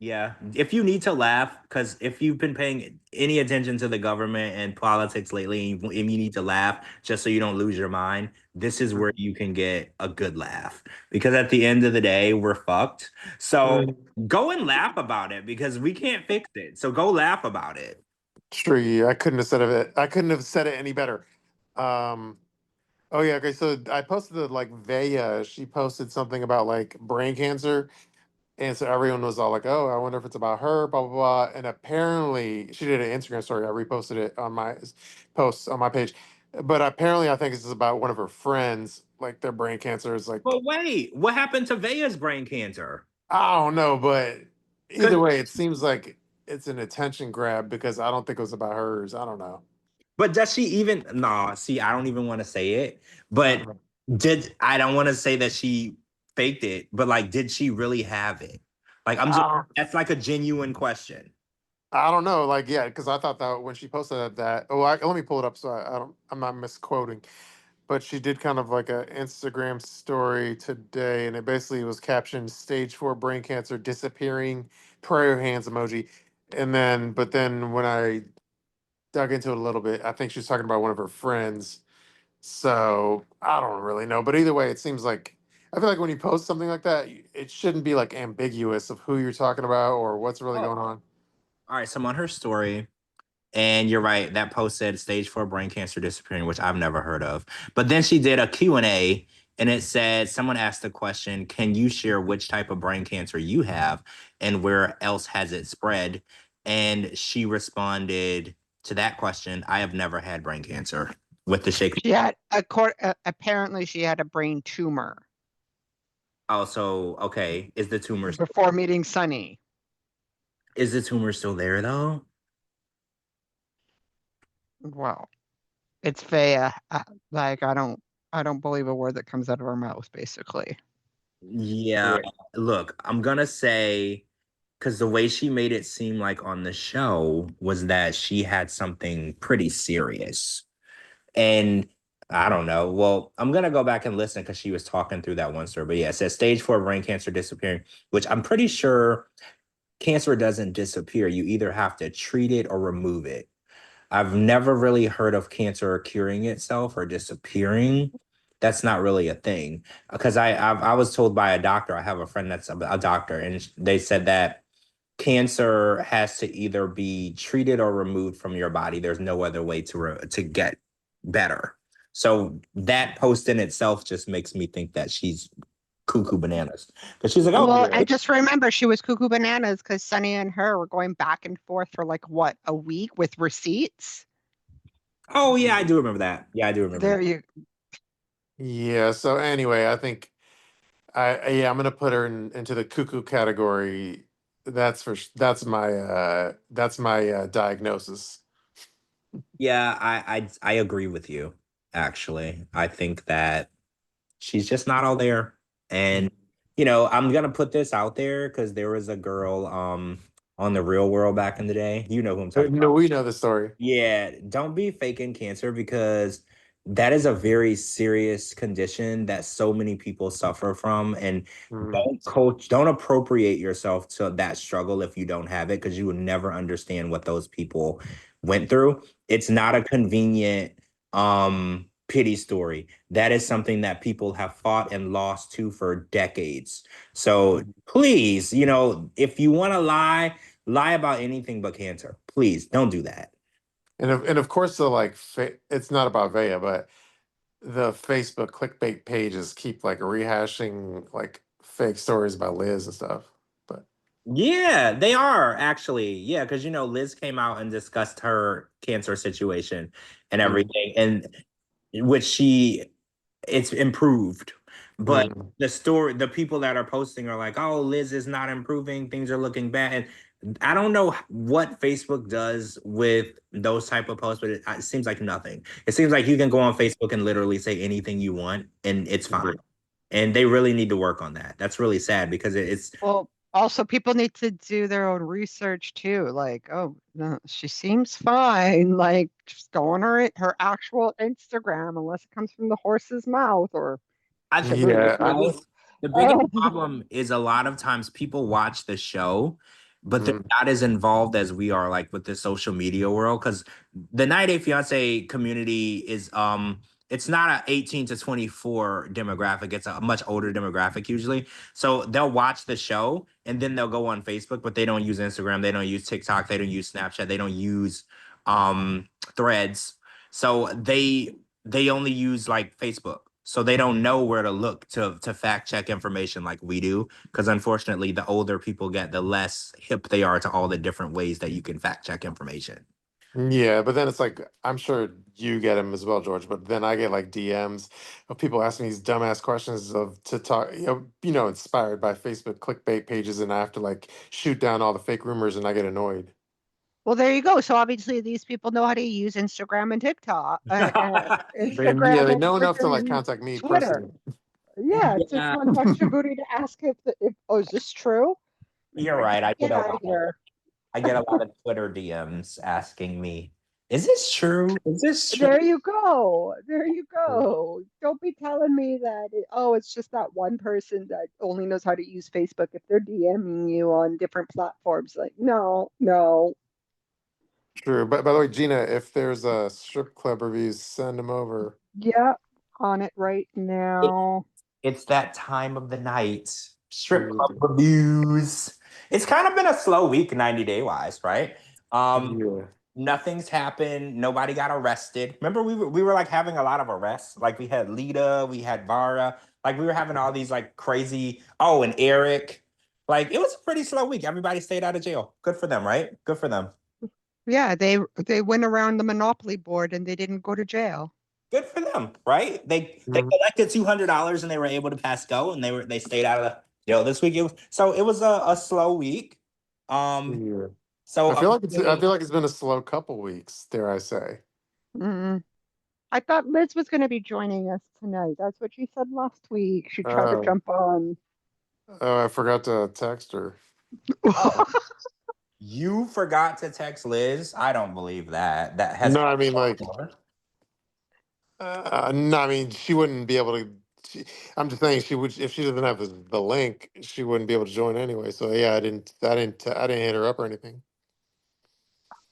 Yeah, if you need to laugh, because if you've been paying any attention to the government and politics lately, and you need to laugh just so you don't lose your mind, this is where you can get a good laugh. Because at the end of the day, we're fucked. So Mm. go and laugh about it because we can't fix it. So go laugh about it. True. Yeah, I couldn't have said it. I couldn't have said it any better. Um, oh yeah. Okay. So I posted like Vaya. She posted something about like brain cancer. And so everyone was all like, "Oh, I wonder if it's about her." Blah blah blah. And apparently, she did an Instagram story. I reposted it on my post on my page. But apparently, I think this is about one of her friends. Like their brain cancer is like But wait, what happened to Vaya's brain cancer? I don't know, but either Because way, it seems like it's an attention grab because I don't think it was about hers. I don't know. But does she even? No, see, I don't even want to say it. But Uh, did I don't want to say that she faked it, but like, did she really have it? Like, I'm just I don't, that's like a genuine question. I don't know. Like, yeah, because I thought that when she posted that, let me pull it up so I'm not misquoting. But she did kind of like a Instagram story today, and it basically was captioned "Stage 4 brain cancer disappearing prayer hands emoji," but then when I dug into it a little bit. I think she was talking about one of her friends. So I don't really know. But either way, it seems like I feel like when you post something like that, it shouldn't be like ambiguous of who you're talking about or what's really Oh, going on. all right. So I'm on her story. And you're right. That post said stage 4 brain cancer disappearing, which I've never heard of. But then she did a Q&A and it said, someone asked the question, can you share which type of brain cancer you have and where else has it spread? And she responded to that question, I have never had brain cancer with the shake. She had apparently she had a brain tumor Oh, so, okay. Is the tumor before meeting Sunny. still there though? Well, it's Faya. Like I don't believe a word that comes out of her mouth, basically. Yeah. Look, I'm gonna say, because the way she made it seem like on the show was that she had something pretty serious. And I don't know. Well, I'm gonna go back and listen because she was talking through that one story. But yeah, it says stage 4 brain cancer disappearing, which I'm pretty sure cancer doesn't disappear. You either have to treat it or remove it. I've never really heard of cancer curing itself or disappearing. That's not really a thing because I was told by a doctor. I have a friend that's a doctor, and they said that cancer has to either be treated or removed from your body. There's no other way to get better. So that post in itself just makes me think that she's cuckoo bananas because she's like, oh, Well, yeah. and just remember, she was cuckoo bananas because Sunny and her were going back and forth for like what, a week with receipts. Oh yeah, I do remember that. Yeah, I do remember There that. you. Yeah. So anyway, I think I'm gonna put her into the cuckoo category. That's my diagnosis. Yeah, I agree with you. Actually, I think that she's just not all there. And I'm gonna put this out there because there was a girl on the Real World back in the day. You know who I'm talking No, about. we know the story. Yeah, don't be faking cancer because that is a very serious condition that so many people suffer from. And Mhm. don't appropriate yourself to that struggle if you don't have it, because you will never understand what those people went through. It's not a convenient pity story. That is something that people have fought and lost to for decades. So please, if you want to lie about anything but cancer. Please don't do that. And of course, it's not about Vea, but the Facebook clickbait pages keep like rehashing like fake stories about Liz and stuff. But Yeah, they are actually. Yeah, because Liz came out and discussed her cancer situation and mm, everything, and it's improved. But mm. the people that are posting are like, oh, Liz is not improving, things are looking bad. And I don't know what Facebook does with those type of posts, but it seems like nothing. It seems like you can go on Facebook and literally say anything you want and it's fine. And they really need to work on that. That's really sad because it's Well, also people need to do their own research too. Like, oh no, she seems fine. Like, just go on her actual Instagram, unless it comes from the horse's mouth or I think Yeah, Shabooty's I, mouth. the biggest Oh, problem is a lot of times people watch the show, but they're mm, not as involved as we are, like with the social media world. Because the 90 Day Fiance community is it's not a 18 to 24 demographic. It's a much older demographic usually. So they'll watch the show and then they'll go on Facebook, but they don't use Instagram, they don't use TikTok, they don't use Snapchat, they don't use threads. So they only use like Facebook. So they don't know where to look to fact check information like we do. Because unfortunately, the older people get, the less hip they are to all the different ways that you can fact check information. yeah, but then it's like I'm sure you get them as well, George. But then I get like DMs of people asking these dumbass questions of to talk, inspired by Facebook clickbait pages, and I have to like shoot down all the fake rumors, and I get annoyed. well, there you go. So obviously these people know how to use Instagram and TikTok, Yeah, Instagram they and know enough to like freaking contact me Twitter. personally. Yeah, to Yeah, contact Shabooty to ask if oh, is this true? you're right. Get out of here. I get a lot of Twitter DMs asking me, "Is this true? Is this true?" There you go. There you go. Don't be telling me that, oh, it's just that one person that only knows how to use Facebook if they're DMing you on different platforms. Like, no, no. True. But by the way, Gina, if there's a strip club reviews, send them over. Yeah, on it right now. It's that time of the night. Strip club Yeah. reviews. It's kind of been a slow week, 90 day wise, right? Um, Yeah. Nothing's happened. Nobody got arrested. Remember, we were like having a lot of arrests. Like we had Lita, we had Vara. Like we were having all these like crazy. Oh, and Eric. Like it was a pretty slow week. Everybody stayed out of jail. Good for them, right? Good for them. Yeah, they went around the Monopoly board and they didn't go to jail. Good for them, right? They Mhm. collected $200 and they were able to pass go, and they stayed out of the jail this week. It was a slow week. Um, Yeah. so I feel like it's been a slow couple weeks, dare I say. Mm. I thought Liz was going to be joining us tonight. That's what she said last week. She tried to Oh, jump on. I forgot to text her. you forgot to text Liz. I don't believe that. That has. No, I mean like no, I mean she wouldn't be able to. I'm just saying she would if she doesn't have the link, she wouldn't be able to join anyway. So yeah, I didn't hit her up or anything.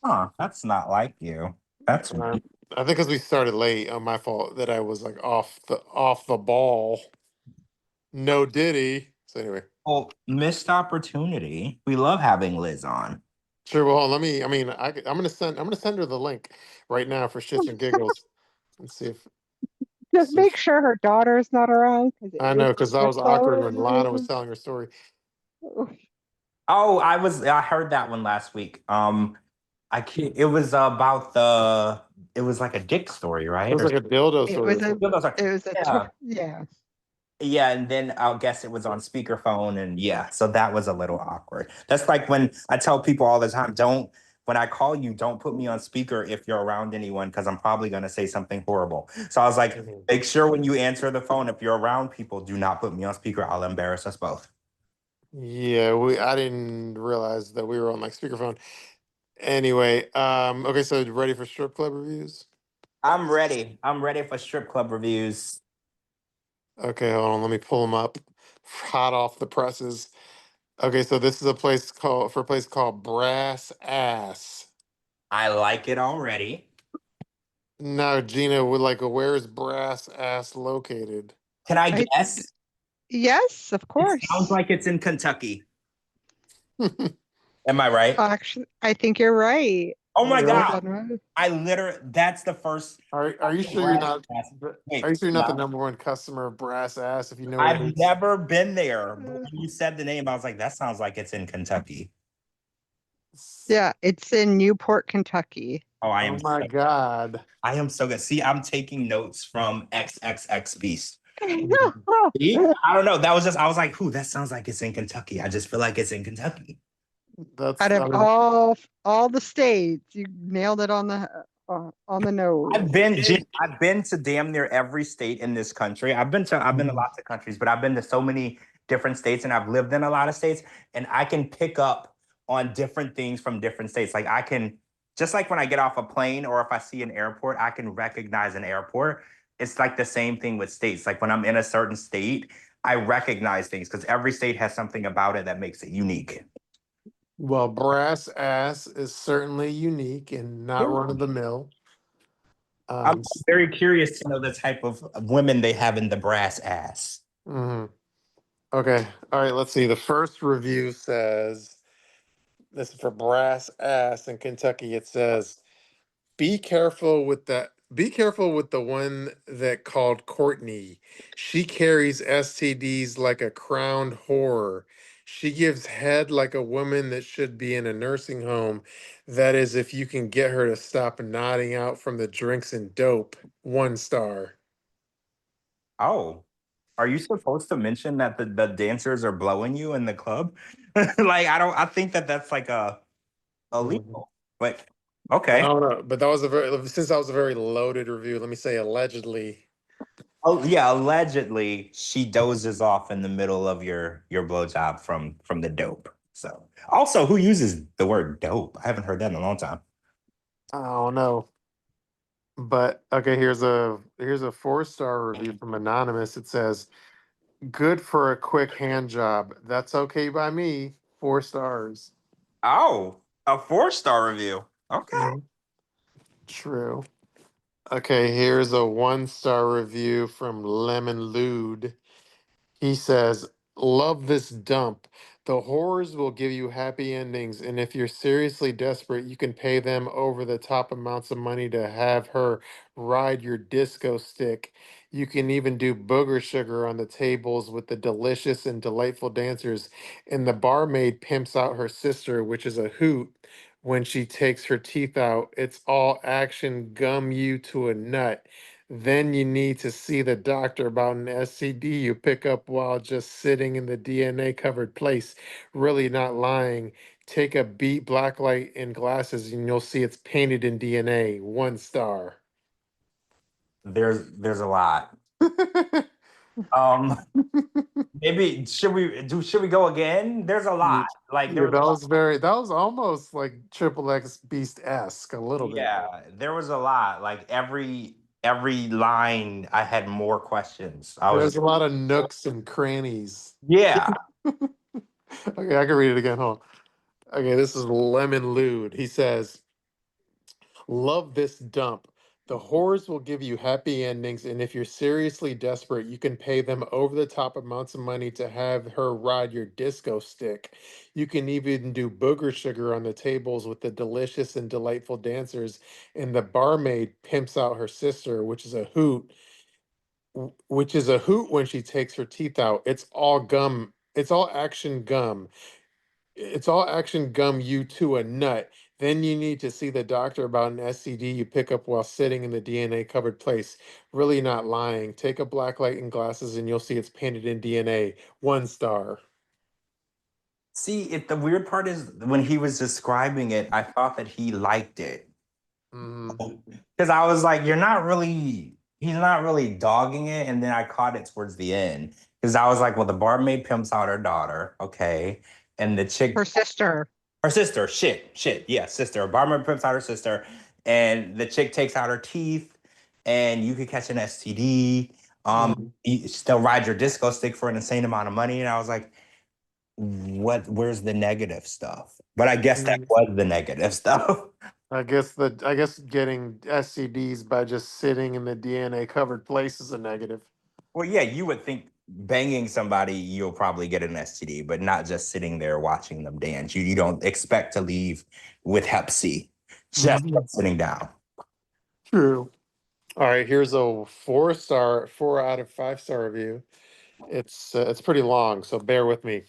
Huh, that's not like you. That's Uh, I think because we started late, on my fault that I was like off the ball. No Diddy. So anyway, missed opportunity. We love having Liz on. sure. Well, let me. I mean, I'm gonna send her the link right now for shits and giggles and Just see if make sure her daughter's not around because it I is know the because that strip was club awkward when Lana was review. telling her story. Oh, I heard that one last week. I can't, it was about it was like a dick story, It right? was Or like a dildo It story was or a something. yeah. yeah. Yeah, and then I'll guess it was on speakerphone, and yeah, so that was a little awkward. That's like when I tell people all the time, when I call you, don't put me on speaker if you're around anyone, because I'm probably gonna say something horrible. So I was like, Mhm. make sure when you answer the phone, if you're around people, do not put me on speaker. I'll embarrass us both. Yeah, I didn't realize that we were on like speakerphone. Anyway, okay, so ready for strip club reviews? I'm ready. I'm ready for strip club reviews. Okay, hold on, let me pull them up. Hot off the presses. Okay, so this is a place called Brass Ass. I like it already. Now, Gina would like, where is Brass Ass located? Can I I guess? yes, of It sounds course. like it's in Kentucky. Am I right? Actually, I think you're right. Oh my Really? Hold God. on. I literally, that's the first. Are you sure you're Brass not? ass. Are you Wait, sure you're not the no. number one customer of Brass Ass? If you know where it I've is. never been there. But when you said the name, I was like, that sounds like it's in Kentucky. Yeah, it's in Newport, Kentucky. Oh, Oh my God. I am so good. See, I'm taking notes from XXX Beast. Mhm. See? I don't know. That was just, I was like, "Ooh, that sounds like it's in Kentucky." I just feel like it's in Kentucky. Out I of mean, all the states, you nailed it on the nose. I've been to damn near every state in this country. I've been to mhm. lots of countries, but I've been to so many different states, and I've lived in a lot of states, and I can pick up on different things from different states. Like I can, just like when I get off a plane or if I see an airport, I can recognize an airport. It's like the same thing with states. Like when I'm in a certain state, I recognize things because every state has something about it that makes it unique. Well, Brass Ass is certainly unique and not run of the mill. I'm Um, very curious to know the type of women they have in the brass ass. mhm. Okay. All right. Let's see. The first review says this is for Brass Ass in Kentucky. It says, Be careful with the one that called Courtney. She carries STDs like a crowned whore. She gives head like a woman that should be in a nursing home. That is, if you can get her to stop nodding out from the drinks and dope. 1 star. Oh, are you supposed to mention that the dancers are blowing you in the club? Like, I think that that's like a Mhm. illegal. But I okay. don't know, but since that was a very loaded review, let me say allegedly. Oh yeah, allegedly she dozes off in the middle of your blowjob from the dope. So also, who uses the word dope? I haven't heard that in a long time. I don't know. But okay, here's a 4 star review from Anonymous. It says, "Good for a quick hand job. That's okay by me. 4 stars." Oh, a 4-star review. Okay. Mhm. True. Okay, here's a 1-star review from Lemon Lude. He says, "Love this dump. The horrors will give you happy endings, and if you're seriously desperate, you can pay them over the top amounts of money to have her ride your disco stick. You can even do booger sugar on the tables with the delicious and delightful dancers, and the barmaid pimps out her sister, which is a hoot." When she takes her teeth out, it's all action, gum you to a nut. Then you need to see the doctor about an STD you pick up while just sitting in the DNA covered place. Really not lying. Take a beat black light and glasses and you'll see it's painted in DNA. 1 star. There's a lot. Um, maybe should we go again? There's a lot. Yeah, Like there yeah, was a lot. that was almost like Triple X Beast esque a little bit. Yeah, there was a lot. Like every line, I had more questions. I was There's a lot of nooks and crannies. yeah. Okay, I can read it again. Hold on. Okay, this is Lemon Lude. He says, "Love this dump. The whores will give you happy endings, and if you're seriously desperate, you can pay them over the top amounts of money to have her ride your disco stick. You can even do booger sugar on the tables with the delicious and delightful dancers, and the barmaid pimps out her sister, which is a hoot when she takes her teeth out. It's all gum. It's all action gum. It's all action gum you to a nut. Then you need to see the doctor about an STD you pick up while sitting in the DNA covered place. Really not lying. Take a black light and glasses and you'll see it's painted in DNA. 1 star." See, the weird part is when he was describing it, I thought that he liked it. Mm, Because I was like, he's not really dogging it. And then I caught it towards the end. Because I was like, well, the barmaid pimps out her daughter, okay. And the chick Her sister. her sister, yeah, sister. A barmaid pimps out her sister, and the chick takes out her teeth, and you could catch an STD. mm, You still ride your disco stick for an insane amount of money. And I was like, where's the negative stuff? But I guess that mm. was the negative stuff. I guess getting SCDs by just sitting in the DNA covered place is a negative. Well, yeah, you would think banging somebody, you'll probably get an STD, but not just sitting there watching them dance. You don't expect to leave with Hep C just from Mhm. sitting down. True. All right, here's a 4 star, 4 out of 5 star review. It's pretty long, so bear with me.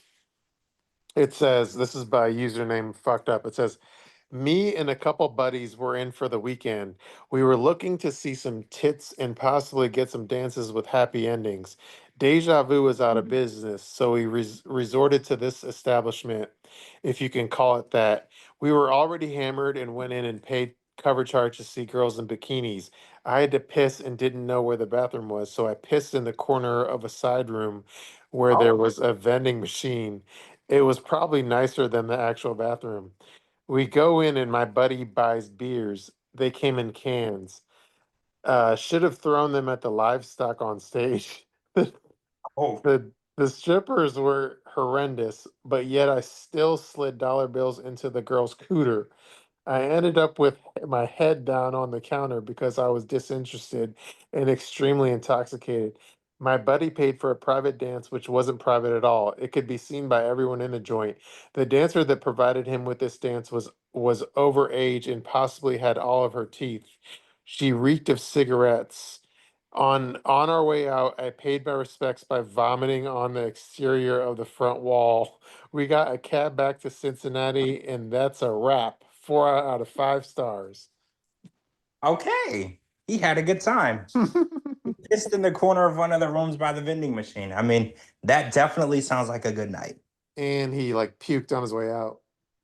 It says, this is by username fucked up. It says, "Me and a couple buddies were in for the weekend. We were looking to see some tits and possibly get some dances with happy endings. Deja Vu was out of business, so we resorted to this establishment, if you can call it that. We were already hammered and went in and paid cover charge to see girls in bikinis. I had to piss and didn't know where the bathroom was, so I pissed in the corner of a side room where there was a vending machine. It was probably nicer than the actual bathroom. We go in and my buddy buys beers. They came in cans. Should have thrown them at the livestock on stage. the, Oh, the strippers were horrendous, but yet I still slid dollar bills into the girl's cooter. I ended up with my head down on the counter because I was disinterested and extremely intoxicated. My buddy paid for a private dance, which wasn't private at all. It could be seen by everyone in the joint. The dancer that provided him with this dance was overage and possibly had all of her teeth. She reeked of cigarettes. On our way out, I paid my respects by vomiting on the exterior of the front wall. We got a cab back to Cincinnati, and that's a wrap. 4 out of 5 stars. okay. He had a good time. Pissed in the corner of one of the rooms by the vending machine. I mean, that definitely sounds like a good night. And he like puked on his way out.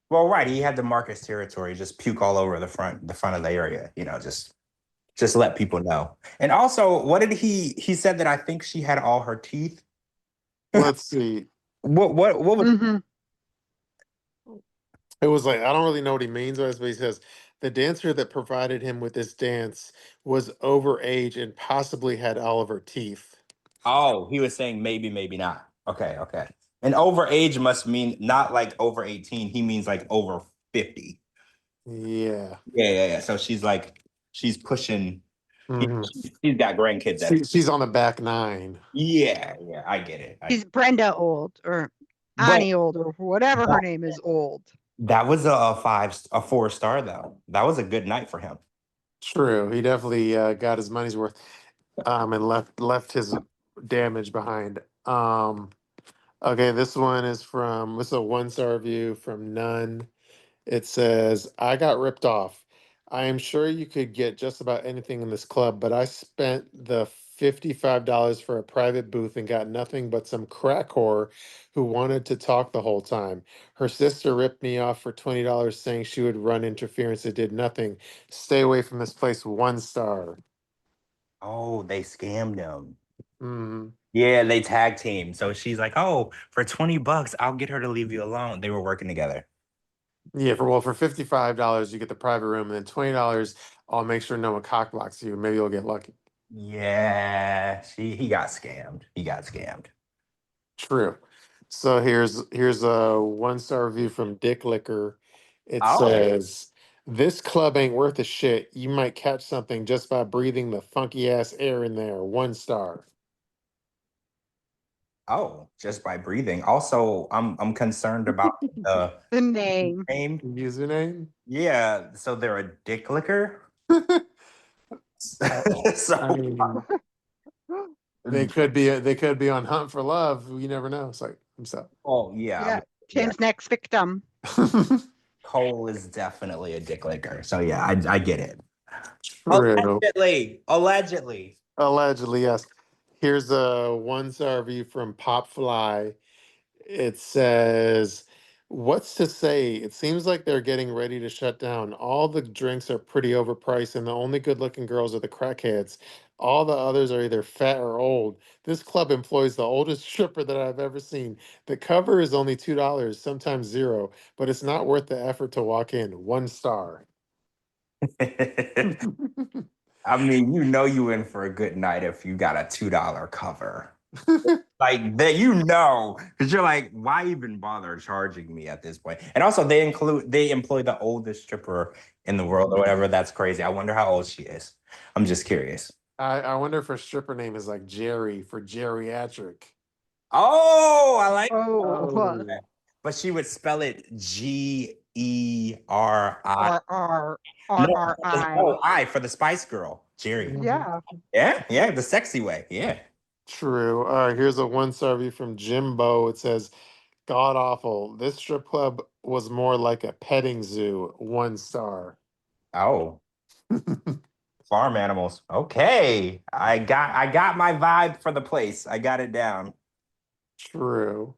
Well, right, he had the Marcus territory, just puke all over the front of the area, just let people know. And also, what did he said that I think she had all her teeth. Let's see. What was Mhm. It was like, I don't really know what he means by this, but he says the dancer that provided him with this dance was overage and possibly had all of her teeth. Oh, he was saying maybe, maybe not. Okay, okay. And over age must mean not like over 18. He means like over 50. Yeah. Yeah. So she's like, she's pushing. Hmm. She's got grandkids. She's on the back nine. Yeah. I get it. She's Brenda old or But Annie old or whatever her name is old. that was a 4-star though. That was a good night for him. True. He definitely got his money's worth. And left his damage behind. Okay, this one is this is a 1-star review from None. It says, I got ripped off. I am sure you could get just about anything in this club, but I spent the $55 for a private booth and got nothing but some crack whore who wanted to talk the whole time. Her sister ripped me off for $20 saying she would run interference. It did nothing. Stay away from this place. 1-star. Oh, they scammed him. Mhm. Yeah, they tag team. So she's like, "Oh, for $20, I'll get her to leave you alone." They were working together. Yeah, for $55 you get the private room, and then $20 I'll make sure no one cock blocks you. Maybe you'll get lucky. Yeah, he got scammed. He got scammed. True. So here's a 1-star review from Dick Liquor. It Oh, says, "This club ain't worth a shit. You might catch something just by breathing the funky ass air in there." 1-star. Just by breathing. Also, I'm concerned about the The name. name. Username? Yeah, so they're a dick licker. I So mean, they could be on Hunt for Love. You never know. It's like, so. oh yeah. Tim's next victim. Cole is definitely a dick licker. So yeah, I get it. True. Allegedly. Allegedly, yes. Here's a 1-star review from Popfly. It says, "What's to say? It seems like they're getting ready to shut down. All the drinks are pretty overpriced, and the only good-looking girls are the crackheads. All the others are either fat or old. This club employs the oldest stripper that I've ever seen. The cover is only $2, sometimes zero, but it's not worth the effort to walk in. 1-star." I mean, you in for a good night if you got a $2 cover. Like that, because you're like, why even bother charging me at this point? And also, they employ the oldest stripper in the world or whatever. That's crazy. I wonder how old she is. I'm just curious. I wonder if her stripper name is like Jerry for geriatric. Oh, I like. Oh, that. But she would spell it GERI. R. I for the Spice Girl, Jerry. Yeah. Yeah, the sexy way. Yeah. True. All right, here's a 1-star review from Jimbo. It says, "God awful. This strip club was more like a petting zoo. 1-star." Oh, farm animals. Okay, I got my vibe for the place. I got it down. True.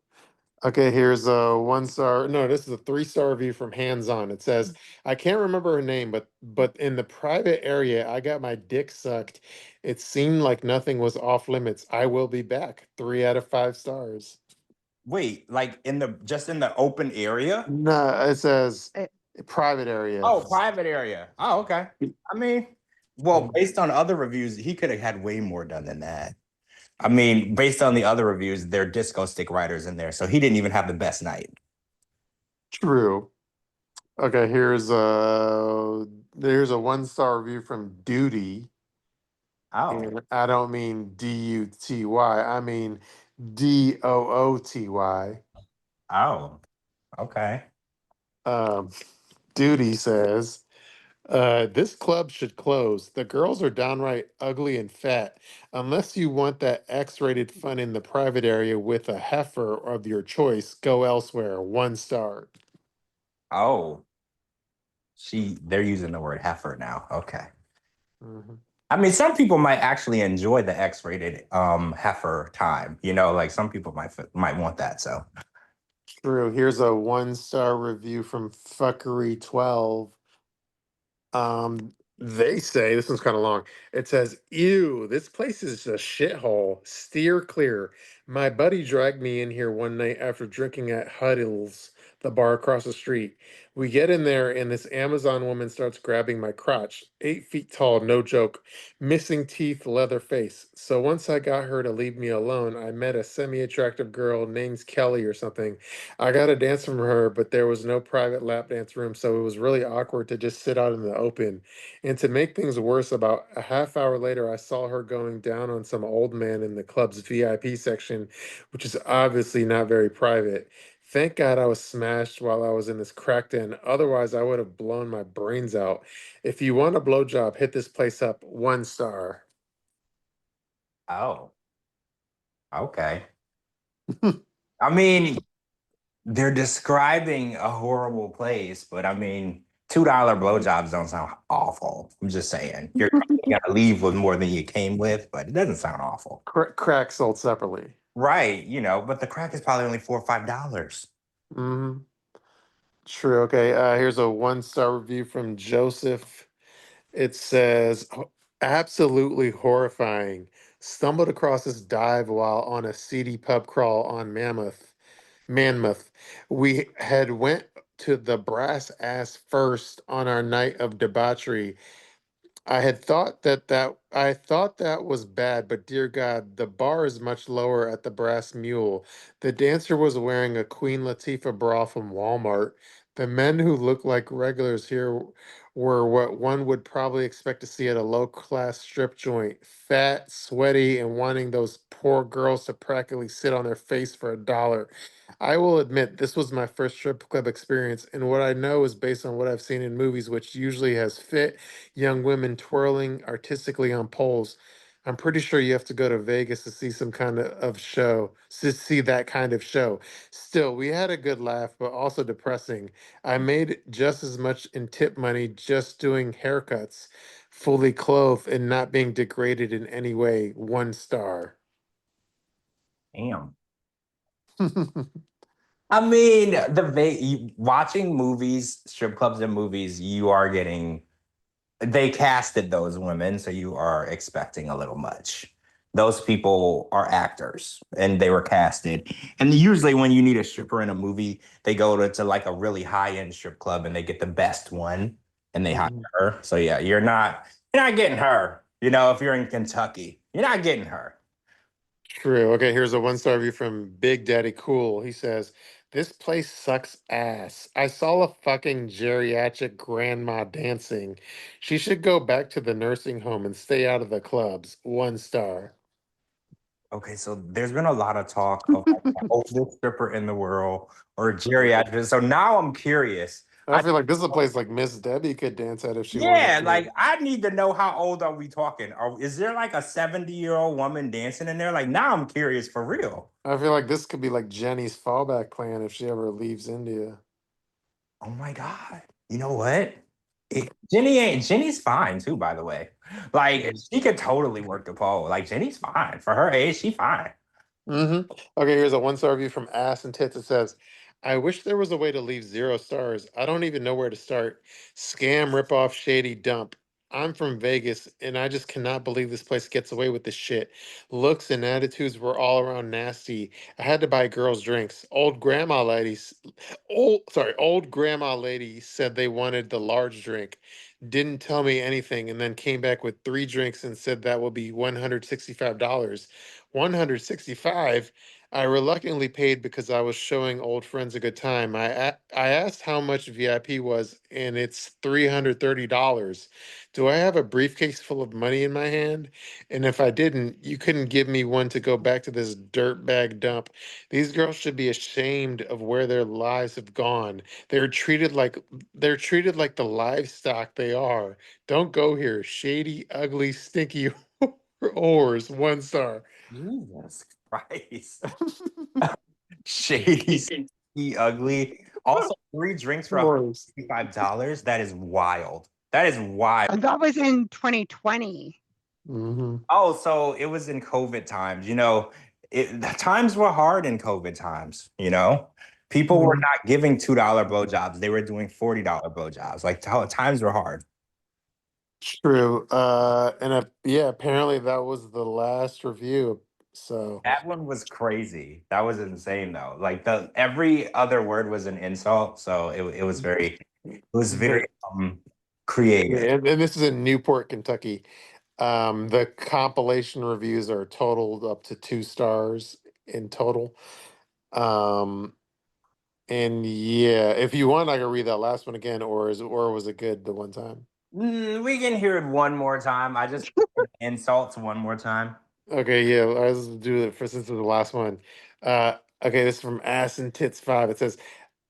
Okay, here's a 1-star. No, this is a 3-star review from Hands On. It says, "I can't remember her name, but in the private area, I got my dick sucked. It seemed like nothing was off limits. I will be back. 3 out of 5 stars." Wait, like in the open area? No, it says Eh. private area. Oh, private area. Oh, okay. I mean, well, based on other reviews, he could have had way more done than that. I mean, based on the other reviews, there are disco stick riders in there, so he didn't even have the best night. True. Okay, there's a 1-star review from Duty. Oh, And I don't mean DUTY, I mean DOOTY. oh, okay. Duty says, "This club should close. The girls are downright ugly and fat. Unless you want that X-rated fun in the private area with a heifer of your choice, go elsewhere. 1-star." Oh, they're using the word heifer now. Okay. Mhm. I mean, some people might actually enjoy the X-rated heifer time. Like some people might want that. So, True. Here's a 1-star review from Fuckery12. They say this one's kind of long. It says, "Ew, this place is a shithole. Steer clear. My buddy dragged me in here one night after drinking at Huddles. the bar across the street. We get in there, and this Amazon woman starts grabbing my crotch. 8 feet tall, no joke. Missing teeth, leather face. So once I got her to leave me alone, I met a semi attractive girl named Kelly or something. I got a dance from her, but there was no private lap dance room, so it was really awkward to just sit out in the open. And to make things worse, about a half hour later, I saw her going down on some old man in the club's VIP section, which is obviously not very private. Thank God I was smashed while I was in this crackdown. Otherwise, I would have blown my brains out. If you want a blowjob, hit this place up. 1 star. Oh, okay. I mean, they're describing a horrible place, but I mean, $2 blowjobs don't sound awful. I'm just saying. You're gonna leave with more than you came with, but it doesn't sound awful. Crack sold separately. Right, but the crack is probably only $4 or $5. Hmm. True. Okay. Here's a 1 star review from Joseph. It says, absolutely horrifying. Stumbled across this dive while on a seedy pub crawl on Monmouth. We had went to the brass ass first on our night of debauchery. I thought that was bad, but dear God, the bar is much lower at the Brass Mule. The dancer was wearing a Queen Latifah bra from Walmart. The men who looked like regulars here were what one would probably expect to see at a low-class strip joint. Fat, sweaty, and wanting those poor girls to practically sit on their face for $1. I will admit this was my first strip club experience, and what I know is based on what I've seen in movies, which usually has fit young women twirling artistically on poles. I'm pretty sure you have to go to Vegas to see some kind of show, to see that kind of show. Still, we had a good laugh, but also depressing. I made just as much in tip money just doing haircuts, fully clothed and not being degraded in any way. 1 star. Damn. I mean, watching movies, strip clubs and movies, you are getting. They casted those women, so you are expecting a little much. Those people are actors, and they were casted. And usually, when you need a stripper in a movie, they go to like a really high end strip club, and they get the best one, and they hire Mhm. her. So yeah, you're not getting her. If you're in Kentucky, you're not getting her. True. Okay, here's a 1 star review from Big Daddy Cool. He says, this place sucks ass. I saw a fucking geriatric grandma dancing. She should go back to the nursing home and stay out of the clubs. 1 star. Okay, so there's been a lot of talk of like the oldest stripper in the world or geriatric. So now I'm curious. I feel like this is a place like Miss Debbie could dance at if she wanted Yeah, to. like I need to know how old are we talking? Is there like a 70-year-old woman dancing in there? Like now I'm curious for real. I feel like this could be like Jenny's fallback plan if she ever leaves India. Oh my God. You know what? Jenny's fine too, by the way. Like she could totally work the pole. Like Jenny's fine. For her age, she fine. Mm-hmm. Okay, here's a 1 star review from Ass and Tits. It says, I wish there was a way to leave 0 stars. I don't even know where to start. Scam, ripoff, shady, dump. I'm from Vegas, and I just cannot believe this place gets away with this shit. Looks and attitudes were all around nasty. I had to buy girls drinks. Old grandma lady said they wanted the large drink. Didn't tell me anything, and then came back with 3 drinks and said that will be $165. 165. I reluctantly paid because I was showing old friends a good time. I asked how much VIP was, and it's $330. Do I have a briefcase full of money in my hand? And if I didn't, you couldn't give me one to go back to this dirtbag dump. These girls should be ashamed of where their lives have gone. They're treated like the livestock they are. Don't go here, shady, ugly, stinky whores. 1 star. Jesus Christ. Shady, stinky, ugly. Also, 3 drinks for Whores. $165. That is wild. That is wild. And that was in 2020. Mm-hmm. Oh, so it was in COVID times. The times were hard in COVID times. People were not giving $2 blowjobs. They were doing $40 blowjobs. Like times were hard. True. And yeah, apparently that was the last review. So That one was crazy. That was insane though. Like every other word was an insult, so it was very creative. yeah, and this is in Newport, Kentucky. The compilation reviews are totaled up to 2 stars in total. And yeah, if you want, I can read that last one again, or was it good the one time? We can hear it one more time. I just insults one more time. Okay, yeah, let's do it for since it's the last one. Okay, this is from Ass and Tits 5. It says,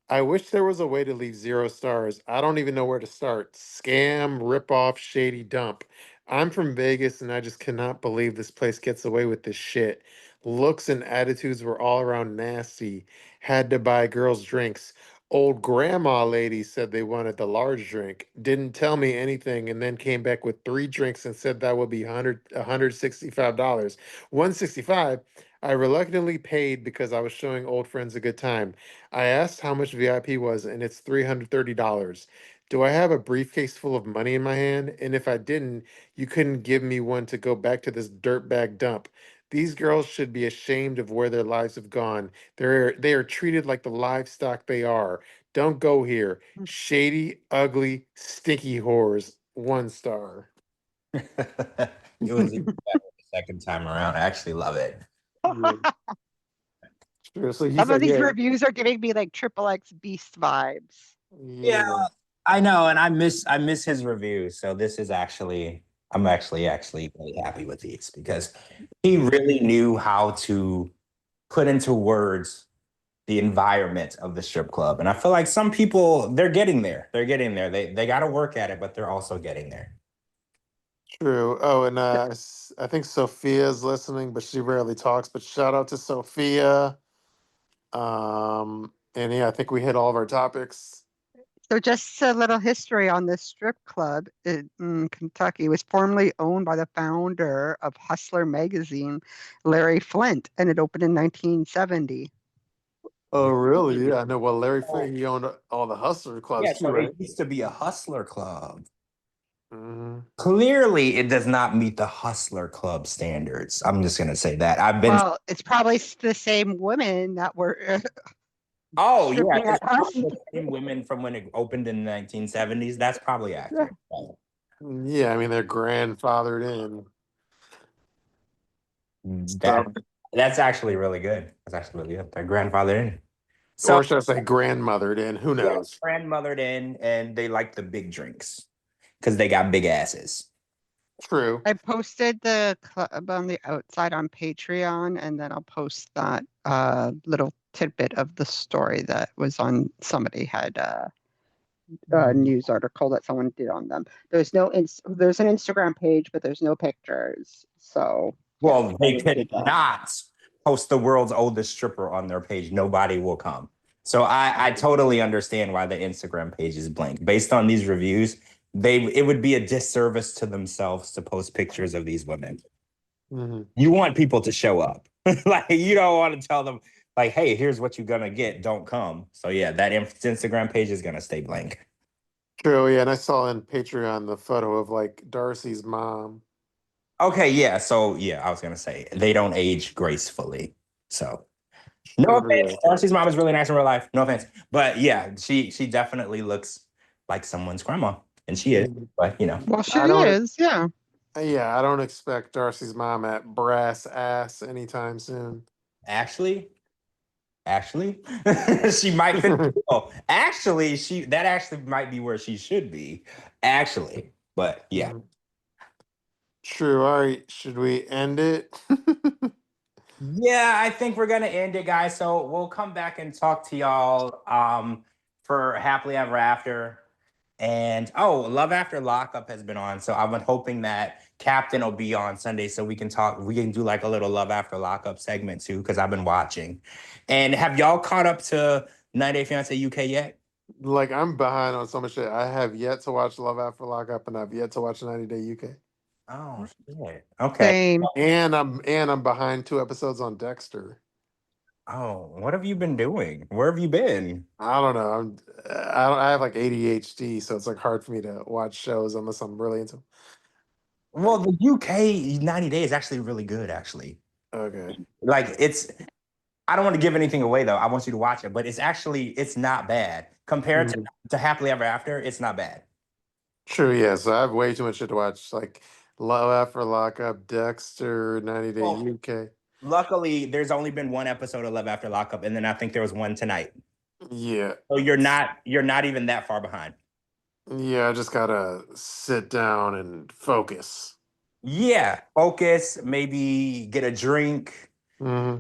I wish there was a way to leave 0 stars. I don't even know where to start. Scam, ripoff, shady dump. I'm from Vegas and I just cannot believe this place gets away with this shit. Looks and attitudes were all around nasty. Had to buy girls drinks. Old grandma lady said they wanted the large drink. Didn't tell me anything and then came back with 3 drinks and said that would be $165. 165. I reluctantly paid because I was showing old friends a good time. I asked how much VIP was, and it's $330. Do I have a briefcase full of money in my hand? And if I didn't, you couldn't give me one to go back to this dirtbag dump. These girls should be ashamed of where their lives have gone. They are treated like the livestock they are. Don't go here. Shady, ugly, stinky whores. 1 star. It was even better the second time around. I actually love it. Yeah. Sure. So he Some of said, these yeah, reviews are giving me like Triple X Beast vibes. Yeah, yeah. I know, and I miss his reviews. So this is I'm actually really happy with these because he really knew how to put into words the environment of the strip club. And I feel like some people they're getting there. They're getting there. They got to work at it, but they're also getting there. True. Oh, and I think Sophia's listening, but she rarely talks. But shout out to Sophia. And yeah, I think we hit all of our topics. So just a little history on this strip club in Kentucky. It was formerly owned by the founder of Hustler magazine, Larry Flint, and it opened in 1970. Oh, really? Yeah, I know. Well, Larry Oh, Flint, he owned all the hustler clubs yeah, too, so right? it used to be a hustler club. Hmm. Clearly, it does not meet the hustler club standards. I'm just gonna say that. I've been Well, it's probably the same women that were Oh yeah, stripping it's at us. probably the same women from when it opened in the 1970s. That's probably accurate. Yeah, I mean they're grandfathered in. That So, that's actually really good. That's actually really good. They're grandfathered in. So or should I say grandmothered in? Who yeah, knows? grandmothered in, and they like the big drinks because they got big asses. True. I posted the club on the outside on Patreon, and then I'll post that little tidbit of the story that was on somebody had a news article that someone did on them. There's there's an Instagram page, but there's no pictures. So yeah, Well, I they didn't could do that. not post the world's oldest stripper on their page. Nobody will come. So I totally understand why the Instagram page is blank. Based on these reviews, it would be a disservice to themselves to post pictures of these women. Hmm. You want people to show up. Like you don't want to tell them like, hey, here's what you're gonna get. Don't come. So yeah, that Instagram page is gonna stay blank. True. Yeah, and I saw in Patreon the photo of like Darcy's mom. Okay, yeah. So yeah, I was gonna say they don't age gracefully. So no offense. True. Darcy's mom is really nice in real life. No offense. But yeah, she definitely looks like someone's grandma. And she is, Mhm. but Well, she I don't. is, yeah. Yeah, I don't expect Darcy's mom at brass ass anytime soon. actually, she might fit the bill. Actually, that actually might be where she should be. Actually. But yeah. Mhm. True. All right. Should we end it? Yeah, I think we're gonna end it, guys. So we'll come back and talk to y'all for happily ever after. And oh, Love After Lockup has been on. So I've been hoping that Captain will be on Sunday so we can talk. We can do like a little Love After Lockup segment too, because I've been watching. And have y'all caught up to 90 Day Fiance UK yet? Like I'm behind on so much shit. I have yet to watch Love After Lockup, and I've yet to watch 90 Day UK. Oh shit. Okay. Same. And I'm behind 2 episodes on Dexter. Oh, what have you been doing? Where have you been? I don't know. I have like ADHD, so it's like hard for me to watch shows unless I'm really into 'em. Well, the UK 90 Day is actually really good, actually. Okay, Okay. Like I don't want to give anything away though. I want you to watch it, but it's not bad compared Mhm. to Happily Ever After. It's not bad. True, yeah. So I have way too much shit to watch. Like Love After Lockup, Dexter, 90 Day Well, UK. luckily, there's only been one episode of Love After Lockup, and then I think there was one tonight. Yeah. So you're not even that far behind. Yeah, I just gotta sit down and focus. Yeah, focus, maybe get a drink. Hmm.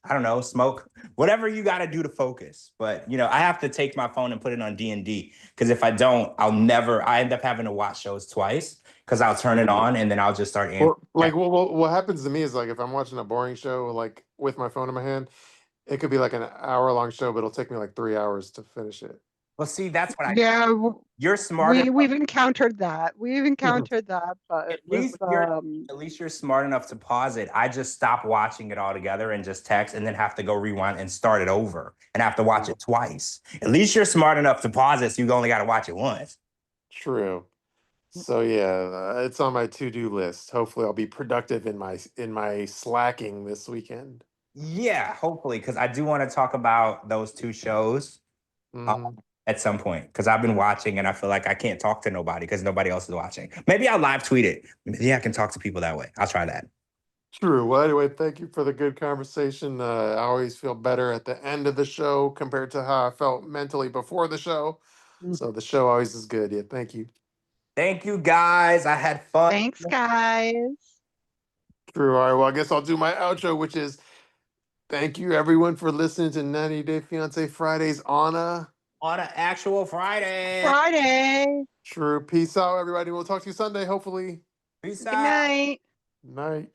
I don't know, smoke, whatever you got to do to focus. But I have to take my phone and put it on D&D because if I don't, I end up having to watch shows twice because I'll turn it on and then I'll just start answering. Well, like what happens to me is like if I'm watching a boring show like with my phone in my hand, it could be like an hour-long show, but it'll take me like 3 hours to finish it. Well, see, that's what Yeah, you're smart enough. we've encountered that. We've encountered that, but At with least you're smart enough to pause it. I just stop watching it altogether and just text and then have to go rewind and start it over and have to watch it twice. At least you're smart enough to pause it so you only got to watch it once. True. So yeah, it's on my to-do list. Hopefully, I'll be productive in my slacking this weekend. Yeah, hopefully, because I do want to talk about those two shows Mhm. at some point because I've been watching and I feel like I can't talk to nobody because nobody else is watching. Maybe I'll live tweet it. Maybe I can talk to people that way. I'll try that. True. Well, anyway, thank you for the good conversation. I always feel better at the end of the show compared to how I felt mentally before the show. So the show always is good. Yeah, thank you. Thank you, guys. I had fun. thanks, guys. True. All right. Well, I guess I'll do my outro, which is thank you everyone for listening to 90 Day Fiancé Fridays on an actual Friday. Friday. True. Peace out, everybody. We'll talk to you Sunday, hopefully. Peace Good out. night. Night.